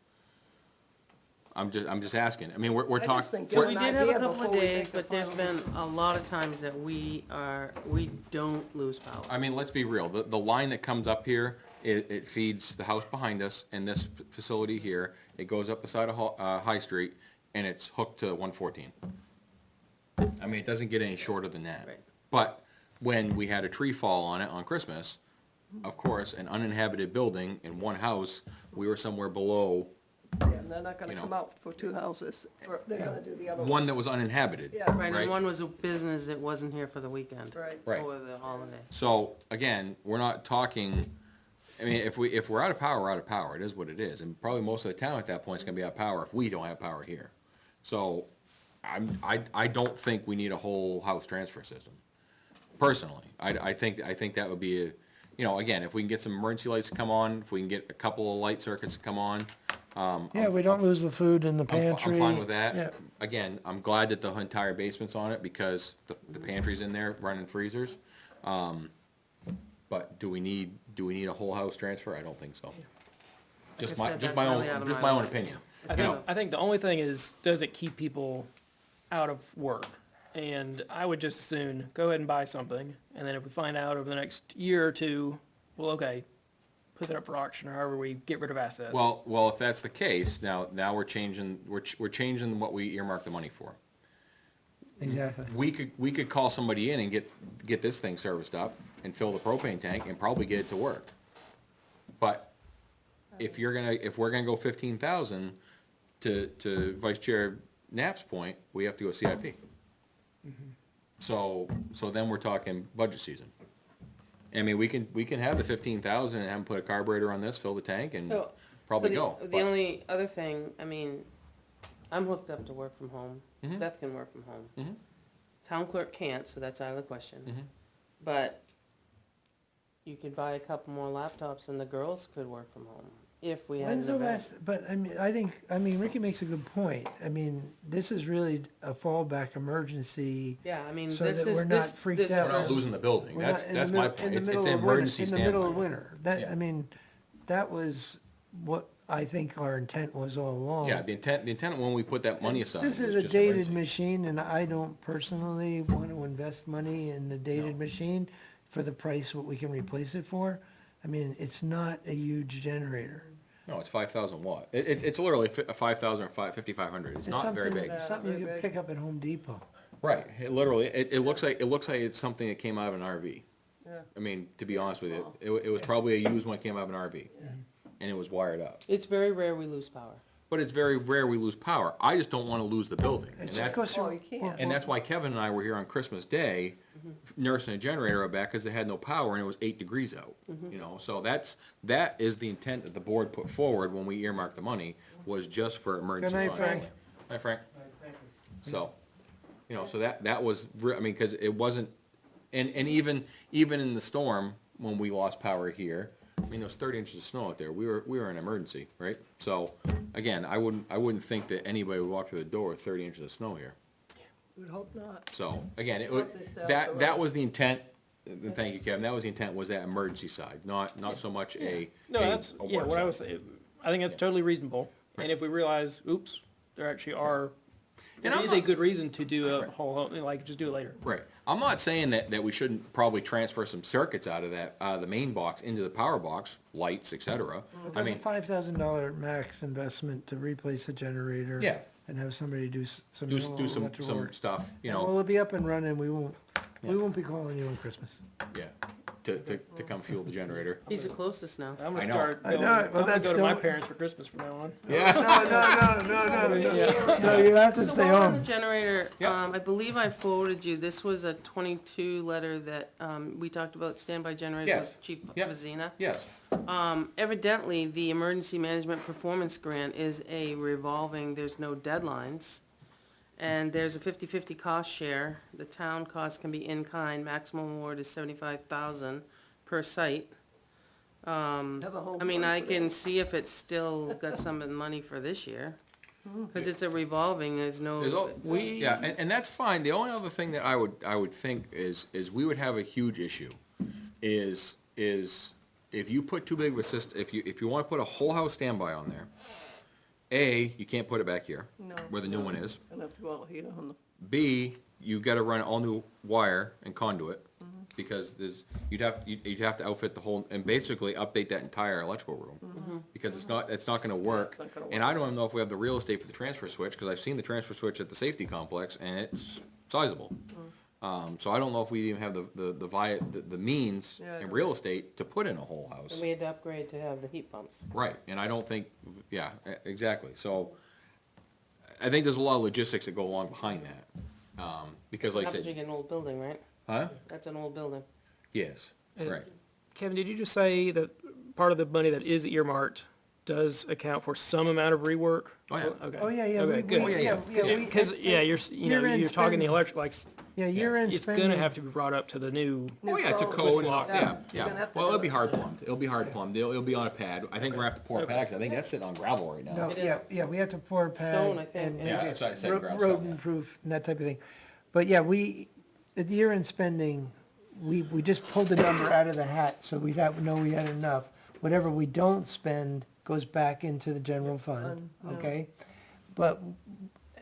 I'm just asking, I mean, we're I just talking, think So get we an did have a idea couple before of we days, make a but there's final been a lot of times that we don't lose power. I mean, let's be real, the line that comes up here, it feeds the house behind us and this facility here, it goes up the side of High Street, and it's hooked to 114. I mean, it doesn't get any shorter than that. Right. But when we had a tree fall on it on Christmas, of course, an uninhabited building in one house, we were somewhere below Yeah, and they're not gonna You know. come out for two houses, they're gonna do the other one ones. that was uninhabited. Yeah. Right, Right. and one was a business that wasn't here for the weekend. Right. Right. Or the holiday. So, again, we're not talking, I mean, if we're out of power, we're out of power, it is what it is, and probably most of the town at that point is gonna be out of power if we don't have power here. So, I don't think we need a whole house transfer system, personally. I think that would be, again, if we can get some emergency lights to come on, if we can get a couple of light circuits to come on, yeah, we don't lose the food in the I'm pantry. fine with Yeah. that. Again, I'm glad that the entire basement's on it, because the pantry's in there running freezers. But do we need a whole house transfer? I don't think so. Just I my, said, just that's my really out own, of just my my own league. opinion. It's You not- know, I think the only thing is, does it keep people out of work? And I would just as soon go ahead and buy something, and then if we find out over the next year or two, well, okay, put that up for auction, or however we get rid of assets. Well, if that's the case, now we're changing what we earmark the money for. Exactly. We could call somebody in and get this thing serviced up and fill the propane tank and probably get it to work. But if we're gonna go 15,000, to Vice Chair Knapp's point, we have to go CIP. So then we're talking budget season. I mean, we can have the 15,000 and have them put a carburetor on this, fill the tank, and So- probably so go. The But- only other thing, I mean, I'm hooked up to work from home. Mhm. Beth can work from home. Mhm. Town clerk can't, so that's out of the question. Mhm. But you could buy a couple more laptops and the girls could work from home if we had When's an the event. last, but I mean, Ricky makes a good point. I mean, this is really a fallback emergency. Yeah, I mean, So this that is, we're not this, freaked this out. We're not first- losing the building. We're not in the That's my middle- point. in the It's middle an of winter- emergency In the middle of standpoint. winter. That, Yeah. I mean, that was what I think our intent was all along. Yeah, the intent when we put that money aside This was is a just dated emergency. machine, and I don't personally want to invest money in the dated machine for the price what we can replace it for. I mean, it's not a huge generator. No, it's 5,000 watt. It's literally a 5,000 or 5,500. It's It's not very something- big. Something you Very could big. pick up at Home Depot. Right, it looks like it's something that came out of an RV. Yeah. I mean, to be honest with you, it was probably a used one that came out of an RV. And it was wired up. It's very rare we lose power. But it's very rare we lose power. I just don't wanna lose the building. And It that's, goes Oh, through- you can't. and that's why Kevin and I were here on Christmas Day nursing a generator out back, cause they had no power and it was 8 degrees out. You know, so that is the intent that the board put forward when we earmarked the money, was just for emergency. Good night, money. Frank. Hi, Frank. So, you know, so that was, I mean, cause it wasn't, and even in the storm, when we lost power here, I mean, there was 30 inches of snow out there. We were in emergency, right? So, again, I wouldn't think that anybody would walk through the door with 30 inches of snow here. Would hope not. So, again, Hope they stay off that the roads. was the intent, and thank you, Kevin, that was the intent, was that emergency side, not so much No, that's, a yeah, work what I side. was saying, I think that's totally reasonable. And if we realize, oops, there actually are, And there I'm is a not- good reason to do a Right. whole, like, just do it later. Right. I'm not saying that we shouldn't probably transfer some circuits out of the main box into the power box, lights, et cetera. I There's a mean, $5,000 max investment to replace the generator. Yeah. And have somebody do some do electrical some work. stuff, you And know, Well, it'll be up and running, we won't be calling you on Christmas. yeah, to come fuel the generator. He's the closest now. I'm I gonna know. start I know going, it, I'm well, gonna that's go to my still- parents for Christmas from now on. Yeah. No, you have to So stay while on the home. generator, Yep. I believe I forwarded you, this was a 22 letter that, we talked about standby generators Yes. with Chief Yep. Vazina. Yes. Evidently, the Emergency Management Performance Grant is a revolving, there's no deadlines. And there's a 50-50 cost share. The town cost can be in kind, maximum award is 75,000 per site. Have a home I mean, run I for can that. see if it's still got some of the money for this year. Cause it's a revolving, there's no. Yeah, and that's fine. The only other thing that I would think is we would have a huge issue, is if you put too big of a system, if you wanna put a whole house standby on there, A, you can't put it back here, No. where the new one is. Gonna have to go out here on the, B, you've gotta run all new wire and conduit, because you'd have to outfit the whole, and basically update that entire electrical room. Because it's not gonna work. it's not gonna And I don't even know if we have the real estate for the transfer switch, cause I've seen the transfer switch at the safety complex, and it's sizable. So I don't know if we even have the means Yeah, I and don't- real estate to put in a whole house. And we had to upgrade to have the heat pumps. Right, and I don't think, yeah, exactly, so, I think there's a lot of logistics that go along behind that. Because like I Happens to said, get an old building, right? huh? That's an old building. Yes, And- right. Kevin, did you just say that part of the money that is earmarked does account for some amount of rework? Oh, yeah. Okay. Oh, yeah, yeah. Okay, good. Oh, yeah. Because, yeah, you're year-end talking the spending. electric, like, Yeah, year-end it's spending. gonna have to be brought up to the new, Oh, yeah, to code. code, Lock. yeah, You're gonna yeah. have to Well, do it'll be it. hard plumbed, it'll be on a pad. I think we're gonna have to pour Okay. pads, I think that's sitting on gravel right now. No, yeah, we have to pour a pad. Stone, I think, and yeah. make Yeah, it that's what I said, ro- ground stone, yeah. rodent-proof and that type of thing. But yeah, at the year-end spending, we just pulled the number out of the hat, so we know we had enough. Whatever we don't spend goes back into the general fund, yeah. okay? But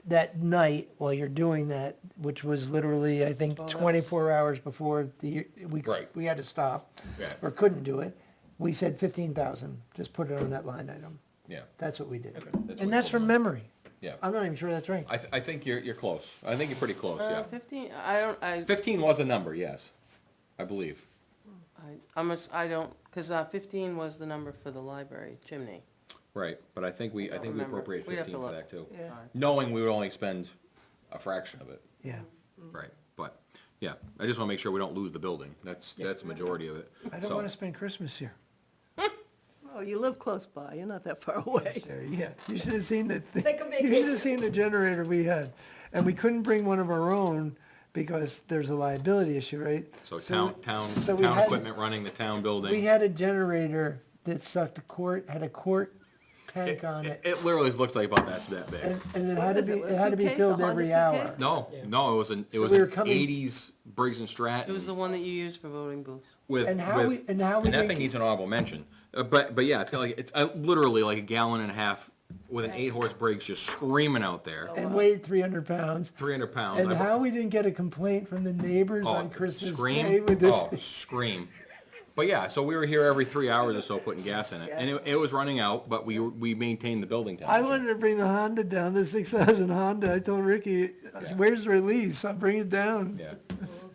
that night, while you're doing that, which was literally, I think, Well, that's- 24 hours before Right. we had to stop, Yeah, or couldn't do it, we said 15,000, just put it on that line item. yeah, That's what we did. what And that's we from told memory. yeah. I'm not even sure that's right. I think you're close, I think you're pretty close, yeah. 15, 15 was the number, yes, I believe. I don't, cause 15 was the number for the library chimney. Right, but I think we remember. appropriated We'd have to 15 for look. that too. Yeah. Sorry. Knowing we would only spend a fraction of it, Yeah. right, but, yeah, I just wanna make sure we don't lose the building, that's the majority of it. I don't So- want to spend Christmas here. Oh, you live close by, you're not that far away. There, yeah. You should have seen the, Take a you should vacation. have seen the generator we had. And we couldn't bring one of our own because there's a liability issue, right? So so we town had- equipment running the town We building. had a generator that sucked had a quart tank on it. It literally looks like about that big. And it What had to is be, it, a it had to be suitcase, a filled Honda every hour. suitcase? No, no, it was an So we were coming- 80s Briggs and Stratton. It was the one that you used for voting booths. with, And how we and that didn't thing needs an honorable mention. But yeah, it's kind of like, it's literally like a gallon and a half with an 8-horse Briggs just screaming out there, and weighed 300 pounds. 300 pounds. And how we didn't get a complaint from the neighbors Oh, on Christmas scream? Day with this. Oh, scream. But yeah, so we were here every 3 hours or so putting gas in it, and it was running out, but we maintained the building I temperature. wanted to bring the Honda down, the 6,000 Honda. I told Ricky, where's the release? I'll bring it down. Yeah,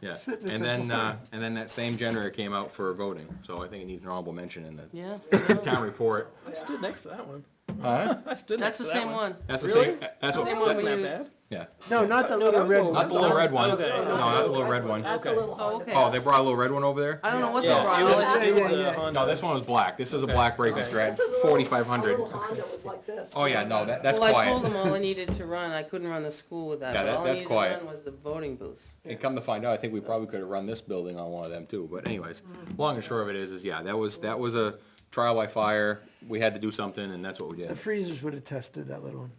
yeah. Sitting at And the then, bar. and then that same generator came out for voting, so I think it needs an honorable mention in the Yeah. town report. I stood next to that one. Huh? I stood That's next the to that same one. That's the Really? same, that's what, Same one we Not used. bad. yeah. No, not the No, little that was red a little- one. Not the little red one. Okay. No, not the little red one. That's a little Oh, hard. okay. Oh, they brought a little red one over there? I don't know what they Yeah. brought. It was, All I it did was was- a Honda. No, this one was black. This is a black Breaker Strat, 4,500. Little Honda was like this. Oh, yeah, no, that's Well, I told quiet. them all I needed to run, I couldn't run the school with that, Yeah, but all I that's needed to quiet. run was the voting booths. And come to find out, I think we probably could have run this building on one of them too, but anyways, long and short of it is yeah, that was a trial by fire. We had to do something, and that's what we The did. freezers would have tested that little one.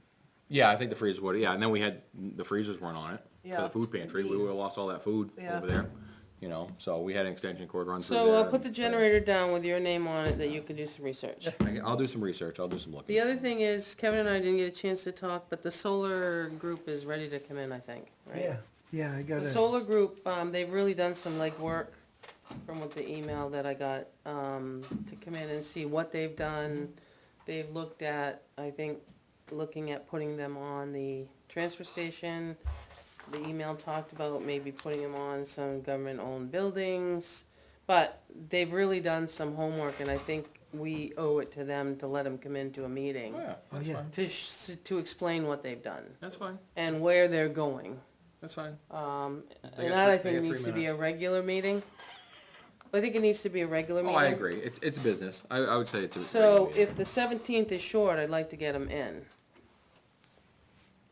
Yeah, I think the freezers would, yeah, and then we had, the freezers weren't on it for Yeah, the food pantry. We would've lost all that food Yeah. over there, you know, so we had an extension cord run through So there. I'll put the generator down with your name on it, that you can do some research. I'll do some research, I'll do some looking. The other thing is, Kevin and I didn't get a chance to talk, but the solar group is ready to come in, I think, right? Yeah, I got The it. solar group, they've really done some legwork from what the email that I got, to come in and see what they've done. They've looked at, I think, looking at putting them on the transfer station. The email talked about maybe putting them on some government-owned buildings. But they've really done some homework, and I think we owe it to them to let them come into a meeting Oh, yeah, that's yeah. fine, to explain what they've done that's fine, and where they're going. that's fine. And They got that I three- they think got needs 3 to be a minutes. regular meeting. I think it needs to be a regular Oh, meeting. I agree, it's business. I would say it's a. So regular meeting. if the 17th is short, I'd like to get them in.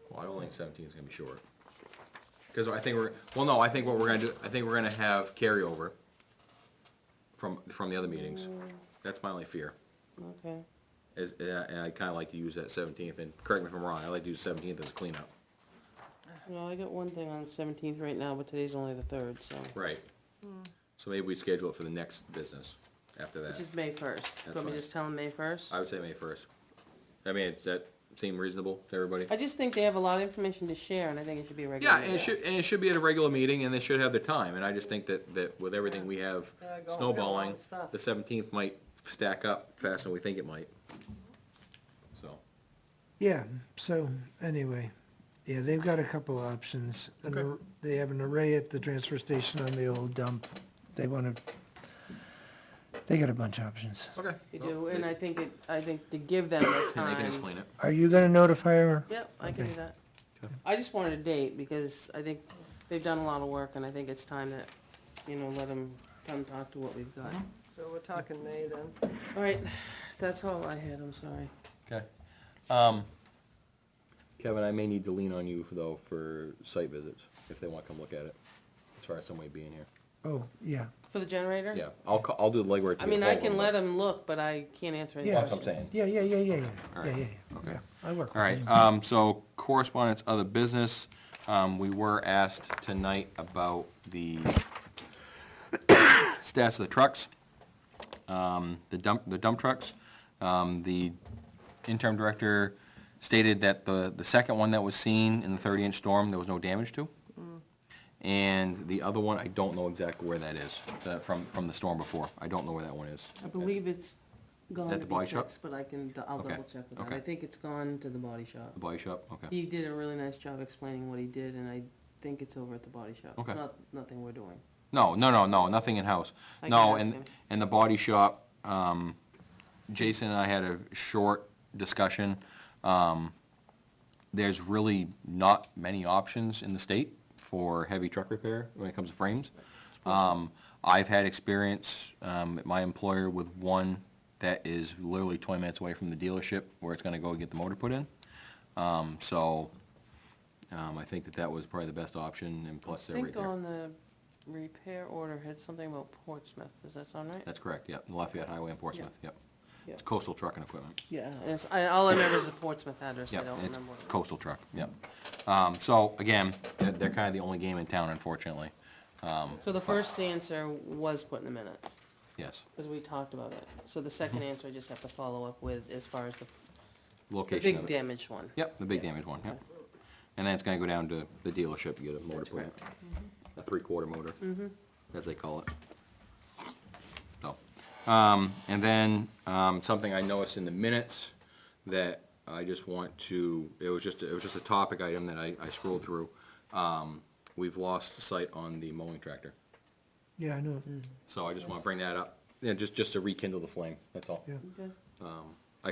Well, I don't think 17 is gonna be short. Cause I think no, I think what we're gonna do, I think we're gonna have carryover from the other meetings. That's my only fear, Okay. and I kinda like to use that 17th, and correct me if I'm wrong, I like to use 17th as a cleanup. Well, I got one thing on the 17th right now, but today's only the 3rd, so, Right. So maybe we schedule it for the next business after that. which is May 1st. That's Want me to fine. just tell them May 1st? I would say May 1st. I mean, does that seem reasonable to everybody? I just think they have a lot of information to share, and I think it should be a regular Yeah, meeting. and it should be at a regular meeting, and they should have their time, and I just think that with everything we have Yeah, going- got a lot snowballing, of stuff. the 17th might stack up faster than we think it might. So, Yeah, so, anyway, yeah, they've got a couple options. They have an array at the transfer station on the old dump. They got a bunch of options. okay. You do, and I think to give them the And they time. can explain it. Are you gonna notify her? Yep, I can do Okay. that. Okay. I just wanted a date, because I think they've done a lot of work, and I think it's time that, let them come talk to what we've got. So we're talking May then. All right, that's all I had, I'm sorry. Okay. Kevin, I may need to lean on you for site visits, if they wanna come look at it, as far as somebody being here. Oh, yeah. For the generator? Yeah, I'll do the legwork. to I get mean, a I hold of can them, let but- them look, but I can't answer any Yeah. That's what I'm questions. saying. Yeah. All right. Okay. Yeah, I work with All right, them. so correspondence, other business, we were asked tonight about the stats of the trucks, the dump trucks. The interim director stated that the second one that was seen in the 30-inch storm, there was no damage to. And the other one, I don't know exactly where that is, from the storm before. I don't know where that one is. I believe it's gone that to the be body shop? fixed, but I'll Okay, double check with that. okay. I think it's gone to the body shop. The body shop, okay. He did a really nice job explaining what he did, and I think it's over at the body shop. Okay. It's nothing we're doing. No, nothing in-house. I can No, ask him. and the body shop, Jason and I had a short discussion. There's really not many options in the state for heavy truck repair when it comes to frames. I've had experience, at my employer with one that is literally 20 minutes away from the dealership where it's gonna go get the motor put in. I think that was probably the best option, and plus I they're right think there. on the repair order had something about Portsmouth. Does that sound right? That's correct, yep, Lafayette Highway in Portsmouth, yep. Yeah. It's coastal trucking equipment. Yeah, all I remember is the Portsmouth address. I Yep, don't it's remember what it was. coastal truck, yep. So, again, they're kind of the only game in town, unfortunately. So the first answer was put in the minutes, Yes, because we talked about it. So the second answer I just have to follow up with as far as the location big of it. damaged one. Yep, the big damage one, yep. And then it's gonna go down to the dealership to get a motor put in. A 3/4 motor, as they call it. So, And then, something I noticed in the minutes that I just want to, it was just a topic item that I scrolled through. We've lost sight on the mowing tractor. Yeah, I know. So I just want to bring that up, just to rekindle the flame, that's all. Yeah. Okay. I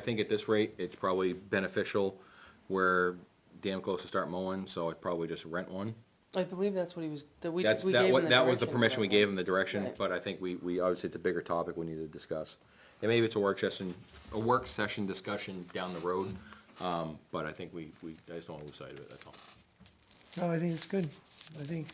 think at this rate, it's probably beneficial. We're damn close to start mowing, so I'd probably just rent one. I believe that's what he was, that we That gave him the was the direction, permission we but- gave him, the direction, Right. but I think we obviously, it's a bigger topic we need to discuss. And maybe it's a work session discussion down the road, but I think I just don't want to lose sight of it, that's all. No, I think it's good. I think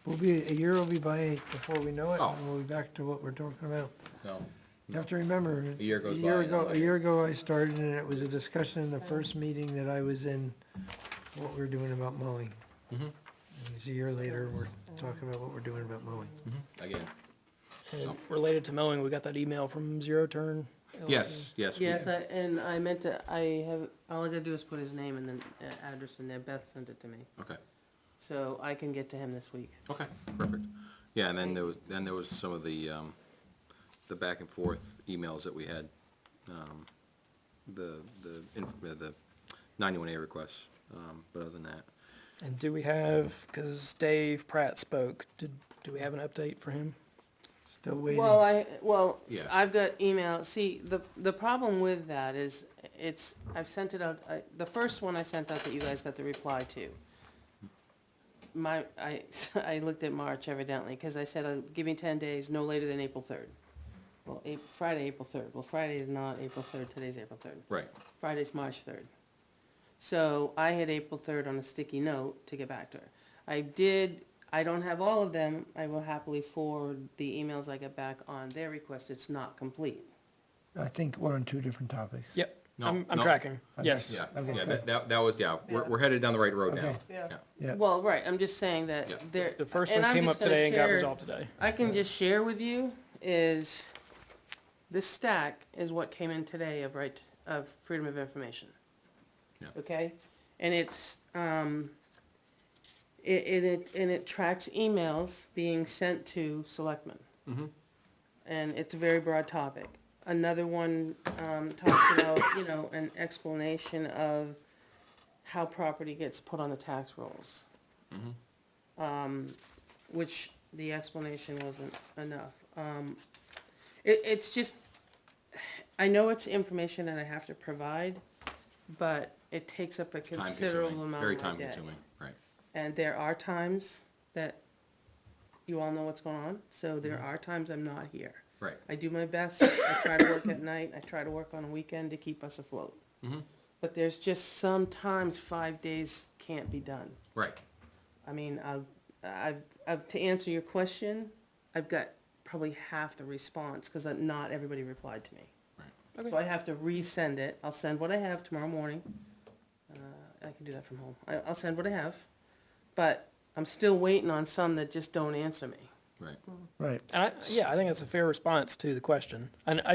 we'll be, a year will be by before we know it, Oh. and we'll be back to what we're talking about. No, You have to remember, A year goes a year by, ago, and- a year ago I started, and it was a discussion in the first meeting that I was in, what we're doing about mowing. Mhm. And it's a year later, and we're talking about what we're doing about mowing. again, And related to mowing, we got that email from Zero Turn. LLC. yes. we- Yes, and I meant to, all I gotta do is put his name and then address in there. Beth sent it to me. Okay, So I can get to him this week. okay, perfect. Yeah, and then there was some of the back and forth emails that we had, the 91A requests, but other than that. And do we have, because Dave Pratt spoke, do we have an update for him? Still waiting. Yeah. I've got email, see, the problem with that is, I've sent it out, the first one I sent out that you guys got the reply to. I looked at March evidently, because I said, give me 10 days, no later than April 3rd. Well, Friday, April 3rd. Well, Friday is not April 3rd, today's April 3rd. Right, Friday's March 3rd. So I had April 3rd on a sticky note to get back to her. I don't have all of them. I will happily forward the emails I get back on their request. It's not complete. I think we're on two different topics. Yep, No, I'm no. tracking, Okay. yes. yeah, Okay, yeah, good. that was, we're headed down the right road now. Okay. Yeah. Yeah. Well, right, I'm just saying Yeah. that there. The first and one I'm came just up gonna today and got share- resolved today. I can just share with you is, this stack is what came in today of Freedom of Information. Yeah. Okay? And it's, it tracks emails being sent to selectmen. Mhm. And it's a very broad topic. Another one, talks about, an explanation of how property gets put on the tax rolls. Which the explanation wasn't enough. It's just, I know it's information that I have to provide, but it takes up a Time considerable consuming, amount very of my time day. consuming, right. And there are times that you all know what's going on, so there are times I'm not here. Right. I do my best, I try to work at night, I try to work on a weekend to keep us afloat. Mhm. But there's just sometimes 5 days can't be done. Right, I mean, to answer your question, I've got probably half the response, because not everybody replied to me. right. So I have to resend it. I'll send what I have tomorrow morning. I can do that from home. I'll send what I have, but I'm still waiting on some that just don't answer me. Right. Right. And I think that's a fair response to the question. And I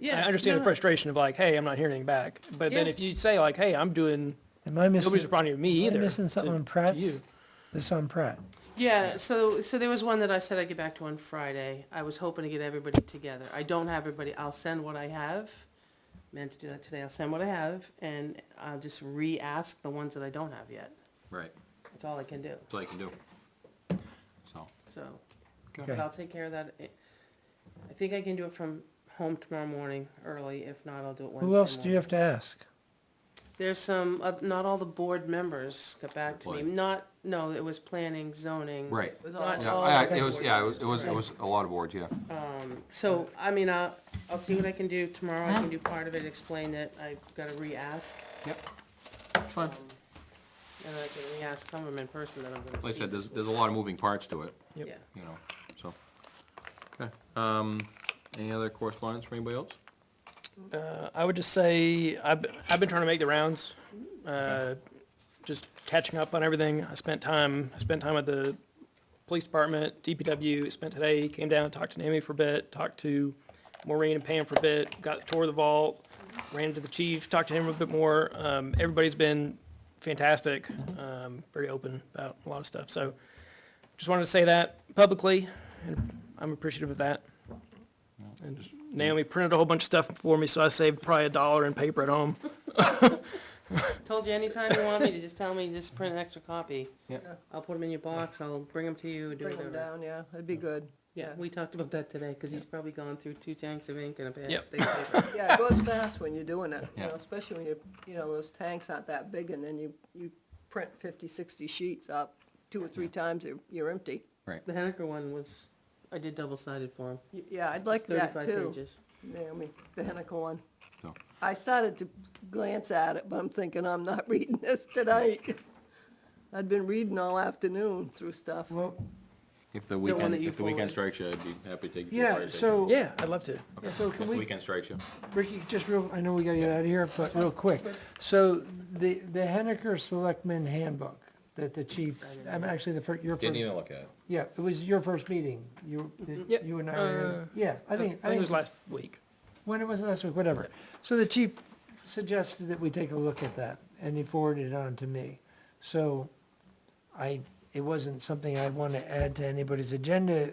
Yeah, understand no, the no. frustration of like, hey, I'm not hearing anything back. But then Yeah. if you say like, hey, I'm doing, Am I missing? nobody's responding to me am I either. missing something to- on to Pratt's? you. This is on Pratt. Yeah, so there was one that I said I'd get back to on Friday. I was hoping to get everybody together. I don't have everybody. I'll send what I have. Meant to do that today. I'll send what I have, and I'll just re-ask the ones that I don't have yet. Right, That's all I can do. that's all you can do. So, Okay. But I'll take care of that. I think I can do it from home tomorrow morning early. If not, I'll do it Wednesday Who else do you morning. have to ask? There's some, not all the board members got back to me. Employed. No, it was planning, zoning. right. Was all- Not Yeah, all I- the it was, boards. yeah, it was a lot of boards, yeah. So, I mean, I'll see what I can do tomorrow. I can do part of it, explain that I've gotta re-ask. Yep. Fine. And I can re-ask some of them in person that I'm gonna see. Like I said, there's a lot of moving parts to it, Yep. Yeah. so. Okay, any other correspondence from anybody else? I would just say, I've been trying to make the rounds, just catching up on everything. I spent time at the police department, DPW, spent today, came down, talked to Naomi for a bit, talked to Maureen and Pam for a bit, got a tour of the vault, ran into the chief, talked to him a bit more. Everybody's been fantastic, very open about a lot of stuff. So just wanted to say that publicly. and I'm appreciative of that. And Naomi printed a whole bunch of stuff for me, so I saved probably $1 in paper at home. Told you anytime you want me to just tell me, just print an extra copy. Yeah. I'll put them in your box, I'll bring them to you, do Bring them whatever. down, yeah, that'd be good. Yeah, we talked about that today, because he's probably gone through 2 tanks of ink and a big Yep. big paper. Yeah, it goes fast when you're doing it, you Yeah. know, especially when those tanks aren't that big, and then you print 50, 60 sheets up 2 or 3 times, you're empty. The Henniker one was, I did double-sided for him. Yeah, I'd like that 35 too, pages. Naomi, the Henniker one. So. I started to glance at it, but I'm thinking I'm not reading this tonight. I'd been reading all afternoon through stuff. Well, If the one weekend, that you if the weekend forwarded. strikes you, I'd be happy to take you to the yeah, fire station. so, Yeah, I'd love to. so If can the we, weekend strikes you. Ricky, just real, I know we gotta get out of here, but real quick. So the Henniker Selectmen handbook that the chief, I'm actually your Didn't first, even look at it. yeah, it was your first meeting. Yep. You and I were, yeah, I think it was last week. when it was last week, whatever. So the chief suggested that we take a look at that, and he forwarded it on to me. So it wasn't something I'd want to add to anybody's agenda,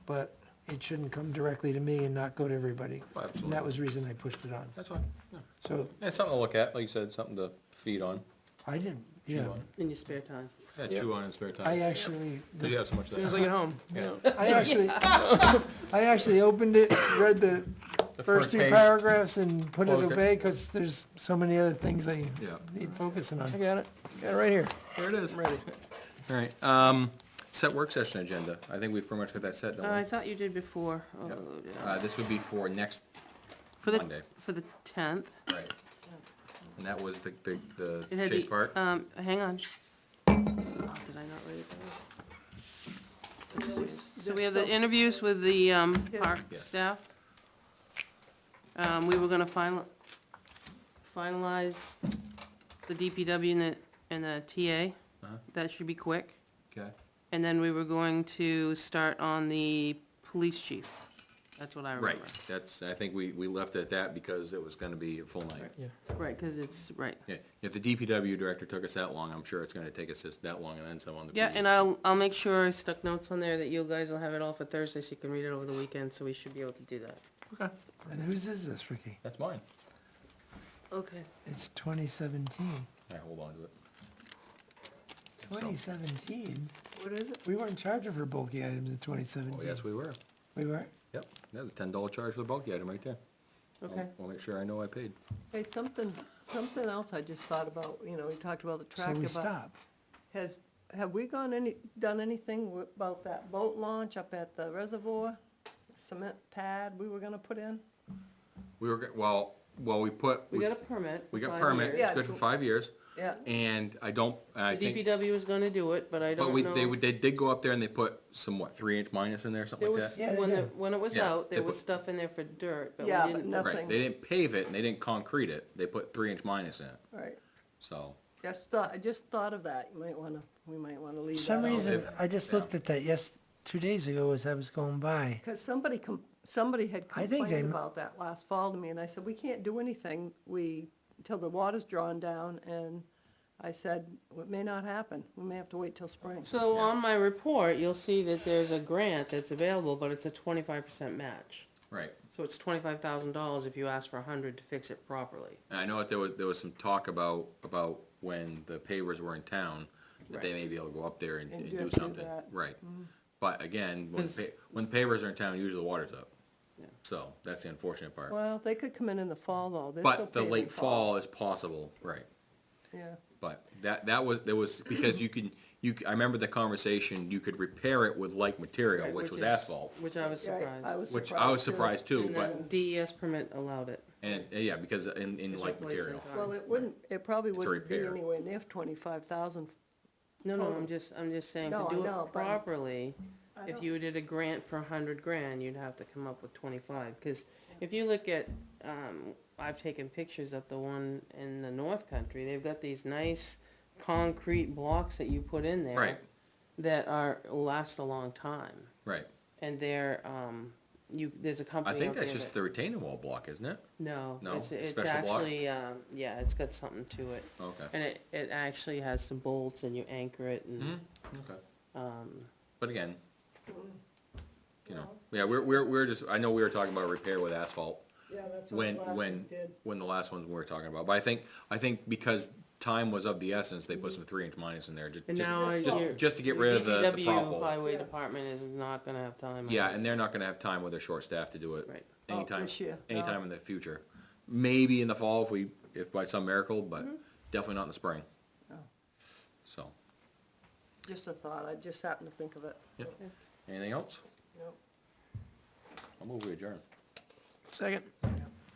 but it shouldn't come directly to me and not go to everybody. Oh, And absolutely. that was the reason I pushed it on. That's fine. Yeah. So Yeah, it's something to look at, like you said, something to feed on, I didn't, chew yeah, on. In your spare time. Yeah, Yep. chew on in spare time. I actually, Because you have so much As soon to as I get home. Yeah. I actually opened it, read the The first 2 page. paragraphs and put it Closed it. away, because there's so many other things I Yeah. need focusing on. I got it. Got it right here. There it is. I'm ready. All right, set work session agenda. I think we've pretty much got that set, don't I we? thought you did before. Oh, Yep. yeah. This would be for next For the, Monday. for the 10th. Right. And that was the It had Chase the, Park? hang on. Oh, did I not write it down? So we have the interviews with the, park Yes. staff. We were gonna finalize the DPW and the TA. Uh-huh. That should be quick. Okay. And then we were going to start on the police chief. That's what I Right, remember. that's, I think we left it at that because it was gonna be a full night. Right, because it's, right. Yeah, if the DPW director took us that long, I'm sure it's gonna take us that long and then some on the. Yeah, police. and I'll make sure I stuck notes on there that you guys will have it all for Thursday, so you can read it over the weekend, so we should be able to do that. And whose is this, Ricky? That's mine. Okay. It's 2017. I hold on to it. 2017? What is it? We weren't in charge of her bulky items in 2017. Oh, yes, we were. We were? Yep, that was a $10 charge for the bulky item right there. Okay. I'll make sure I know I paid. Hey, something else I just thought about, we talked about the So tractor, we but stopped. have we done anything about that boat launch up at the reservoir? Cement pad we were gonna put in? We were, we We got a permit. we for got 5 permit, years. Yeah. it's good for 5 years, Yeah, and I The think, DPW is gonna do it, but I but don't know. they did go up there and they put some, 3-inch minus in there, something There like was, that? Yeah, they when did. when it was Yeah, out, they there was put- stuff in there for dirt, but we Yeah, but didn't. nothing. Right, they didn't pave it and they didn't concrete it, they put 3-inch minus in it, right. so. I just thought of that. We might wanna leave For that some out. reason, if- I just yeah. looked at that 2 days ago as I was going by. Because somebody had I think they- complained about that last fall to me, and I said, we can't do anything, until the water's drawn down, and I said, it may not happen, we may have to wait till spring. So on my report, you'll see that there's a grant that's available, but it's a 25% match. Right, So it's $25,000 if you ask for 100 to fix it properly. and I know that there was some talk about when the pavers were in town, that they may be able to go up there and And do just do something, that. right. But again, when 'Cause- when pavers are in town, usually the water's up. Yeah. So, that's the unfortunate part. Well, they could come in the fall, though. They're still But the paving late fall is possible, right. Yeah, But there was, because I remember the conversation, you could repair it with like material, Right, which was is- asphalt. Which I was Right, surprised. I was Which I was surprised, surprised too, And but, then DES permit allowed it. and, yeah, because in It's like replacing material. time. well, it probably It's a wouldn't be repair. anywhere near 25,000. No, no, total. I'm just saying, No, to I do know, it but properly, I if don't- you did a grant for 100 grand, you'd have to come up with 25. Because if you look at, I've taken pictures of the one in the North Country, they've got these nice concrete blocks that you put in there. Right. That last a long time. Right. And they're, there's a I company think out there that's just that- the retaining wall block, isn't it? No, No? it's Special block? actually, yeah, it's got something to it. Okay. And it actually has some bolts and you anchor it and, Okay. um, But again, you know, yeah, we're just, I know we were talking about repair with asphalt Yeah, that's when the last ones we were talking about, but I think because time was of the essence, they put some 3-inch minus in there, And now just to get rid of the prop DPW hole. highway department is not gonna have time. Yeah, and they're not gonna have time with their short staff to do it. Right. Anytime, this year, no. anytime in the future. Maybe in the fall if by some miracle, but definitely not in the spring. No. So, Just a thought, I just happened to think of it. yep. Anything else? Nope. I'll move we adjourn. Second.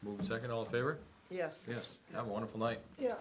Move second, all in favor? Yes. Yes. Have a wonderful night. Yeah.